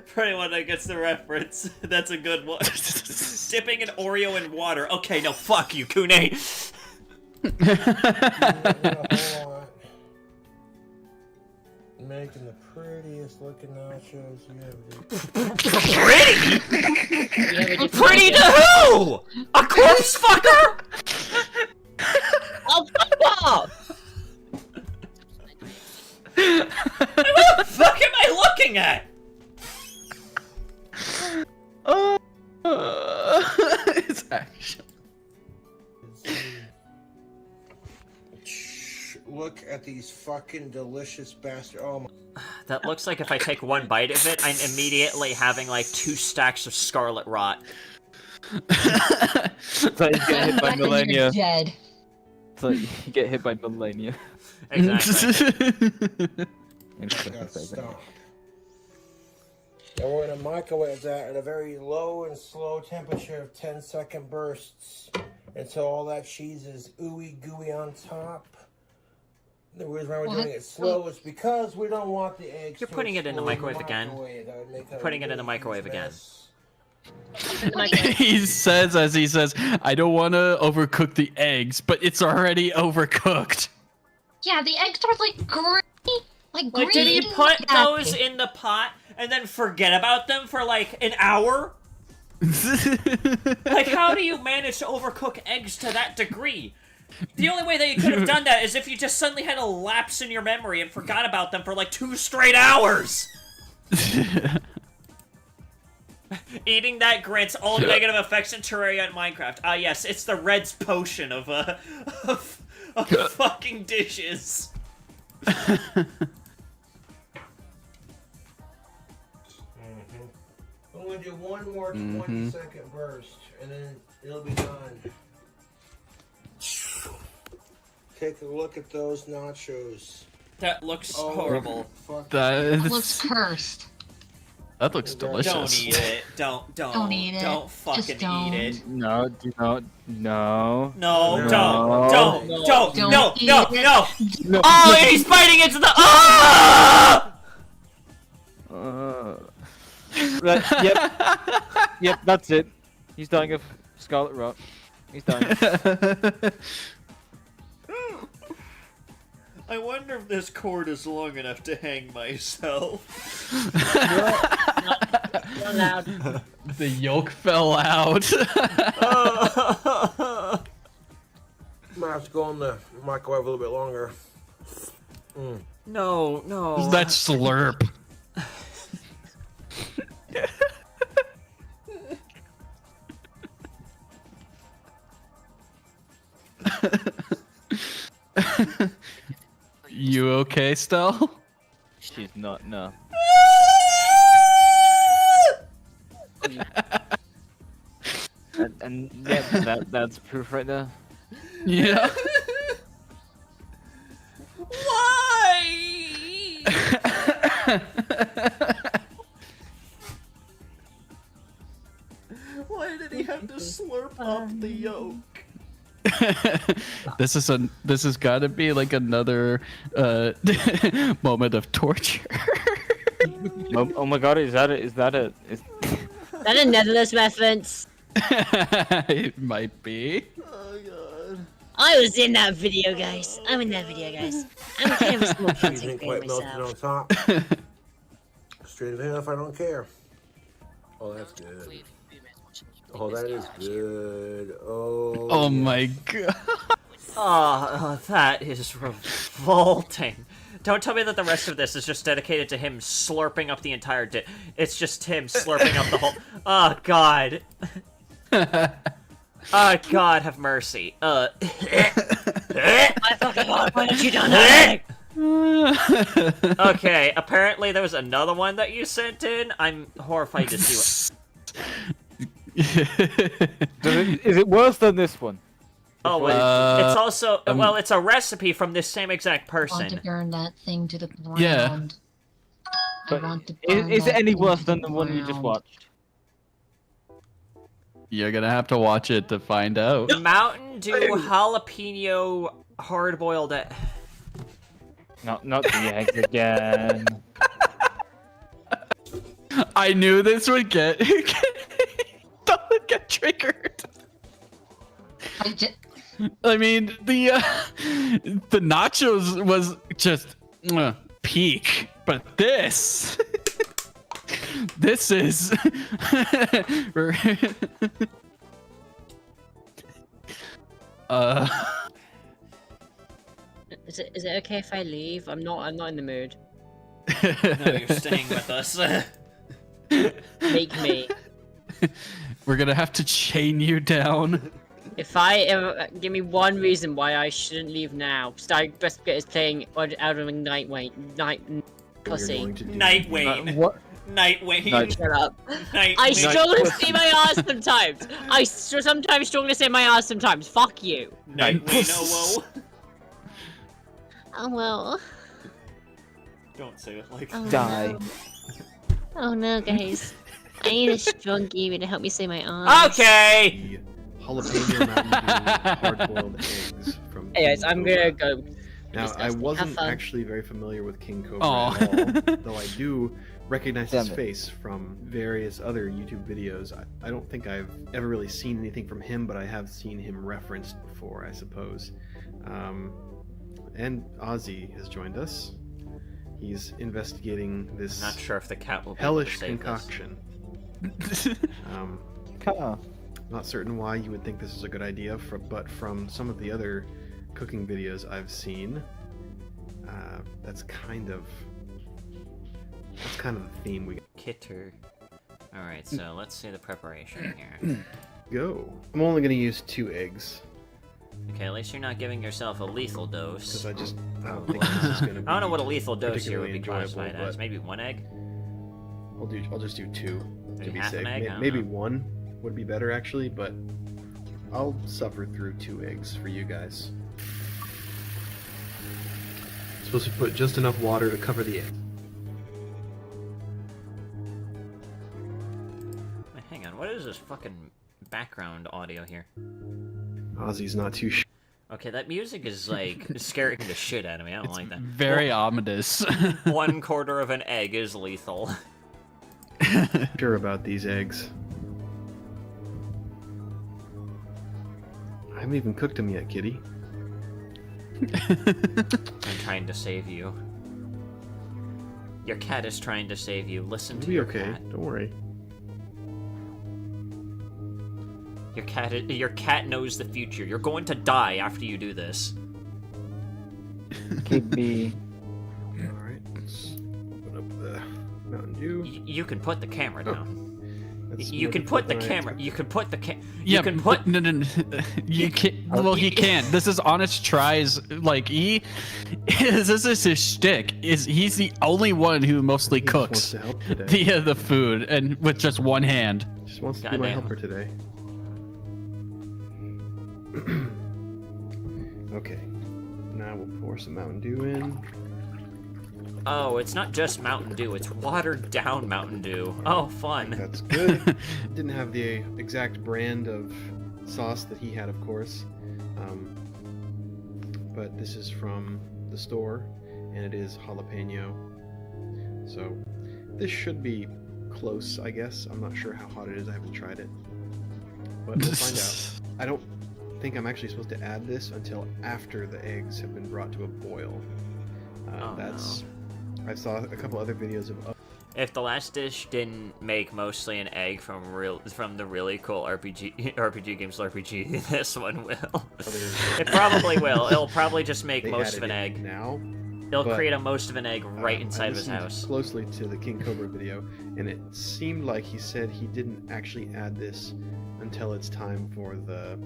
for anyone that gets the reference. That's a good one. Dipping an Oreo in water. Okay, no, fuck you, Kune. Making the prettiest looking nachos you ever Pretty? Pretty to who? A corpse fucker? Oh, fuck off! What the fuck am I looking at? It's actually... Look at these fucking delicious bastards. Oh my. That looks like if I take one bite of it, I'm immediately having like 2 stacks of scarlet rot. It's like you get hit by Melania. Dead. It's like you get hit by Melania. Exactly. Stop. And we're gonna microwave that at a very low and slow temperature of 10-second bursts until all that cheese is ooey gooey on top. The reason why we're doing it slow is because we don't want the eggs. You're putting it in the microwave again. Putting it in the microwave again. He says, as he says, I don't want to overcook the eggs, but it's already overcooked. Yeah, the eggs are like green. Like did he put those in the pot and then forget about them for like an hour? Like, how do you manage to overcook eggs to that degree? The only way that you could have done that is if you just suddenly had a lapse in your memory and forgot about them for like 2 straight hours. Eating that grants all negative effects in Terraria and Minecraft. Ah, yes, it's the Red's potion of fucking dishes. I'm gonna do one more 20-second burst, and then it'll be done. Take a look at those nachos. That looks horrible. That looks cursed. That looks delicious. Don't eat it. Don't eat it. Don't fucking Just don't. eat it. No, do not. No. No, No. don't. Don't No. eat No. it. No. No. Oh, and he's biting into the. Ah! Right, yep. Yep, that's it. He's dying of scarlet rot. He's dying. I wonder if this cord is long enough to hang myself. Not allowed. The yolk fell out. I'm gonna have to go in the microwave a little bit longer. No. That slurp. You okay, Stel? She's not, no. and yeah, that's proof right there. Yeah. Why? Why did he have to slurp up the yolk? This has got to be like another moment of torture. Oh my god, is that that a Netherlands reference? It might be. Oh god. I was in that video, guys. I'm in that video, guys. I'm kind of a small Cheese content ain't creator quite melted on myself. top. Straight enough, I don't care. Oh, that's good. Oh, that is good. Oh. Oh my god. Oh, that is revolting. Don't tell me that the rest of this is just dedicated to him slurping up the entire It's just him slurping up the whole... Oh, God. Oh, God, have mercy. My fucking god, why did you do that? Okay, apparently there was another one that you sent in. I'm horrified to see Is it worse than this one? Oh, it's also... well, it's a recipe from this same exact I want to person. burn that thing to the ground. Yeah. I want to burn Is it that any thing worse to than the one you just ground. watched? You're gonna have to watch it to find out. Mountain Dew jalapeno hard-boiled egg. Not the eggs again. I knew this would get triggered. I mean, the nachos was just peak, but this is Is it okay if I leave? I'm not in the mood. No, you're staying with us. Make me. We're gonna have to chain you down. If I ever give me one reason why I shouldn't leave now, Stark Biscuit is playing out of Nightwing, pussy. Nightwing. What? Nightwing. No, shut up. Nightwing. I struggle to say my ass sometimes. I sometimes struggle to say my ass sometimes. Fuck you. Nightwing. Oh, whoa. Oh well. Don't say it like Oh, that. Die. No. Oh no, guys. I need a strong gamer to help me say my ass. Okay. The jalapeno Mountain Dew hard-boiled eggs from. Hey guys, King I'm Cobra. gonna go. Now, I Disgusting. wasn't Have fun. actually very familiar with King Cobra Aw. at all, though I do recognize his Damn it. face from various other YouTube videos. I don't think I've ever really seen anything from him, but I have seen him referenced before, I suppose. And Ozzy has joined us. He's investigating this Not sure if the cat will be hellish able to save concoction. Car. Not certain why you would think this is a good idea, but from some of the other cooking videos I've seen, that's kind of the theme we Kitter. Alright, so let's see the preparation here. go. I'm only going to use 2 eggs. Okay, at least you're not giving yourself a lethal dose. Because I don't think this is going to be I don't know what a lethal dose here would particularly be classified enjoyable, as. but Maybe 1 egg? I'll just do 2 Maybe to be half safe. an egg? I don't Maybe know. 1 would be better actually, but I'll suffer through 2 eggs for you guys. Supposed to put just enough water to cover the egg. Wait, hang on, what is this fucking background audio here? Ozzy's not too sure. Okay, that music is like scaring the shit out of me. I don't like that. Very ominous. 1/4 of an egg is lethal. Sure about these eggs. I haven't even cooked them yet, kitty. I'm trying to save you. Your cat is trying to save you. Listen It'll to be your okay. cat. Don't worry. Your cat knows the future. You're going to die after you do this. Keep me. Alright, let's open up the Mountain Dew. You can put the camera down. You can put the camera. You can put the Yeah, no. You can't. Well, he can't. This is honest tries. Like this is his shtick. He's the only one who mostly cooks the food, and with just one hand. Just wants to be my helper today. Okay, now we'll pour some Mountain Dew in. Oh, it's not just Mountain Dew, it's watered down Mountain Dew. Oh, fun. That's good. Didn't have the exact brand of sauce that he had, of course. But this is from the store, and it is jalapeno. So this should be close, I guess. I'm not sure how hot it is. I haven't tried it. But we'll find out. I don't think I'm actually supposed to add this until after the eggs have been brought to a boil. I saw a couple other videos of. If the last dish didn't make mostly an egg from the really cool RPG games RPG, this one will. It probably will. It'll probably just make most of an egg. Now. It'll create a most of an egg right inside of his house. Closely to the King Cobra video, and it seemed like he said he didn't actually add this until it's time for the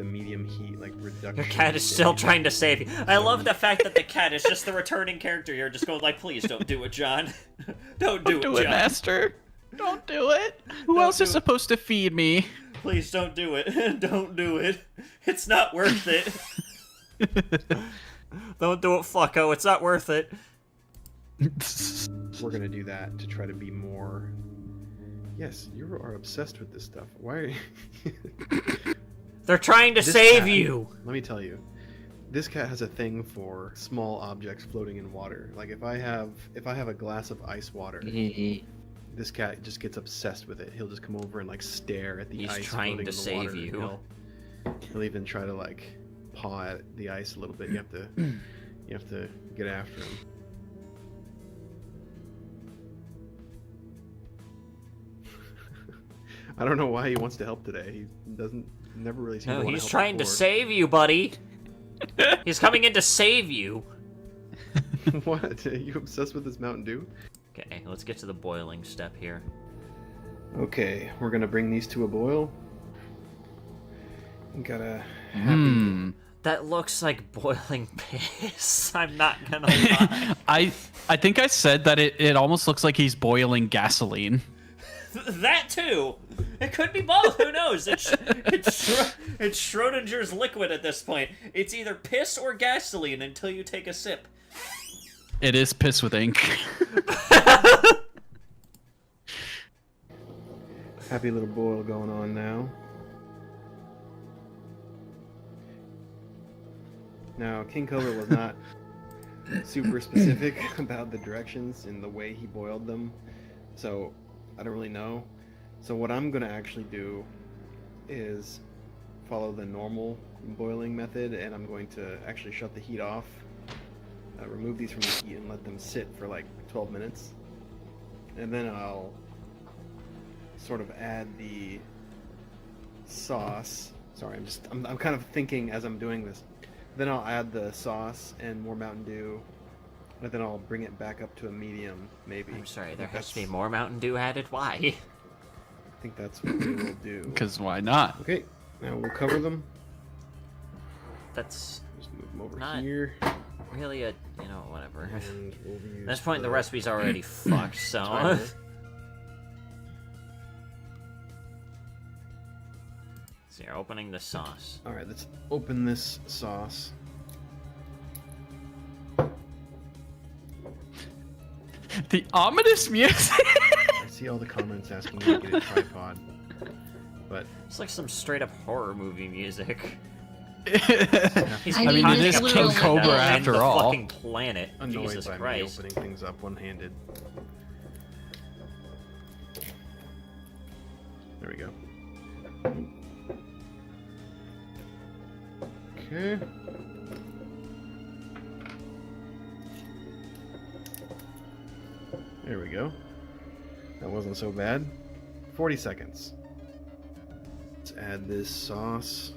medium heat, like reduction. Your cat is still trying to save you. I love the fact that the cat is just the returning character here, just going like, please don't do it, John. Don't do it, Master. Don't do it. Who else is supposed to feed me? Please don't do it. Don't do it. It's not worth it. Don't do it, fucko. It's not worth it. We're gonna do that to try to be more. Yes, you are obsessed with this stuff. Why are you? They're trying to save you! Let me tell you. This cat has a thing for small objects floating in water. Like if I have a glass of ice water, this cat just gets obsessed with it. He'll just come over and like stare at the ice. He's trying to save you. He'll even try to like paw at the ice a little bit. You have to get after him. I don't know why he wants to help today. He never really seems to want to help. He's trying to save you, buddy. He's coming in to save you. What? Are you obsessed with this Mountain Dew? Okay, let's get to the boiling step here. Okay, we're gonna bring these to a boil. Gotta. That looks like boiling piss. I'm not gonna lie. I think I said that it almost looks like he's boiling gasoline. That too. It could be both. Who knows? It's Schrodinger's liquid at this point. It's either piss or gasoline until you take a sip. It is piss with ink. Happy little boil going on now. Now, King Cobra was not super specific about the directions in the way he boiled them, so I don't really know. So what I'm going to actually do is follow the normal boiling method, and I'm going to actually shut the heat off, remove these from the heat, and let them sit for like 12 minutes. And then I'll sort of add the sauce. Sorry, I'm kind of thinking as I'm doing this. Then I'll add the sauce and more Mountain Dew, and then I'll bring it back up to a medium, maybe. I'm sorry, there has to be more Mountain Dew added? Why? I think that's what we will do. Because why not? Okay, now we'll cover them. That's just move them over not here. Really whatever. And we'll At this point, the recipe's already fucked, so... So you're opening the sauce. Alright, let's open this sauce. The ominous music! I see all the comments asking me to get a tripod. But it's like some straight up horror movie music. I mean, it is King Cobra after all. Fucking planet. Annoyed Jesus by Christ. me opening things up one-handed. There we go. Okay. There we go. That wasn't so bad. 40 seconds. Let's add this sauce.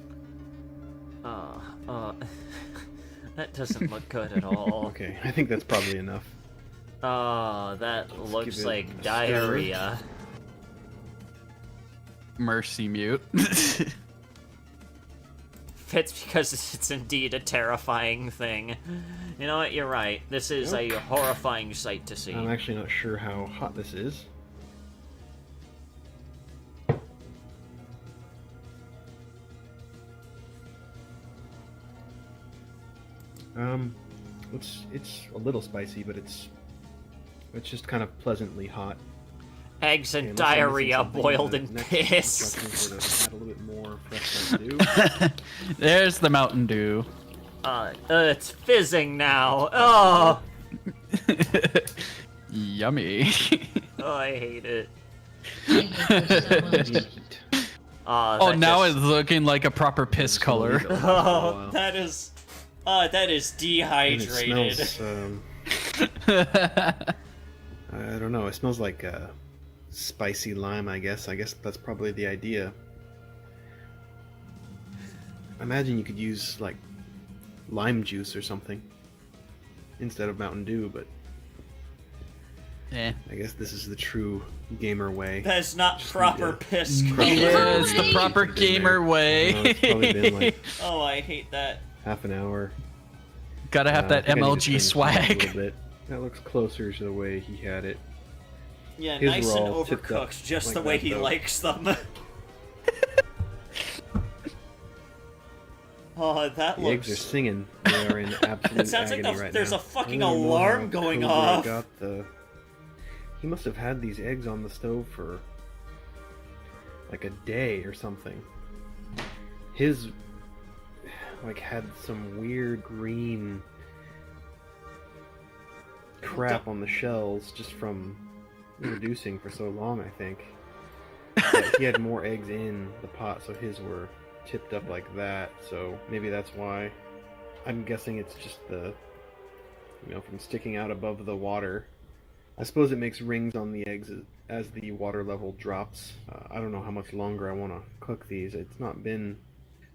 That doesn't look good at all. Okay, I think that's probably enough. Oh, that looks like diarrhea. Mercy mute. It's because it's indeed a terrifying thing. You know what? You're right. This is a horrifying sight to see. I'm actually not sure how hot this is. It's a little spicy, but it's just kind of pleasantly hot. Eggs and diarrhea boiled in piss. Add a little bit more fresh Mountain Dew. There's the Mountain Dew. It's fizzing now. Oh. Yummy. Oh, I hate it. Oh, now it's looking like a proper piss color. Oh, that is dehydrated. It smells, I don't know. It smells like spicy lime, I guess. I guess that's probably the idea. I imagine you could use like lime juice or something instead of Mountain Dew, but yeah, I guess this is the true gamer way. That's not Just proper piss color. Yeah, it's the proper gamer way. It's probably been like Oh, I hate that. half an hour. Gotta have that I think I need to MLG turn this down a swag. little bit. That looks closer to the way he had it. Yeah, His nice were and all tipped up overcooked, just like the way that, he though. likes them. Oh, that The looks... eggs are singing. They are in absolute It sounds like agony right there's now. a fucking I don't even know alarm how going Cobra off. got the... He must have had these eggs on the stove for like a day or something. His like had some weird green crap on the shells just from reducing for so long, I think. But he had more eggs in the pot, so his were tipped up like that, so maybe that's why. I'm guessing it's just the, from sticking out above the water. I suppose it makes rings on the eggs as the water level drops. I don't know how much longer I want to cook these. It's not been...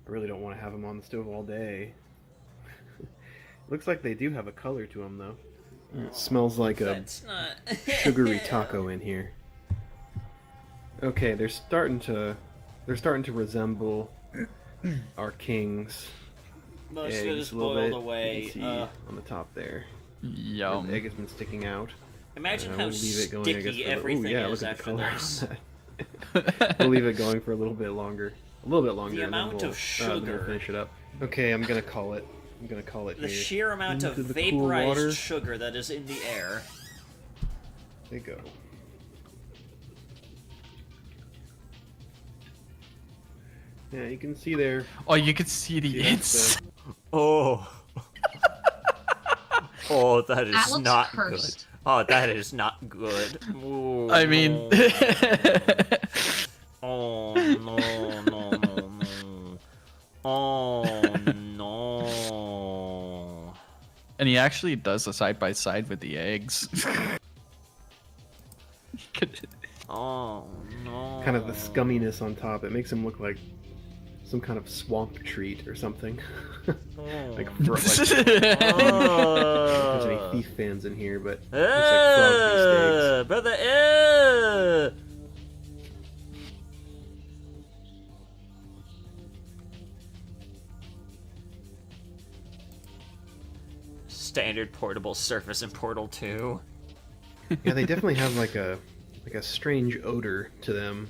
I really don't want to have them on the stove all day. Looks like they do have a color to them, though. It smells like a sugary taco in here. Okay, they're starting to resemble our king's Most eggs of it is a little boiled bit. away. You can see on the top there. Yum. The egg has been sticking out. Imagine And how we'll leave it going, I guess, sticky for a little- everything yeah, is look at the after color this. on that. We'll leave it going for a little bit longer. A little bit longer. The and then amount we'll, of then we'll sugar. finish it up. Okay, I'm gonna call it. The here. sheer amount of Into the cool water. vaporized sugar that is in the air. They go. Yeah, you can see there. Oh, you can see the that's ins. Oh. Oh, that is That looks not cursed. good. Oh, that is not good. Ooh, I mean, oh no, no, no, no. Oh no. and he actually does a side by side with the eggs. Oh no. Kind of the scumminess on top. It makes him look like some kind of swamp treat or something. like there's any thief fans in here, but it's like frog brother, Standard portable surface in Portal 2. Yeah, they definitely have like a strange odor to them.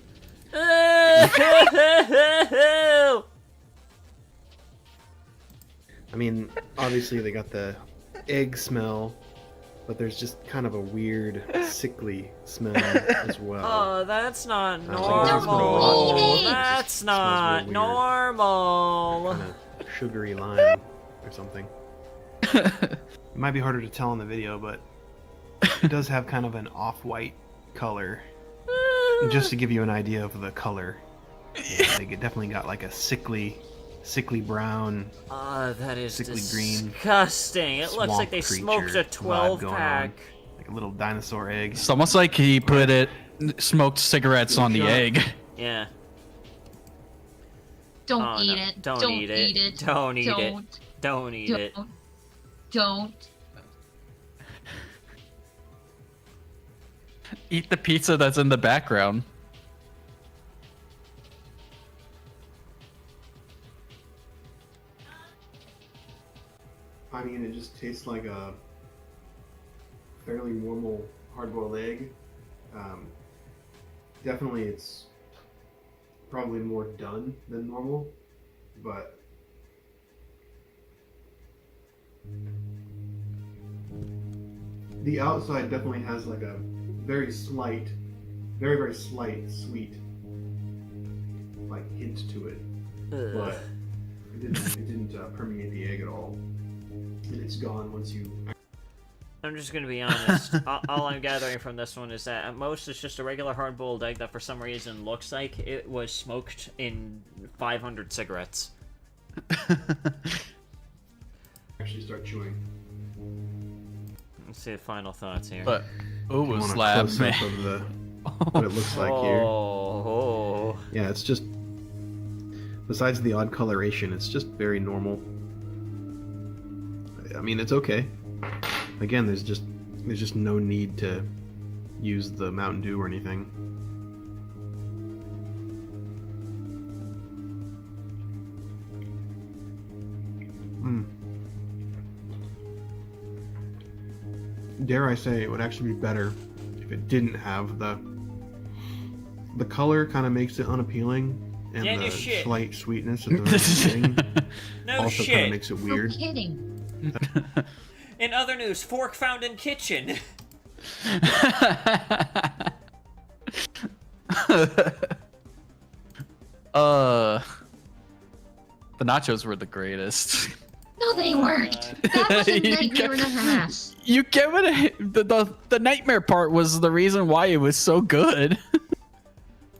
I mean, obviously they got the egg smell, but there's just kind of a weird, sickly smell as well. Oh, that's not Like this is gonna normal. work. That's Smells not real weird. normal. Kind of sugary lime or something. It might be harder to tell in the video, but it does have kind of an off-white color. Just to give you an idea of the color, yeah, they definitely got like a sickly brown. That is sickly green. disgusting. It looks like they swamp smoked a creature vibe going 12-pack. on. Like a little dinosaur egg. It's almost like he smoked cigarettes on the egg. Yeah. Don't Oh, eat no. it. Don't eat it. Don't eat it. Don't eat it. Don't. Eat the pizza that's in the background. I mean, it just tastes like a fairly normal hard-boiled egg. Definitely, it's probably more done than normal, but the outside definitely has like a very slight, very slight sweet like hint to it, but it didn't permeate the egg at all, and it's gone once you. I'm just gonna be honest. All I'm gathering from this one is that at most it's just a regular hard-boiled egg that for some reason looks like it was smoked in 500 cigarettes. Actually start chewing. Let's see the final thoughts here. But If you want a close-up of the what it looks like here. Oh. Yeah, it's just besides the odd coloration, it's just very normal. I mean, it's okay. Again, there's just no need to use the Mountain Dew or anything. Dare I say, it would actually be better if it didn't have the color. Kind of makes it unappealing, and Yeah, the no shit. slight sweetness at the very beginning No also shit. kind of makes it weird. No kidding. In other news, fork found in kitchen. The nachos were the greatest. No, they weren't. That was a nightmare and a half. You get what the nightmare part was the reason why it was so good.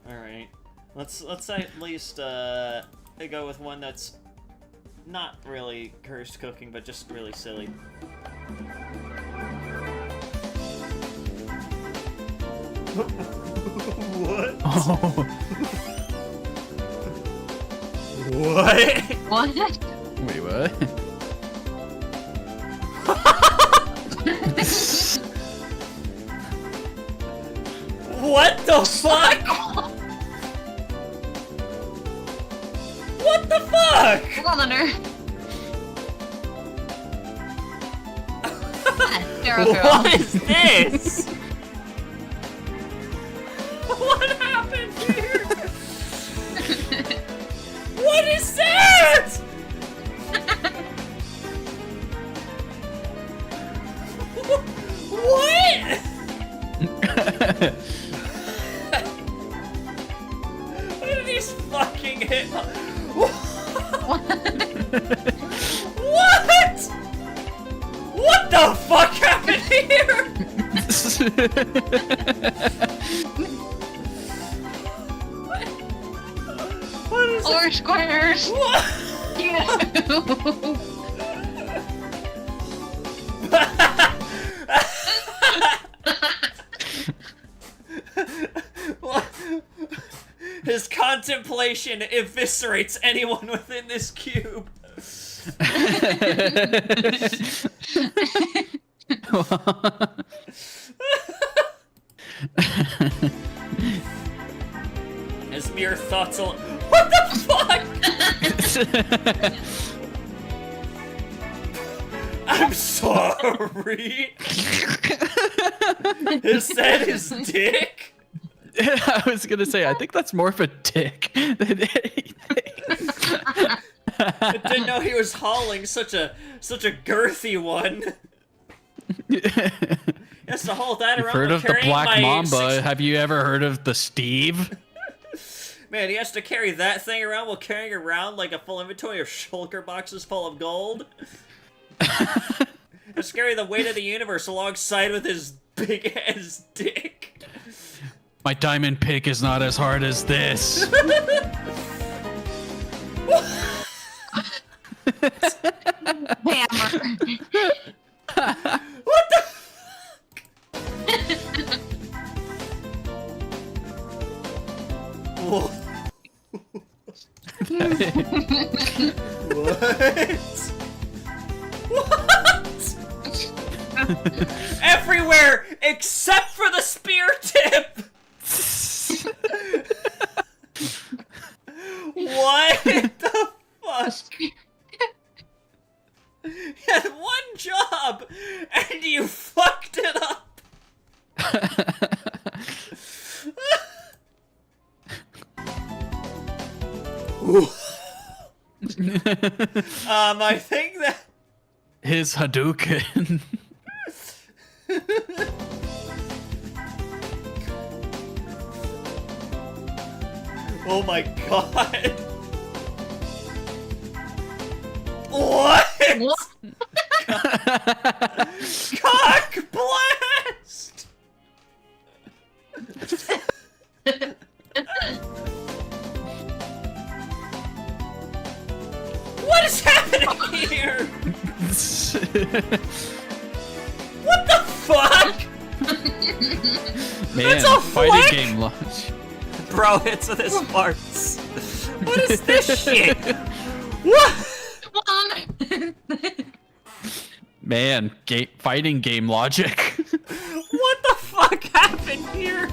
All right, let's at least go with one that's not really cursed cooking, but just really silly. What? Oh. What? What? Wait, what? What the fuck? What the fuck? Hold on, Hunter. What is this? What happened here? What is that? What? What are these fucking hit? What? What the fuck happened here? What is Or squares. What? What? His contemplation eviscerates anyone within this cube. His mere thoughts will. What the fuck? I'm sorry. Is that his dick? I was gonna say, I think that's more of a dick than anything. I didn't know he was hauling such a girthy one. He has to haul that You've around. heard while of the carrying Black my Mamba? Have you ever heard of the Steve? Man, he has to carry that thing around while carrying around like a full inventory of shulker boxes full of gold. Just carry the weight of the universe alongside with his big ass dick. My diamond pick is not as hard as this. Hammer. What the? Whoa. What? Everywhere except for the spear tip. What the fuck? Yeah, what job, and you fucked it up. I think that his Hadouken. Oh my god. What? Cock blast! What is happening here? What the fuck? Man, That's a fighting flick? game launch. Bro, it's this parts. What is this shit? What? Man, fighting game logic. What the fuck happened here?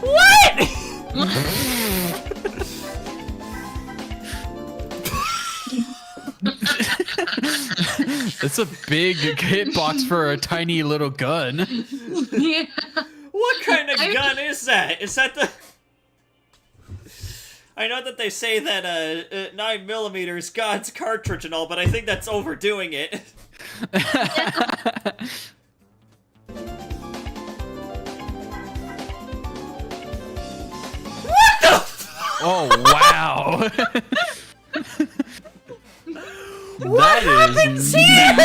What? That's a big hitbox for a tiny little gun. Yeah. What kind of gun is that? Is that the... I know that they say that 9mm is God's cartridge and all, but I think that's overdoing it. What the f- Oh, wow. What happens here?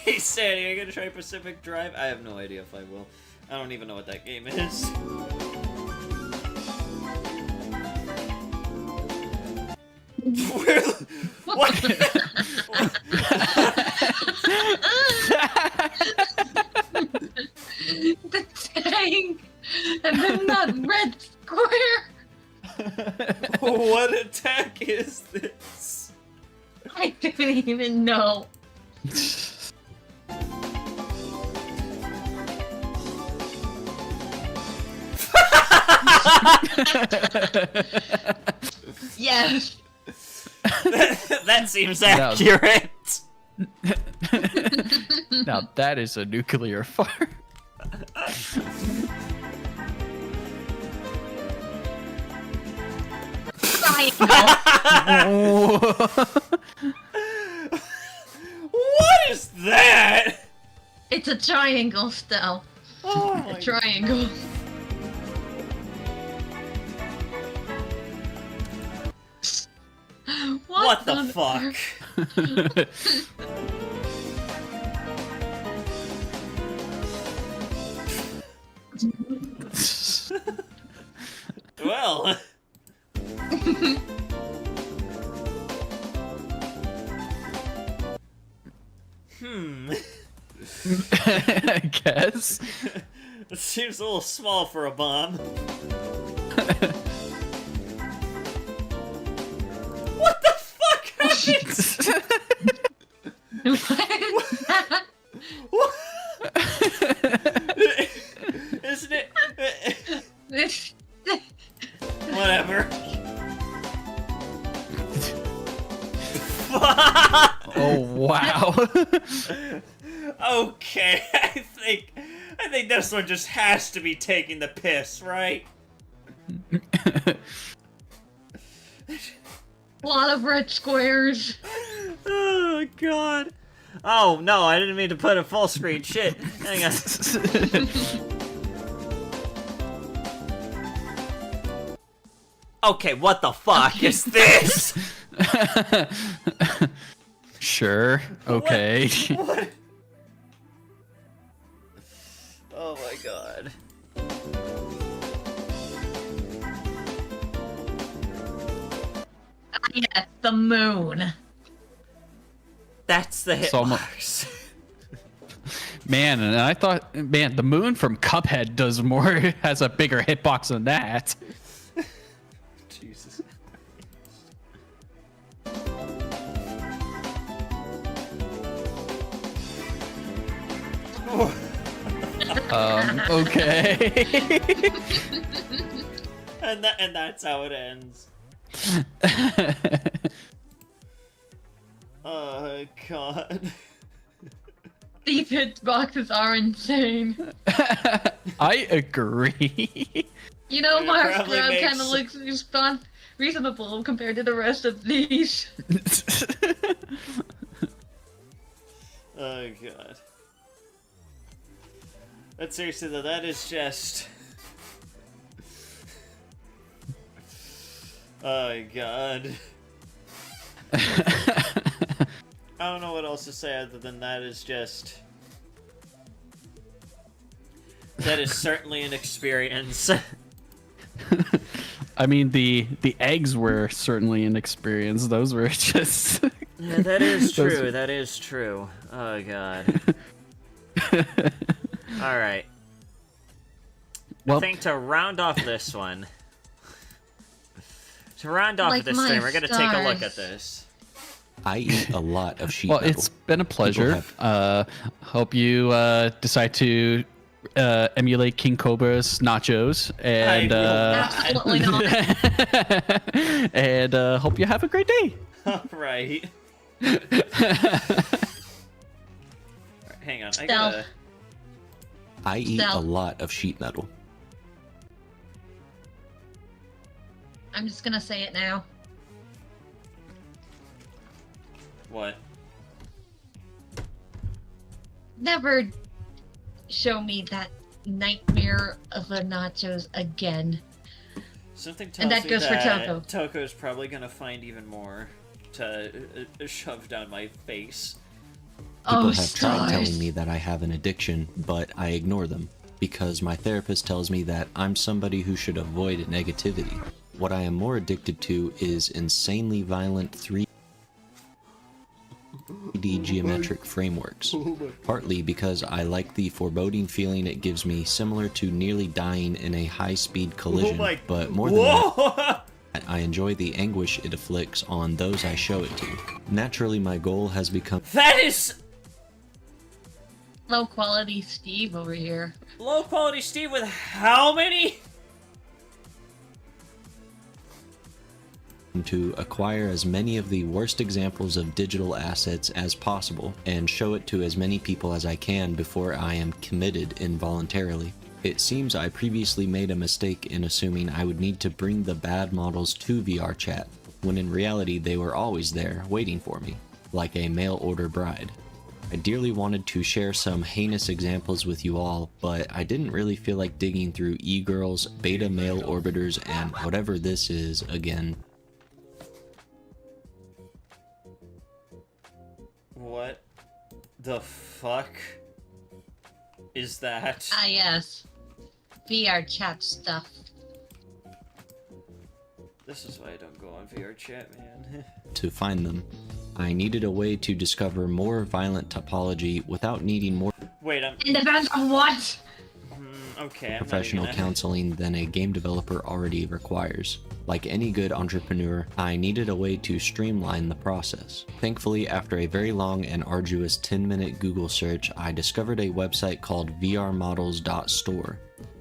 Hey Sandy, are you gonna try Pacific Drive? I have no idea if I will. I don't even know what that game is. Where the... What? The tank! And then that red square! What attack is this? I don't even know. Yes. That seems accurate. Now that is a nuclear fart. What is that? It's a triangle still. Oh a triangle. What the fuck? Well. I guess. It seems a little small for a bomb. What the fuck happened? What? Isn't it? Whatever. Oh wow. Okay, I think this one just has to be taking the piss, right? A lot of red squares. Oh god. Oh no, I didn't mean to put a full screen. Shit. Hang on. Okay, what the fuck is this? Sure. Okay. What? Oh my god. Yeah, the moon. That's the hitbox. Man, and I thought, man, the moon from Cuphead does more, has a bigger hitbox than that. Jesus. Okay. and that's how it ends. Oh god. These hitboxes are insane. I agree. You know, It Mark's probably crowd makes- kind of looks reasonable compared to the rest of these. Oh god. But seriously though, that is just... Oh god. I don't know what else to say other than that is just... That is certainly an experience. I mean, the eggs were certainly an experience. Those were just... Yeah, that is true. That is true. Oh god. Alright. Well, I think to round off this one... To round off Like this my stream, we're gonna take a look stars. at this. I eat a lot of sheet well, metal. it's been a pleasure. have- Hope you decide to emulate King Cobra's nachos, and Absolutely not. and hope you have a great day. Alright. Hang on, I Stealth. gotta... I eat a Stealth. lot of sheet metal. I'm just gonna say it now. What? Never show me that nightmare of the nachos again. Something tells And that me goes for that Toko. Toko's probably gonna find even more to shove down my face. People Oh, have tried stars. telling me that I have an addiction, but I ignore them because my therapist tells me that I'm somebody who should avoid negativity. What I am more addicted to is insanely violent 3D geometric frameworks, partly because I like the foreboding feeling it gives me, similar to nearly dying in a high-speed collision, my- but more than Whoa! that, I enjoy the anguish it afflicts on those I show it to. Naturally, my goal has become That is Low quality Steve over here. low quality Steve with how many? to acquire as many of the worst examples of digital assets as possible and show it to as many people as I can before I am committed involuntarily. It seems I previously made a mistake in assuming I would need to bring the bad models to VR chat, when in reality they were always there, waiting for me, like a mail-order bride. I dearly wanted to share some heinous examples with you all, but I didn't really feel like digging through e-girls, beta male orbiters, and whatever this is again. What the fuck is that? Ah, yes. VR chat stuff. This is why I don't go on VR chat, man. To find them. I needed a way to discover more violent topology without needing more Wait, I'm... It depends on what? Okay, I'm not professional even gonna... counseling than a game developer already requires. Like any good entrepreneur, I needed a way to streamline the process. Thankfully, after a very long and arduous 10-minute Google search, I discovered a website called vrmodels.store,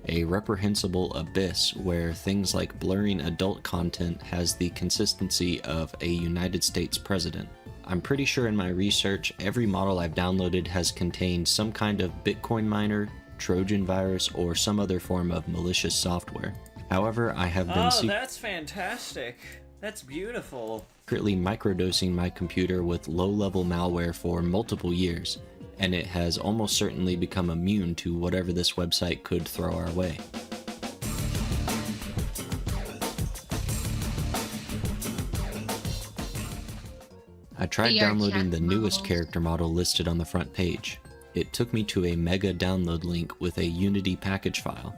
a reprehensible abyss where things like blurring adult content has the consistency of a United States president. I'm pretty sure in my research, every model I've downloaded has contained some kind of Bitcoin miner, Trojan virus, or some other form of malicious software. However, I have been Oh, that's fantastic. That's beautiful. secretly microdosing my computer with low-level malware for multiple years, and it has almost certainly become immune to whatever this website could throw our way. I tried VR downloading chat the newest models. character model listed on the front page. It took me to a mega download link with a Unity package file.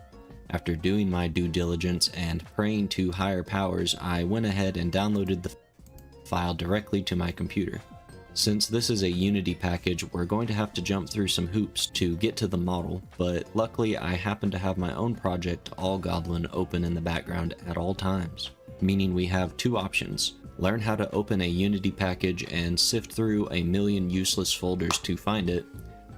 After doing my due diligence and praying to higher powers, I went ahead and downloaded the file directly to my computer. Since this is a Unity package, we're going to have to jump through some hoops to get to the model, but luckily I happen to have my own project, All Goblin, open in the background at all times. Meaning we have two options: learn how to open a Unity package and sift through a million useless folders to find it,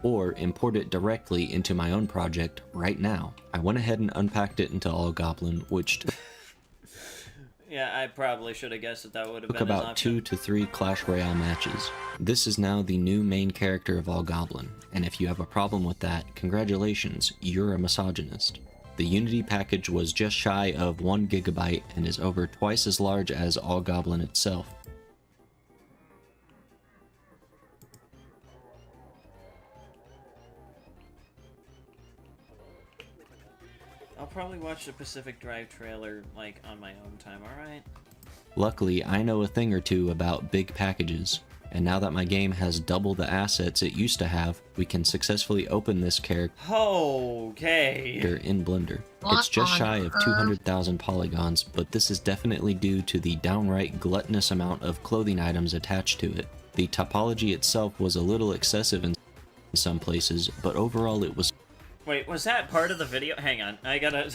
or import it directly into my own project right now. I went ahead and unpacked it into All Goblin, which Yeah, I probably should have guessed that would have took been an about option. 2 to 3 Clash Royale matches. This is now the new main character of All Goblin, and if you have a problem with that, congratulations, you're a misogynist. The Unity package was just shy of 1 gigabyte and is over twice as large as All Goblin itself. I'll probably watch the Pacific Drive trailer, like, on my own time, alright? Luckily, I know a thing or two about big packages, and now that my game has double the assets it used to have, we can successfully open this character Okay. in Blender. What It's just on shy of earth? 200,000 polygons, but this is definitely due to the downright gluttonous amount of clothing items attached to it. The topology itself was a little excessive in some places, but overall it was Wait, was that part of the video? Hang on, I gotta...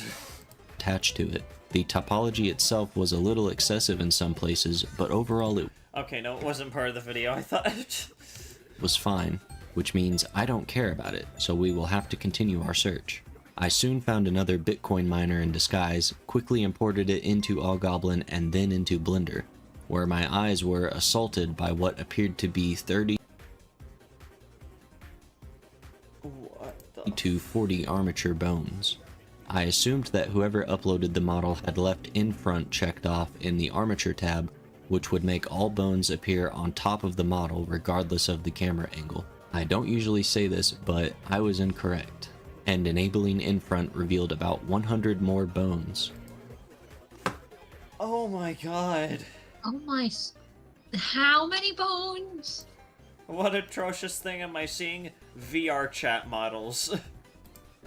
attached to it. The topology itself was a little excessive in some places, but overall it Okay, no, it wasn't part of the video, I thought... was fine, which means I don't care about it, so we will have to continue our search. I soon found another Bitcoin miner in disguise, quickly imported it into All Goblin and then into Blender, where my eyes were assaulted by what appeared to be 30 to 40 armature bones. I assumed that whoever uploaded the model had left in front checked off in the armature tab, which would make all bones appear on top of the model regardless of the camera angle. I don't usually say this, but I was incorrect, and enabling in front revealed about 100 more bones. Oh my god. Oh my... How many bones? What atrocious thing am I seeing? VR chat models.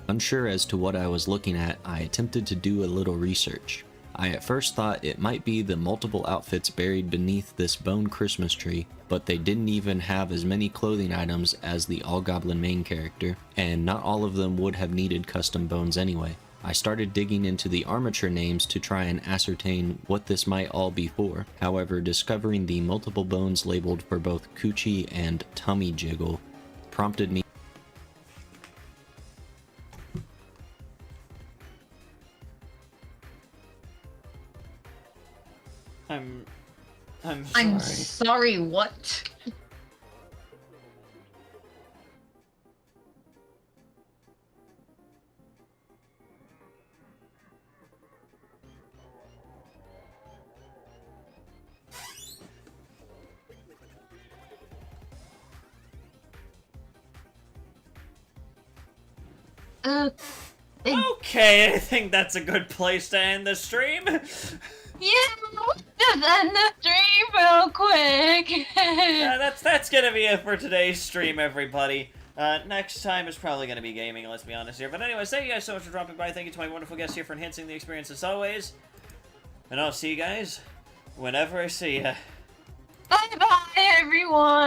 Unsure as to what I was looking at, I attempted to do a little research. I at first thought it might be the multiple outfits buried beneath this bone Christmas tree, but they didn't even have as many clothing items as the All Goblin main character, and not all of them would have needed custom bones anyway. I started digging into the armature names to try and ascertain what this might all be for. However, discovering the multiple bones labeled for both coochie and tummy jiggle prompted me I'm sorry. I'm sorry, what? Okay, I think that's a good place to end the stream. Yeah, just end the stream real quick. That's gonna be it for today's stream, everybody. Next time is probably gonna be gaming, let's be honest here. But anyways, thank you guys so much for dropping by. Thank you to my wonderful guests here for enhancing the experience as always. And I'll see you guys whenever I see ya. Bye-bye, everyone.